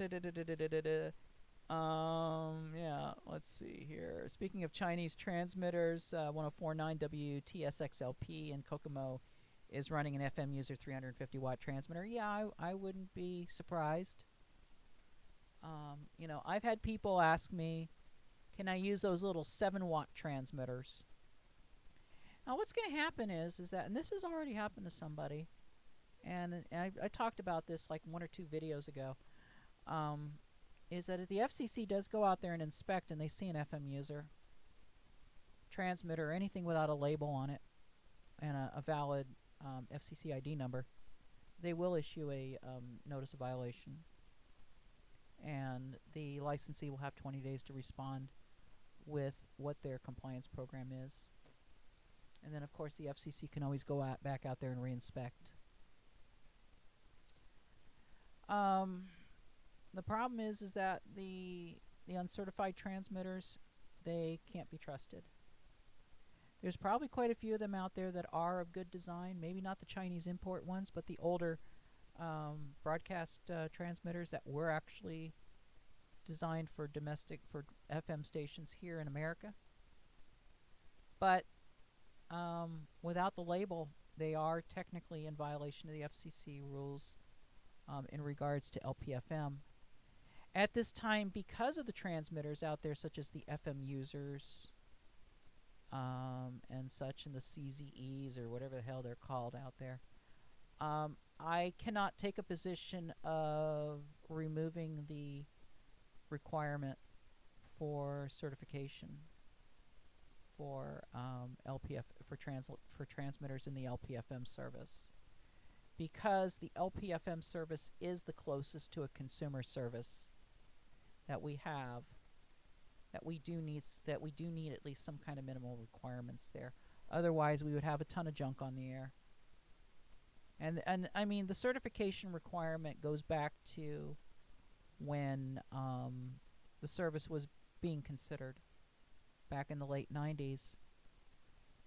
let's see here. Speaking of Chinese transmitters, 1049 WTSXLP in Kokomo is running an FM user 350 watt transmitter. Yeah, I wouldn't be surprised. I've had people ask me, can I use those little 7-watt transmitters? Now, what's going to happen is that, and this has already happened to somebody, and I talked about this like 1 or 2 videos ago, is that if the FCC does go out there and inspect and they see an FM user, transmitter, or anything without a label on it and a valid FCC ID number, they will issue a notice of violation. And the licensee will have 20 days to respond with what their compliance program is. And then, of course, the FCC can always go back out there and reinspect. The problem is that the uncertified transmitters, they can't be trusted. There's probably quite a few of them out there that are of good design. Maybe not the Chinese import ones, but the older broadcast transmitters that were actually designed for FM stations here in America. But without the label, they are technically in violation of the FCC rules in regards to LPFM. At this time, because of the transmitters out there, such as the FM users and such, and the CZEs, or whatever the hell they're called out there, I cannot take a position of removing the requirement for certification for for transmitters in the LPFM service, because the LPFM service is the closest to a consumer service that we have, that we do need at least some kind of minimal requirements there. Otherwise, we would have a ton of junk on the air. And I mean, the certification requirement goes back to when the service was being considered back in the late 90s.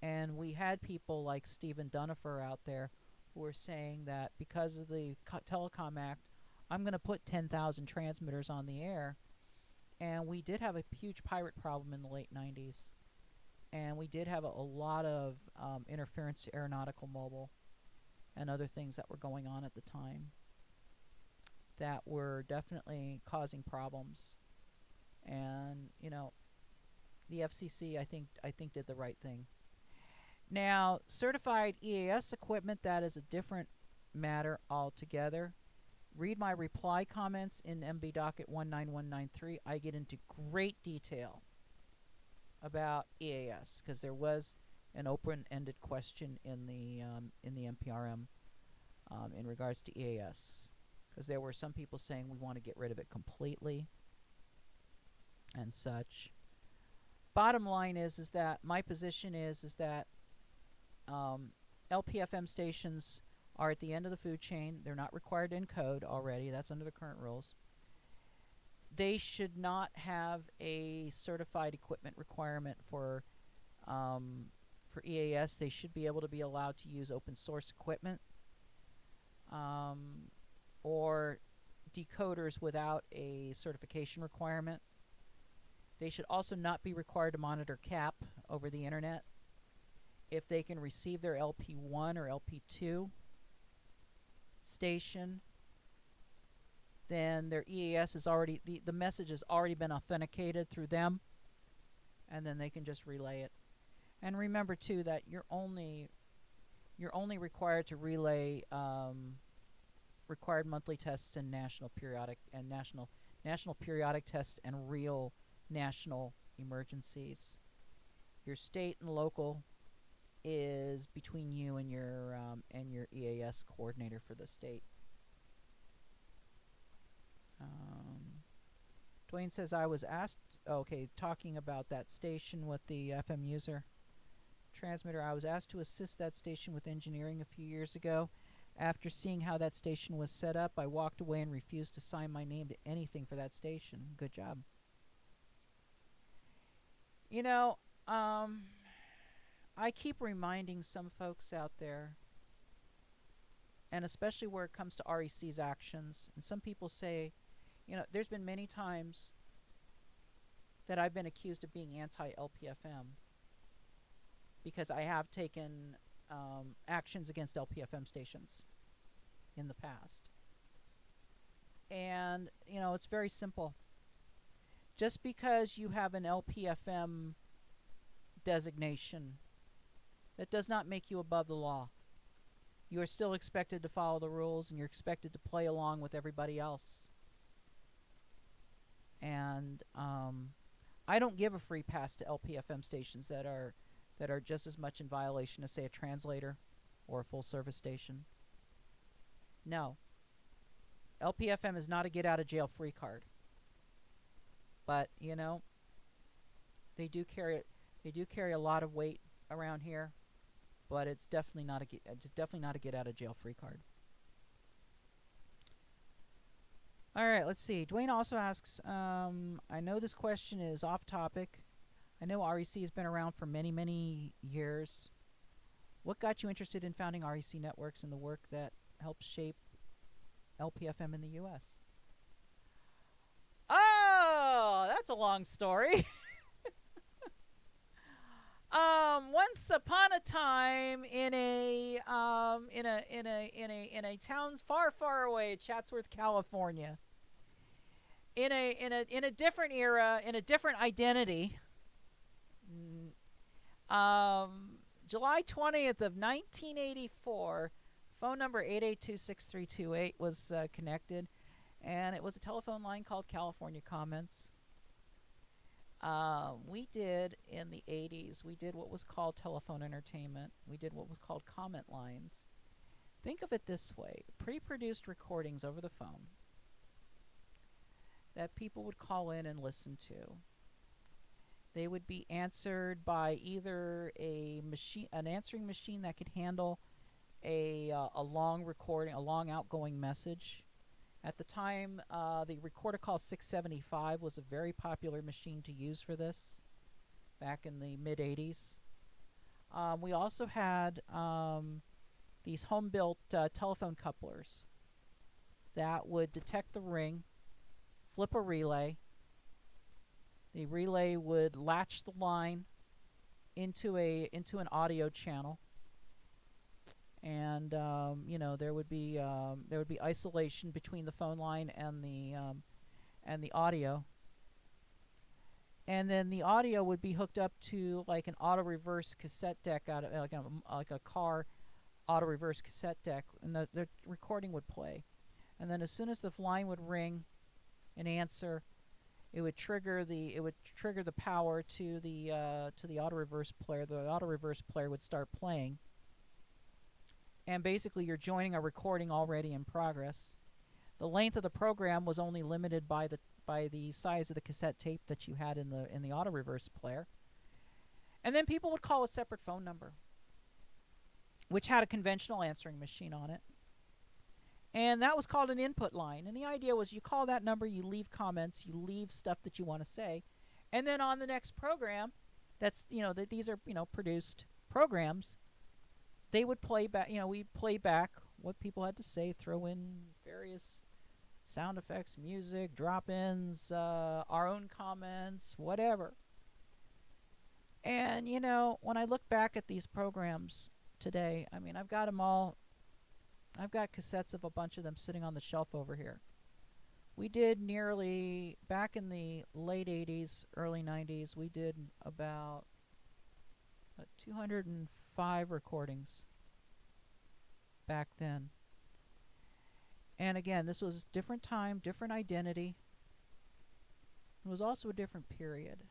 And we had people like Stephen Dunifer out there who were saying that because of the Telecom Act, I'm going to put 10,000 transmitters on the air. And we did have a huge pirate problem in the late 90s. And we did have a lot of interference to aeronautical mobile and other things that were going on at the time that were definitely causing problems. And, the FCC, I think did the right thing. Now, certified EAS equipment, that is a different matter altogether. Read my reply comments in MB Docket 19193. I get into great detail about EAS, because there was an open-ended question in the NPRM in regards to EAS, because there were some people saying we want to get rid of it completely and such. Bottom line is that my position is that LPFM stations are at the end of the food chain. They're not required to encode already. That's under the current rules. They should not have a certified equipment requirement for EAS. They should be able to be allowed to use open source equipment or decoders without a certification requirement. They should also not be required to monitor CAP over the internet. If they can receive their LP1 or LP2 station, then their EAS is already, the message has already been authenticated through them, and then they can just relay it. And remember too that you're only required to relay required monthly tests and national periodic tests and real national emergencies. Your state and local is between you and your EAS coordinator for the state. Dwayne says, I was asked, okay, talking about that station with the FM user transmitter, I was asked to assist that station with engineering a few years ago. After seeing how that station was set up, I walked away and refused to sign my name to anything for that station. Good job. You know, I keep reminding some folks out there, and especially where it comes to REC's actions, and some people say, you know, there's been many times that I've been accused of being anti-LPFM because I have taken actions against LPFM stations in the past. And, you know, it's very simple. Just because you have an LPFM designation, that does not make you above the law. You are still expected to follow the rules, and you're expected to play along with everybody else. And I don't give a free pass to LPFM stations that are just as much in violation as, say, a translator or a full-service station. No. LPFM is not a get-out-of-jail-free card. But, you know, they do carry a lot of weight around here, but it's definitely not a get-out-of-jail-free card. All right, let's see. Dwayne also asks, I know this question is off topic. I know REC has been around for many, many years. What got you interested in founding REC Networks and the work that helps shape LPFM in the U.S.? Oh, that's a long story. Once upon a time, in a town far, far away, Chatsworth, California, in a different era, in a different identity. July 20th of 1984, phone number 882-6328 was connected, and it was a telephone line called California Comments. We did, in the 80s, we did what was called telephone entertainment. We did what was called comment lines. Think of it this way, pre-produced recordings over the phone that people would call in and listen to. They would be answered by either an answering machine that could handle a long recording, a long outgoing message. At the time, the Recorder Call 675 was a very popular machine to use for this back in the mid-80s. We also had these home-built telephone couplers that would detect the ring, flip a relay. The relay would latch the line into an audio channel, and you know, there would be isolation between the phone line and the audio, and then the audio would be hooked up to like an auto reverse cassette deck out of like a car auto reverse cassette deck, and the recording would play, and then as soon as the line would ring an answer, it would trigger the power to the auto reverse player. The auto reverse player would start playing, and basically you're joining a recording already in progress. The length of the program was only limited by the size of the cassette tape that you had in the auto reverse player. And then people would call a separate phone number, which had a conventional answering machine on it. And that was called an input line. And the idea was you call that number, you leave comments, you leave stuff that you want to say. And then on the next program, that's, that these are, produced programs, they would play back, we'd play back what people had to say, throw in various sound effects, music, drop-ins, our own comments, whatever. And, when I look back at these programs today, I mean, I've got them all. I've got cassettes of a bunch of them sitting on the shelf over here. We did nearly, back in the late 80s, early 90s, we did about 205 recordings back then. And again, this was different time, different identity. It was also a different period.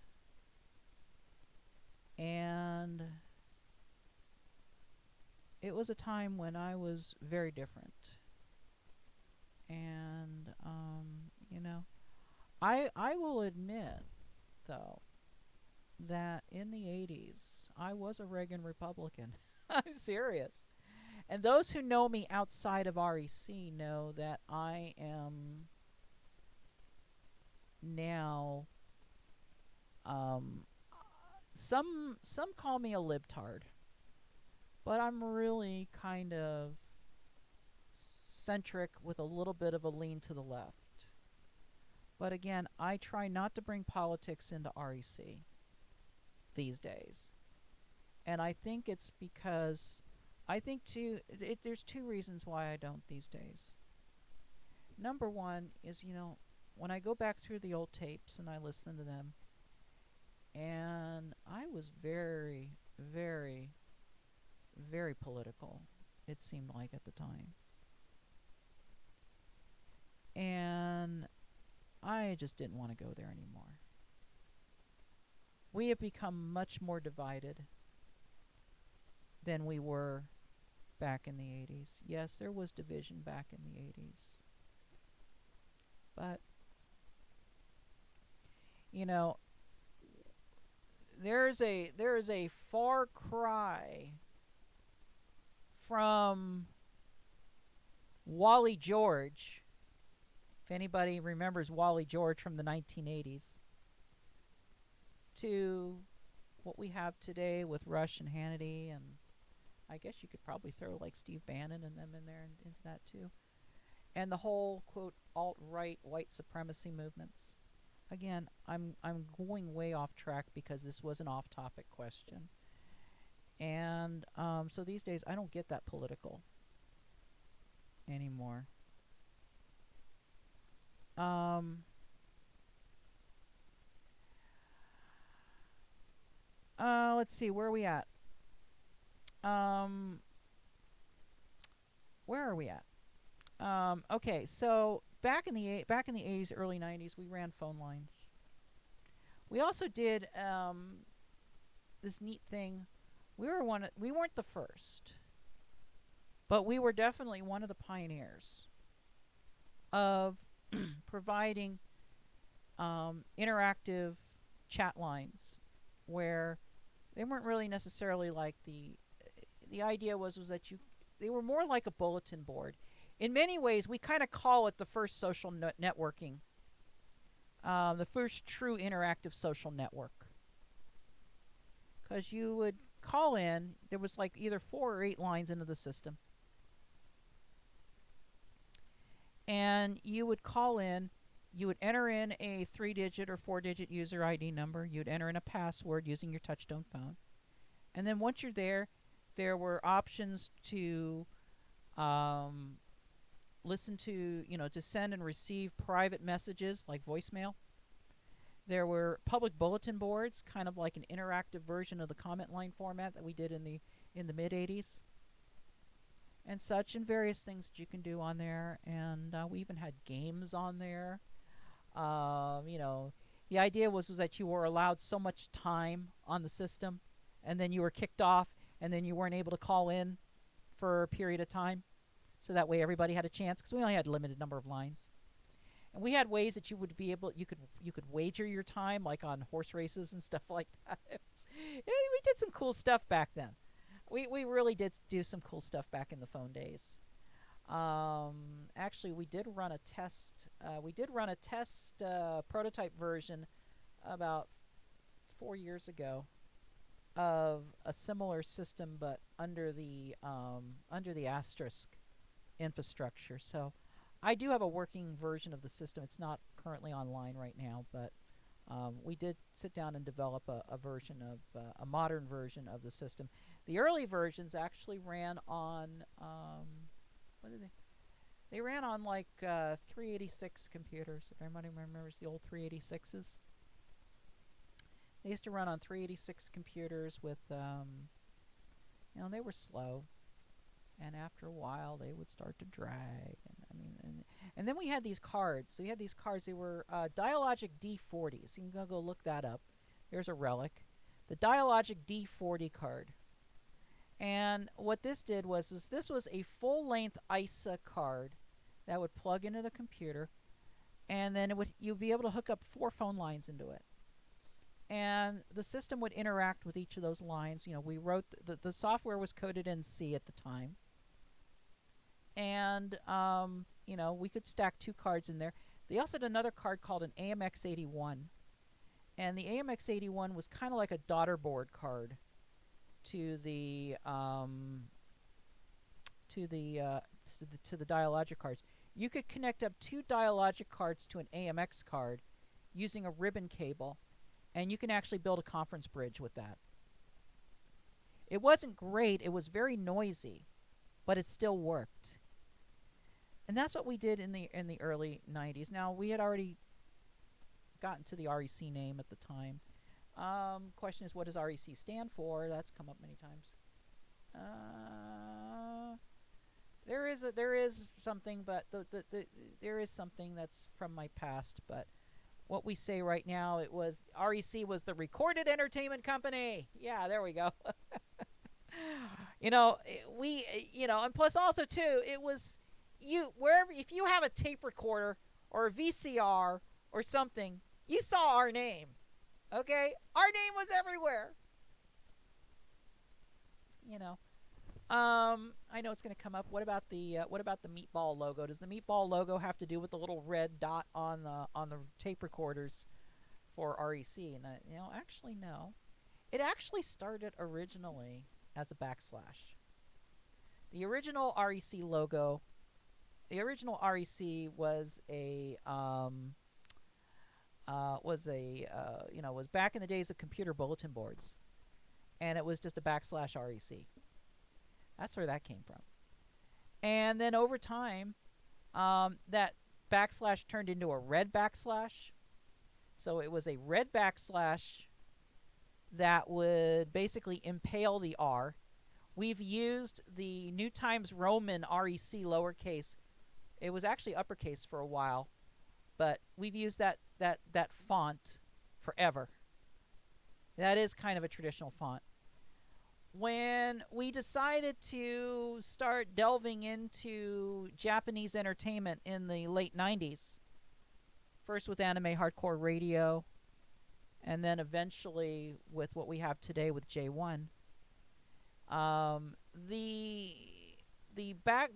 And it was a time when I was very different. And, I will admit, though, that in the 80s, I was a Reagan Republican. I'm serious. And those who know me outside of REC know that I am now, some call me a libtard, but I'm really kind of centric with a little bit of a lean to the left. But again, I try not to bring politics into REC these days. And I think it's because there's two reasons why I don't these days. Number one is, when I go back through the old tapes and I listen to them, and I was very, very, very political, it seemed like at the time. And I just didn't want to go there anymore. We have become much more divided than we were back in the 80s. Yes, there was division back in the 80s. But, there is a far cry from Wally George, if anybody remembers Wally George from the 1980s, to what we have today with Rush and Hannity, and I guess you could probably throw like Steve Bannon and them in there and into that too. And the whole, quote, alt-right white supremacy movements. Again, I'm going way off track because this was an off-topic question. And so these days I don't get that political anymore. Let's see, where are we at? Where are we at? Okay, so back in the 80s, early 90s, we ran phone lines. We also did this neat thing. We weren't the first, but we were definitely one of the pioneers of providing interactive chat lines where they weren't really necessarily like the idea was that they were more like a bulletin board. In many ways, we kind of call it the first social networking, the first true interactive social network. Because you would call in, there was like either 4 or 8 lines into the system. And you would call in, you would enter in a 3-digit or 4-digit user ID number, you'd enter in a password using your touchtone phone. And then once you're there, there were options to listen to, to send and receive private messages like voicemail. There were public bulletin boards, kind of like an interactive version of the comment line format that we did in the mid 80s. And such, and various things that you can do on there. And we even had games on there. The idea was that you were allowed so much time on the system, and then you were kicked off, and then you weren't able to call in for a period of time. So that way everybody had a chance, because we only had a limited number of lines. And we had ways that you could wager your time, like on horse races and stuff like that. We did some cool stuff back then. We really did do some cool stuff back in the phone days. actually, we did run a test. We did run a test prototype version about 4 years ago of a similar system, but under the asterisk infrastructure. So I do have a working version of the system. It's not currently online right now, but we did sit down and develop a version of a modern version of the system. The early versions actually ran on what did they? They ran on like 386 computers. If everybody remembers the old 386s, they used to run on 386 computers with they were slow, and after a while they would start to drag. And then we had these cards. So we had these cards. They were Dialogic D40s. You can go look that up. There's a relic, the Dialogic D40 card. And what this did was this was a full-length ISA card that would plug into the computer, and then you'd be able to hook up 4 phone lines into it. And the system would interact with each of those lines. We wrote the software was coded in C at the time, and we could stack 2 cards in there. They also had another card called an AMX81, and the AMX81 was kind of like a daughter board card to the Dialogic cards. You could connect up 2 Dialogic cards to an AMX card using a ribbon cable, and you can actually build a conference bridge with that. It wasn't great. It was very noisy, but it still worked. And that's what we did in the early 90s. Now, we had already gotten to the REC name at the time. Question is, what does REC stand for? That's come up many times. There is something, but there is something that's from my past. But what we say right now, REC was the Recorded Entertainment Company. Yeah, there we go. And plus also too, it was if you have a tape recorder or a VCR or something, you saw our name. Okay, our name was everywhere. I know it's going to come up. What about the meatball logo? Does the meatball logo have to do with the little red dot on the tape recorders for REC? And actually no. It actually started originally as a backslash. The original REC logo, the original REC was was back in the days of computer bulletin boards, and it was just a backslash REC. That's where that came from. And then over time, that backslash turned into a red backslash. So it was a red backslash that would basically impale the R. We've used the New Times Roman REC lowercase. It was actually uppercase for a while, but we've used that font forever. That is kind of a traditional font. When we decided to start delving into Japanese entertainment in the late 90s, first with anime hardcore radio, and then eventually with what we have today with J1, the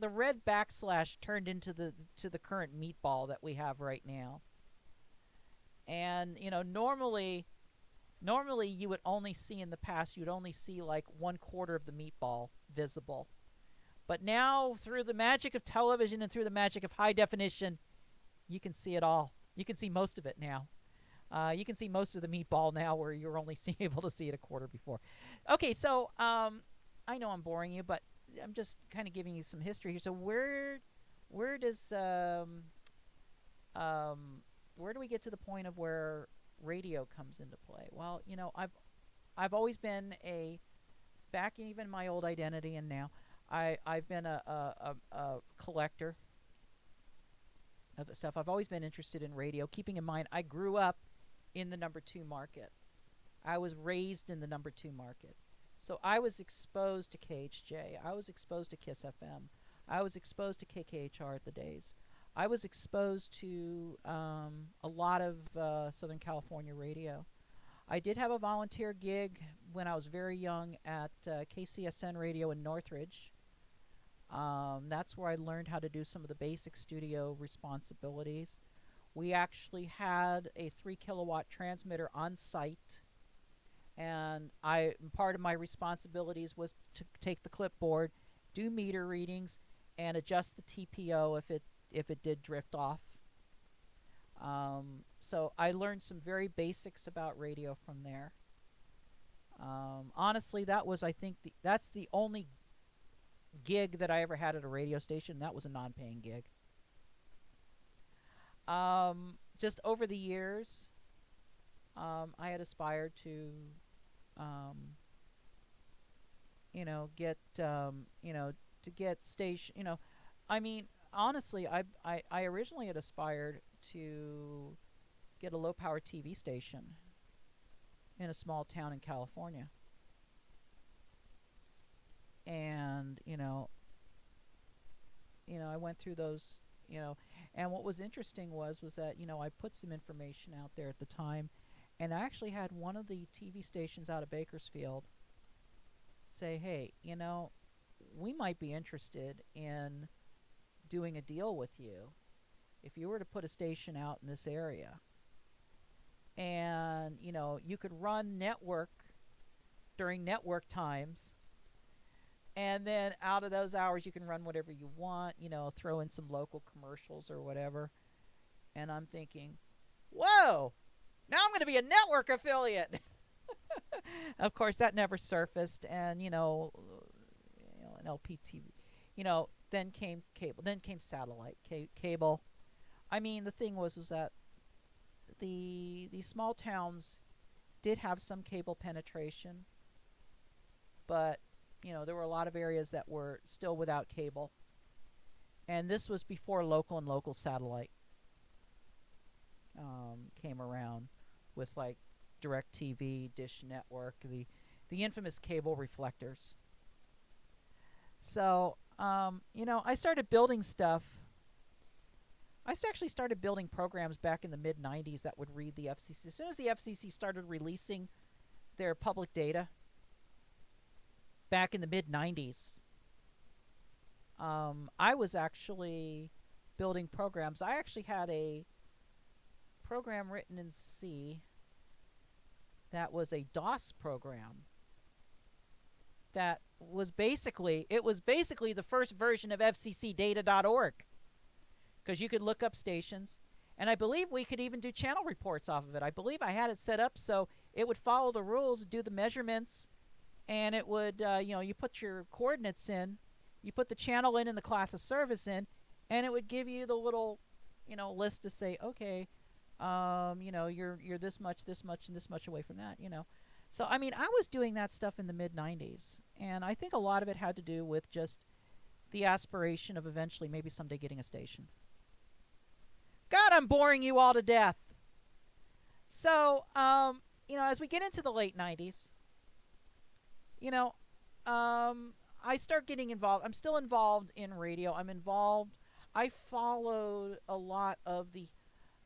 red backslash turned into the current meatball that we have right now. And normally you would only see in the past, you'd only see like 1/4 of the meatball visible. But now, through the magic of television and through the magic of high definition, you can see it all. You can see most of it now. You can see most of the meatball now where you're only able to see it 1/4 before. Okay, so I know I'm boring you, but I'm just kind of giving you some history here. So where do we get to the point of where radio comes into play? Well, I've always been back in even my old identity, and now I've been a collector of stuff. I've always been interested in radio, keeping in mind I grew up in the number 2 market. I was raised in the number 2 market. So I was exposed to KHJ. I was exposed to KISS FM. I was exposed to KKHR at the days. I was exposed to a lot of Southern California radio. I did have a volunteer gig when I was very young at KCSN Radio in Northridge. That's where I learned how to do some of the basic studio responsibilities. We actually had a 3 kilowatt transmitter on site, and I part of my responsibilities was to take the clipboard, do meter readings, and adjust the TPO if it did drift off. So I learned some very basics about radio from there. Honestly, that was I think that's the only gig that I ever had at a radio station. That was a non-paying gig. Just over the years, I had aspired to, um, get, to get station. I mean, honestly, I originally had aspired to get a low power TV station in a small town in California, and I went through those, and what was interesting was that I put some information out there at the time, and I actually had one of the TV stations out of Bakersfield say, hey, we might be interested in doing a deal with you if you were to put a station out in this area, and you could run network during network times, and then out of those hours you can run whatever you want, throw in some local commercials or whatever. And I'm thinking, whoa, now I'm going to be a network affiliate. Of course, that never surfaced, and an LPTV, then came cable, then came satellite cable. I mean, the thing was that the small towns did have some cable penetration, but there were a lot of areas that were still without cable, and this was before local and local satellite came around with like DirecTV, Dish Network, the infamous cable reflectors. So I started building stuff. I actually started building programs back in the mid 90s that would read the FCC. As soon as the FCC started releasing their public data back in the mid 90s, I was actually building programs. I actually had a program written in C that was a DOS program that was basically the first version of fccdata.org, because you could look up stations, and I believe we could even do channel reports off of it. I believe I had it set up so it would follow the rules, do the measurements, and it would you put your coordinates in, you put the channel in and the class of service in, and it would give you the little list to say, okay, you're this much, and this much away from that. So I mean, I was doing that stuff in the mid 90s, and I think a lot of it had to do with just the aspiration of eventually maybe someday getting a station. God, I'm boring you all to death. So as we get into the late 90s, I start getting involved. I'm still involved in radio. I followed a lot of the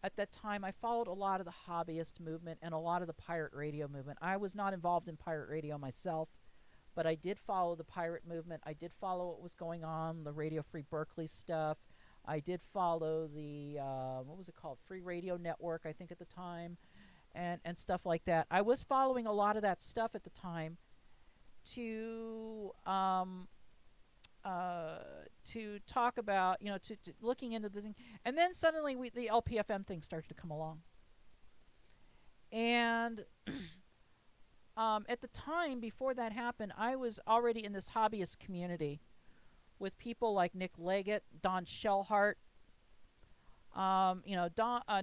At that time, I followed a lot of the hobbyist movement and a lot of the pirate radio movement. I was not involved in pirate radio myself, but I did follow the pirate movement. I did follow what was going on, the Radio Free Berkeley stuff. I did follow the, what was it called, Free Radio Network, I think at the time, and stuff like that. I was following a lot of that stuff at the time to talk about, to looking into the thing. And then suddenly the LPFM thing started to come along. And at the time before that happened, I was already in this hobbyist community with people like Nick Leggett, Don Shellhart.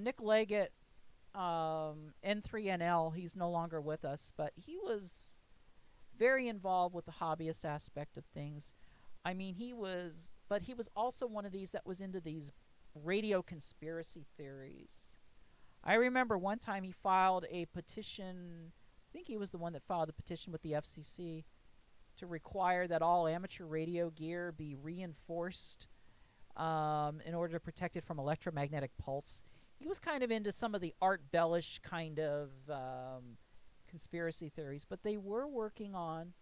Nick Leggett, N3NL, he's no longer with us, but he was very involved with the hobbyist aspect of things. I mean, he was also one of these that was into these radio conspiracy theories. I remember one time he filed a petition, I think he was the one that filed a petition with the FCC to require that all amateur radio gear be reinforced in order to protect it from electromagnetic pulse. He was kind of into some of the Art Bellish kind of conspiracy theories, but they were working on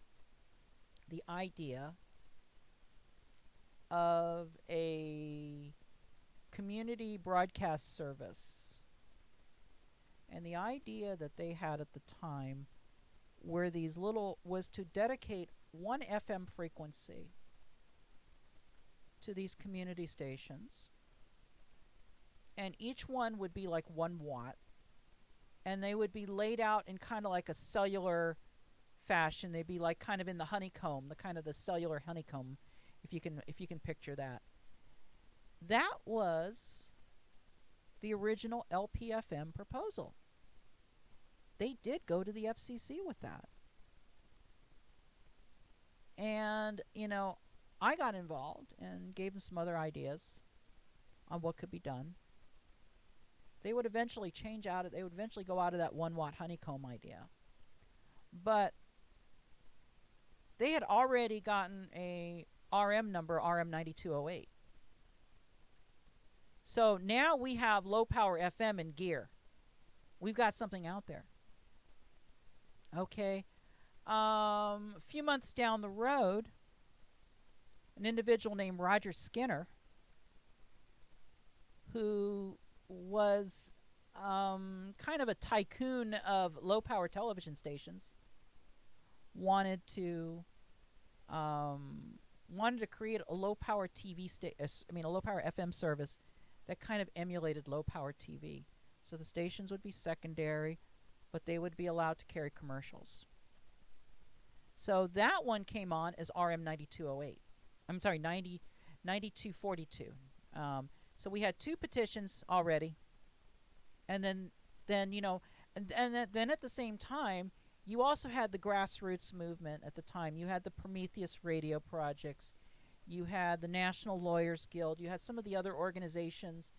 the idea of a community broadcast service. And the idea that they had at the time were these little was to dedicate one FM frequency to these community stations, and each one would be like 1 watt, and they would be laid out in kind of like a cellular fashion. They'd be like kind of in the honeycomb, the kind of the cellular honeycomb, if you can picture that. That was the original LPFM proposal. They did go to the FCC with that. And, I got involved and gave them some other ideas on what could be done. They would eventually they would eventually go out of that 1 watt honeycomb idea. But they had already gotten a RM number, RM9208. So now we have low power FM in gear. We've got something out there. Okay. A few months down the road, an individual named Roger Skinner, who was kind of a tycoon of low power television stations, wanted to create a low power a low power FM service that kind of emulated low power TV. So the stations would be secondary, but they would be allowed to carry commercials. So that one came on as RM9208. I'm sorry, 9242. So we had 2 petitions already, and then then at the same time, you also had the grassroots movement at the time. You had the Prometheus radio projects. You had the National Lawyers Guild. You had some of the other organizations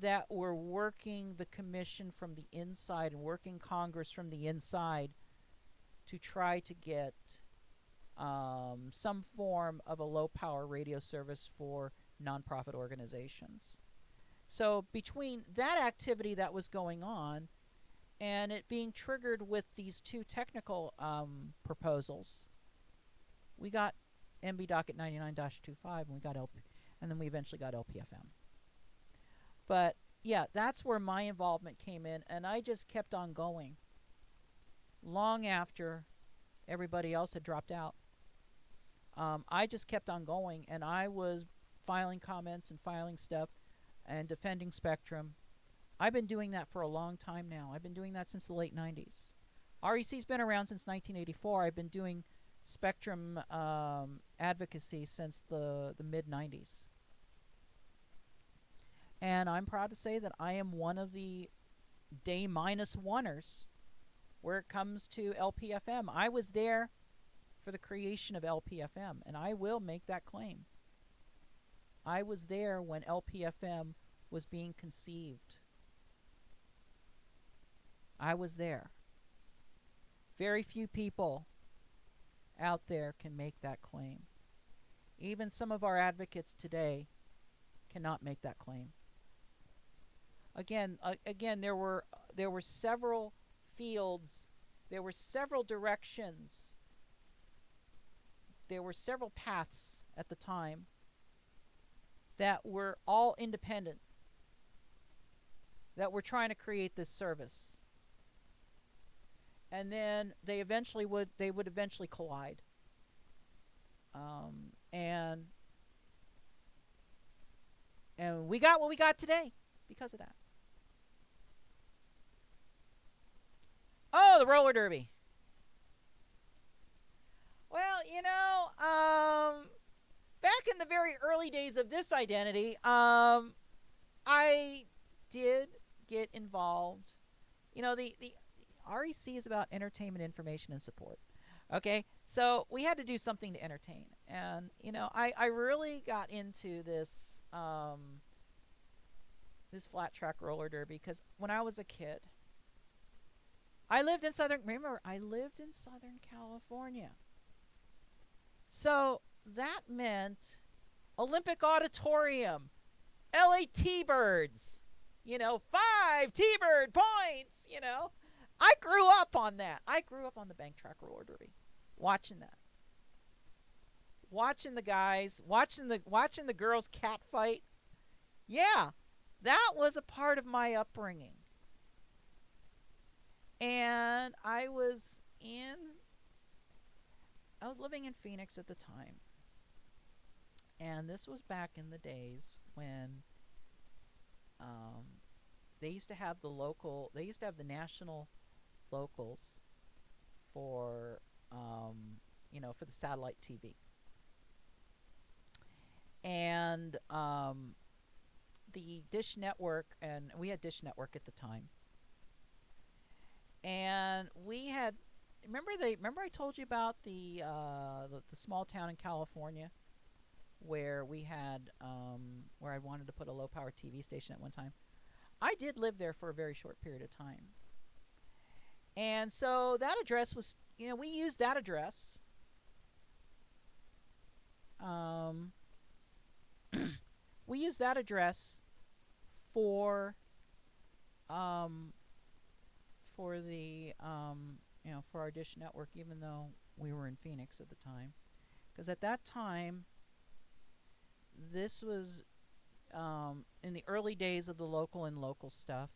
that were working the commission from the inside and working Congress from the inside to try to get some form of a low-power radio service for nonprofit organizations. So between that activity that was going on and it being triggered with these 2 technical proposals, we got MB Docket 99-25, and we got and then we eventually got LPFM. But yeah, that's where my involvement came in, and I just kept on going long after everybody else had dropped out. I just kept on going, and I was filing comments and filing stuff and defending Spectrum. I've been doing that for a long time now. I've been doing that since the late 90s. REC's been around since 1984. I've been doing Spectrum advocacy since the mid-90s. And I'm proud to say that I am one of the day minus oneers where it comes to LPFM. I was there for the creation of LPFM, and I will make that claim. I was there when LPFM was being conceived. I was there. Very few people out there can make that claim. Even some of our advocates today cannot make that claim. Again, there were several fields, there were several directions, there were several paths at the time that were all independent, that were trying to create this service. And then they would eventually collide. And we got what we got today because of that. Oh, the roller derby. Well, back in the very early days of this identity, I did get involved. The REC is about entertainment, information, and support. Okay, so we had to do something to entertain. And, I really got into this flat track roller derby because when I was a kid, I lived in Southern California. So that meant Olympic Auditorium, LA T-Birds, 5 T-Bird points, I grew up on that. I grew up on the bank track roller derby, watching that. watching the guys, watching the girls cat fight. Yeah, that was a part of my upbringing. And I was living in Phoenix at the time. And this was back in the days when um, they used to have the national locals for, for the satellite TV. And the Dish Network, and we had Dish Network at the time. And we had, remember I told you about the small town in California where we had where I wanted to put a low power TV station at one time. I did live there for a very short period of time. And so that address was, we used that address. We used that address for the for our Dish Network, even though we were in Phoenix at the time, because at that time this was in the early days of the local and local stuff.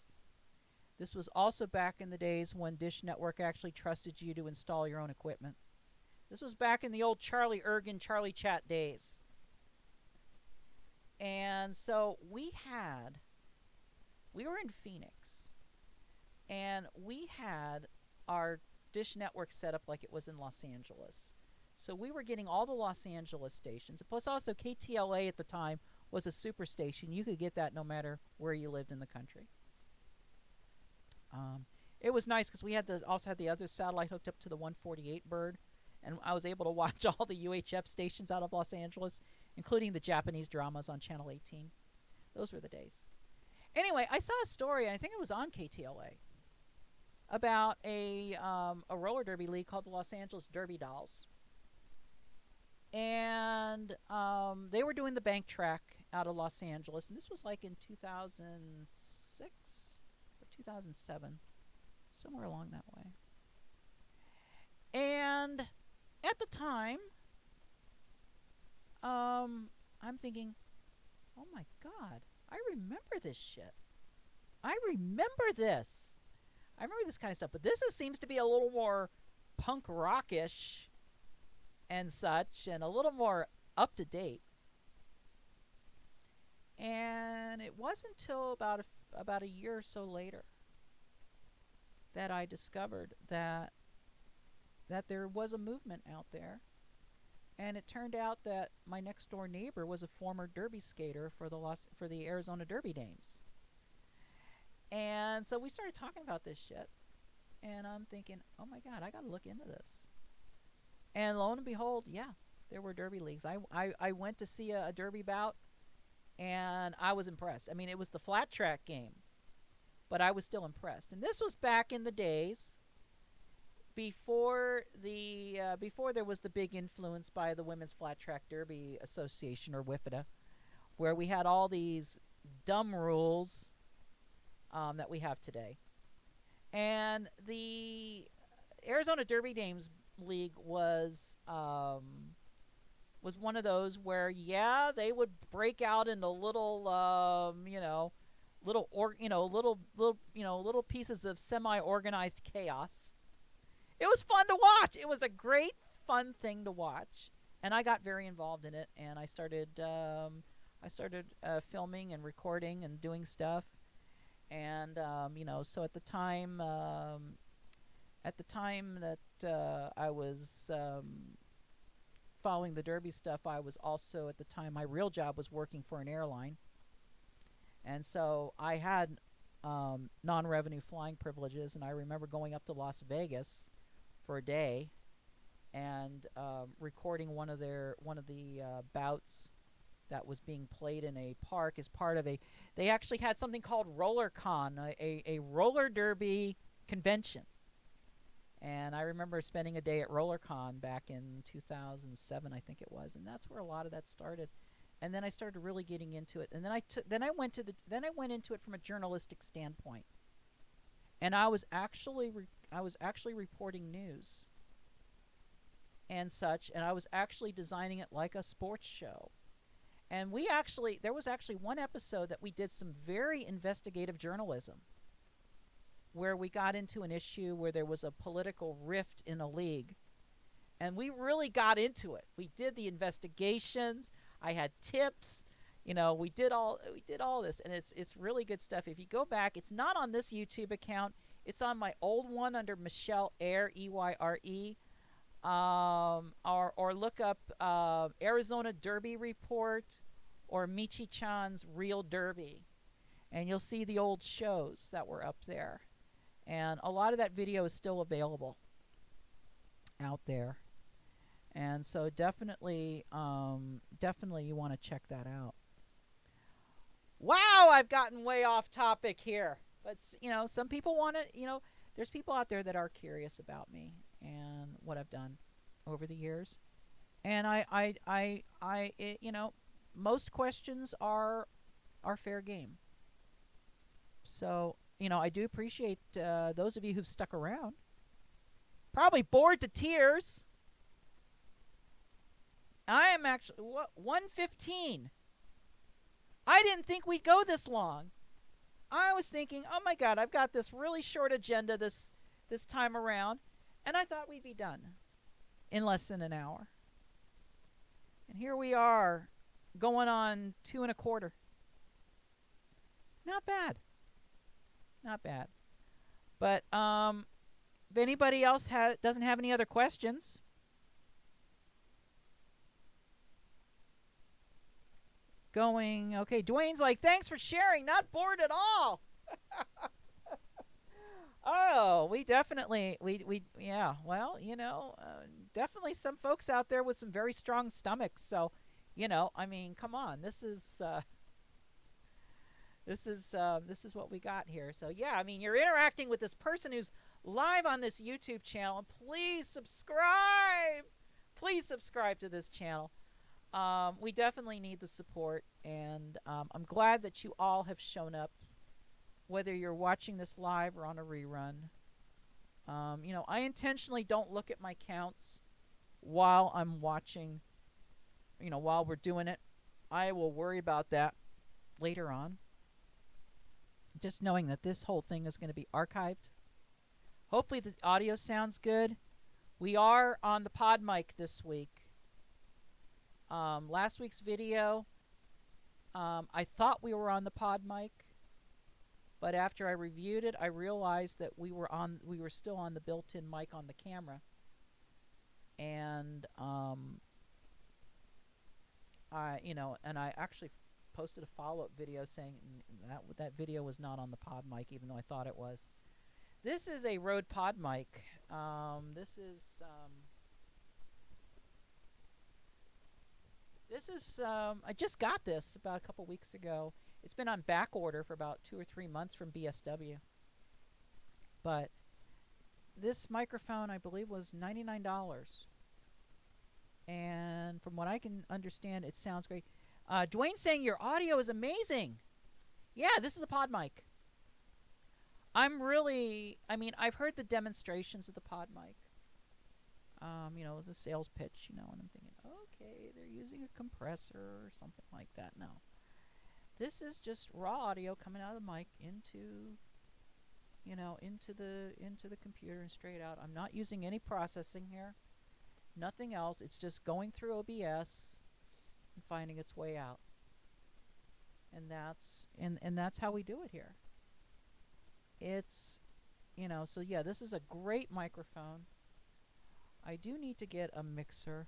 This was also back in the days when Dish Network actually trusted you to install your own equipment. This was back in the old Charlie Ergen, Charlie Chat days. And so we were in Phoenix, and we had our Dish Network set up like it was in Los Angeles. So we were getting all the Los Angeles stations. Plus also KTLA at the time was a superstation. You could get that no matter where you lived in the country. It was nice because we had also had the other satellite hooked up to the 148 bird, and I was able to watch all the UHF stations out of Los Angeles, including the Japanese dramas on Channel 18. Those were the days. Anyway, I saw a story, and I think it was on KTLA, about a roller derby league called the Los Angeles Derby Dolls. And they were doing the bank track out of Los Angeles, and this was like in 2006 or 2007, somewhere along that way. And at the time, I'm thinking, oh my God, I remember this shit. I remember this. I remember this kind of stuff, but this seems to be a little more punk rockish and such, and a little more up to date. And it wasn't until about a year or so later that I discovered that there was a movement out there. And it turned out that my next door neighbor was a former derby skater for the Arizona Derby Dames. And so we started talking about this shit, and I'm thinking, oh my God, I got to look into this. And lo and behold, yeah, there were derby leagues. I went to see a derby bout, and I was impressed. I mean, it was the flat track game, but I was still impressed. And this was back in the days before there was the big influence by the Women's Flat Track Derby Association, or WFDA, where we had all these dumb rules that we have today. And the Arizona Derby Dames League was one of those where, yeah, they would break out into little little pieces of semi-organized chaos. It was fun to watch. It was a great fun thing to watch, and I got very involved in it. And I started filming and recording and doing stuff. And so at the time that I was following the derby stuff, I was also, at the time, my real job was working for an airline. And so I had non-revenue flying privileges, and I remember going up to Las Vegas for a day and recording one of the bouts that was being played in a park as part of they actually had something called RollerCon, a roller derby convention. And I remember spending a day at RollerCon back in 2007, I think it was, and that's where a lot of that started. And then I started really getting into it, and then I went into it from a journalistic standpoint. And I was actually reporting news. and such, and I was actually designing it like a sports show. And there was actually one episode that we did some very investigative journalism where we got into an issue where there was a political rift in a league. And we really got into it. We did the investigations. I had tips. We did all this, and it's really good stuff. If you go back, it's not on this YouTube account. It's on my old one under Michelle Eyre, Eyre. Or look up Arizona Derby Report or Michi Chan's Real Derby, and you'll see the old shows that were up there. And a lot of that video is still available out there. And so definitely you want to check that out. Wow, I've gotten way off topic here. But, some people want to, there's people out there that are curious about me and what I've done over the years. And most questions are fair game. So, I do appreciate those of you who've stuck around. Probably bored to tears. I am actually 1:15. I didn't think we'd go this long. I was thinking, oh my God, I've got this really short agenda this time around, and I thought we'd be done in less than an hour. And here we are, going on 2 1/4. Not bad. Not bad. But if anybody else doesn't have any other questions, okay. Dwayne's like, thanks for sharing. Not bored at all. Oh, we definitely, yeah. Well, definitely some folks out there with some very strong stomachs. So, come on. This is what we got here. So yeah, you're interacting with this person who's live on this YouTube channel. And please subscribe. Please subscribe to this channel. We definitely need the support, and I'm glad that you all have shown up, whether you're watching this live or on a rerun. I intentionally don't look at my counts while I'm watching, while we're doing it. I will worry about that later on. Just knowing that this whole thing is going to be archived. Hopefully the audio sounds good. We are on the pod mic this week. Last week's video, I thought we were on the pod mic, but after I reviewed it, I realized that we were still on the built-in mic on the camera. And I actually posted a follow-up video saying that video was not on the pod mic, even though I thought it was. This is a Rode pod mic. I just got this about a couple weeks ago. It's been on back order for about 2 or 3 months from BSW. But this microphone, I believe, was $99. And from what I can understand, it sounds great. Dwayne's saying your audio is amazing. Yeah, this is a pod mic. I've heard the demonstrations of the pod mic. The sales pitch, and I'm thinking, okay, they're using a compressor or something like that. No. This is just raw audio coming out of the mic into the computer and straight out. I'm not using any processing here. Nothing else. It's just going through OBS and finding its way out. And that's how we do it here. It's so yeah, this is a great microphone. I do need to get a mixer.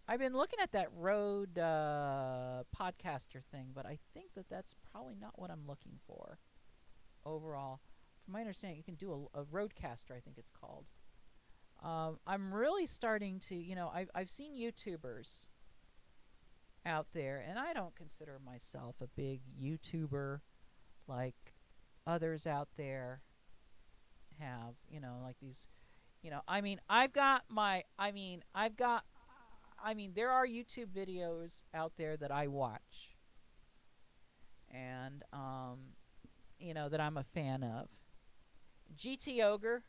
I've been looking at that Rode podcaster thing, but I think that's probably not what I'm looking for overall. From my understanding, you can do a Rodecaster, I think it's called. I'm really starting to, I've seen YouTubers out there, and I don't consider myself a big YouTuber like others out there have, like these, there are YouTube videos out there that I watch and, that I'm a fan of. GT Ogre,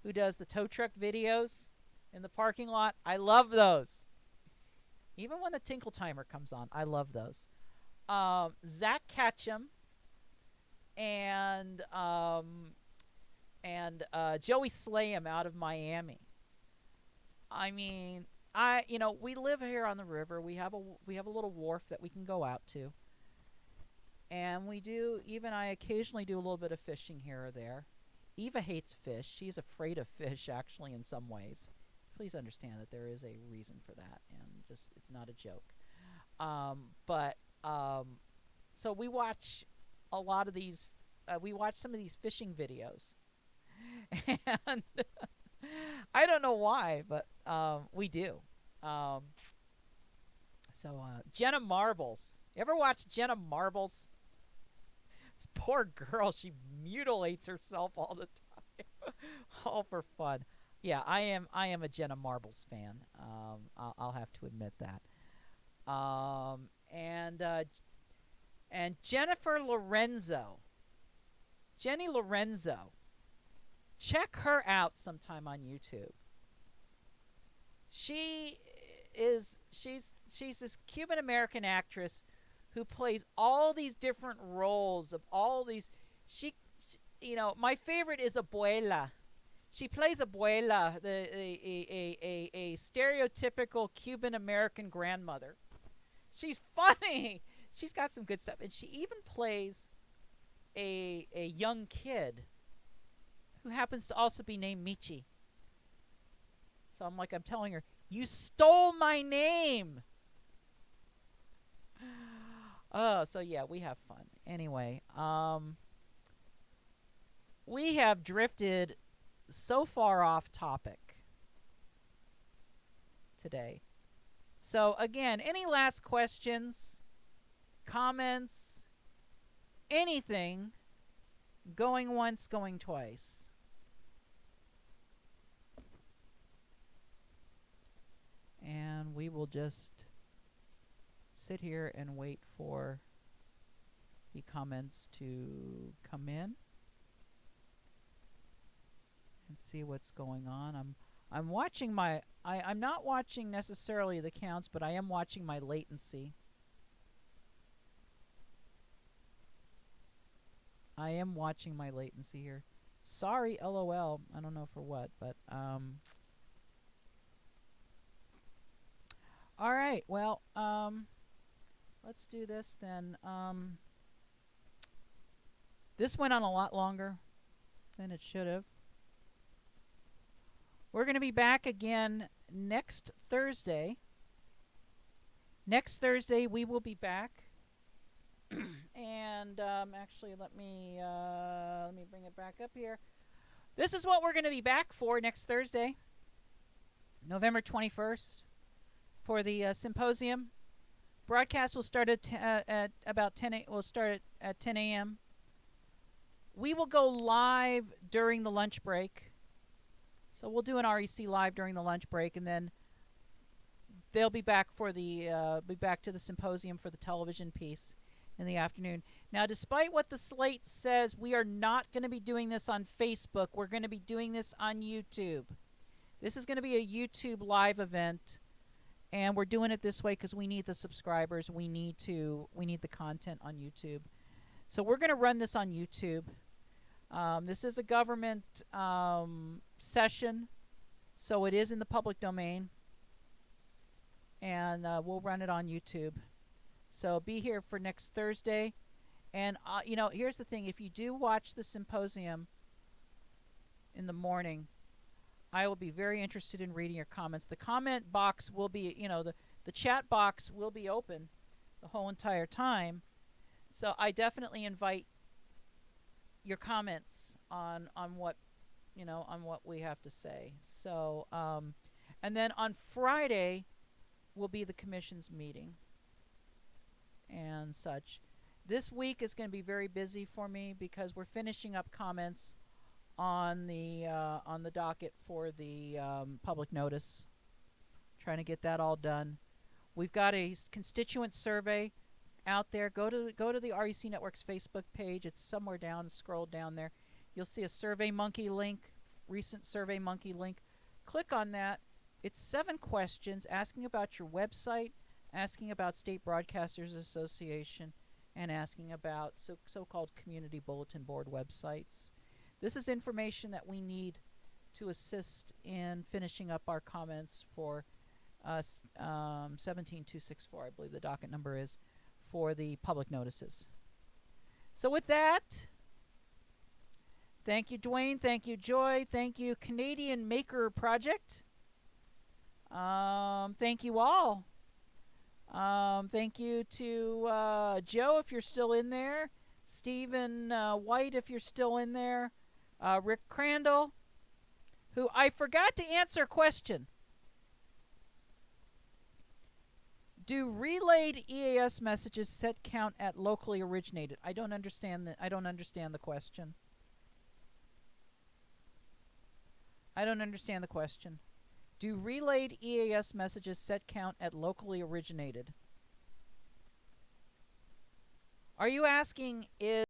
who does the tow truck videos, in the parking lot. I love those. Even when the tinkle timer comes on, I love those. Zach Ketchum and Joey Slayham out of Miami. I mean, we live here on the river. We have a little wharf that we can go out to, and I occasionally do a little bit of fishing here or there. Eva hates fish. She's afraid of fish, actually, in some ways. Please understand that there is a reason for that, and just it's not a joke. But so we watch a lot of these. We watch some of these fishing videos, and I don't know why, but we do. Um, Jenna Marbles. You ever watch Jenna Marbles? This poor girl, she mutilates herself all the time, all for fun. Yeah, I am a Jenna Marbles fan. I'll have to admit that. Um, and uh, and Jennifer Lorenzo, Jenny Lorenzo. Check her out sometime on YouTube. She's this Cuban American actress who plays all these different roles of all these. My favorite is Abuela. She plays Abuela, a stereotypical Cuban American grandmother. She's funny. She's got some good stuff, and she even plays a young kid who happens to also be named Michi. So I'm telling her, you stole my name. Oh, so yeah, we have fun. Anyway, we have drifted so far off topic today. So again, any last questions, comments, anything, going once, going twice. And we will just sit here and wait for the comments to come in and see what's going on. I'm watching I'm not watching necessarily the counts, but I am watching my latency. I am watching my latency here. Sorry, LOL. I don't know for what, but all right. Well, let's do this then. This went on a lot longer than it should have. We're going to be back again next Thursday. Next Thursday we will be back. And actually, let me bring it back up here. This is what we're going to be back for next Thursday, November 21st. For the symposium. Broadcast will start at about 10 a.m. We'll start at 10 a.m. We will go live during the lunch break. So we'll do an REC live during the lunch break, and then they'll be back for be back to the symposium for the television piece in the afternoon. Now, despite what the slate says, we are not going to be doing this on Facebook. We're going to be doing this on YouTube. This is going to be a YouTube live event. And we're doing it this way because we need the subscribers. We need the content on YouTube. So we're going to run this on YouTube. This is a government session, so it is in the public domain. And we'll run it on YouTube. So be here for next Thursday. And, here's the thing. If you do watch the symposium in the morning, I will be very interested in reading your comments. The comment box will be, the chat box will be open the whole entire time. So I definitely invite your comments on what, on what we have to say. So, and then on Friday will be the commission's meeting and such. This week is going to be very busy for me because we're finishing up comments on the docket for the public notice. Trying to get that all done. We've got a constituent survey out there. Go to the REC Network's Facebook page. It's somewhere down. Scroll down there. You'll see a Survey Monkey link, recent Survey Monkey link. Click on that. It's 7 questions asking about your website, asking about State Broadcasters Association, and asking about so-called community bulletin board websites. This is information that we need to assist in finishing up our comments for 17264, I believe the docket number is, for the public notices. So with that, thank you, Dwayne. Thank you, Joy. Thank you, Canadian Maker Project. Thank you all. Thank you to Joe, if you're still in there. Stephen White, if you're still in there. Rick Crandall, who I forgot to answer a question. Do relayed EAS messages set count at locally originated? I don't understand the question. Do relayed EAS messages set count at locally originated? Are you asking is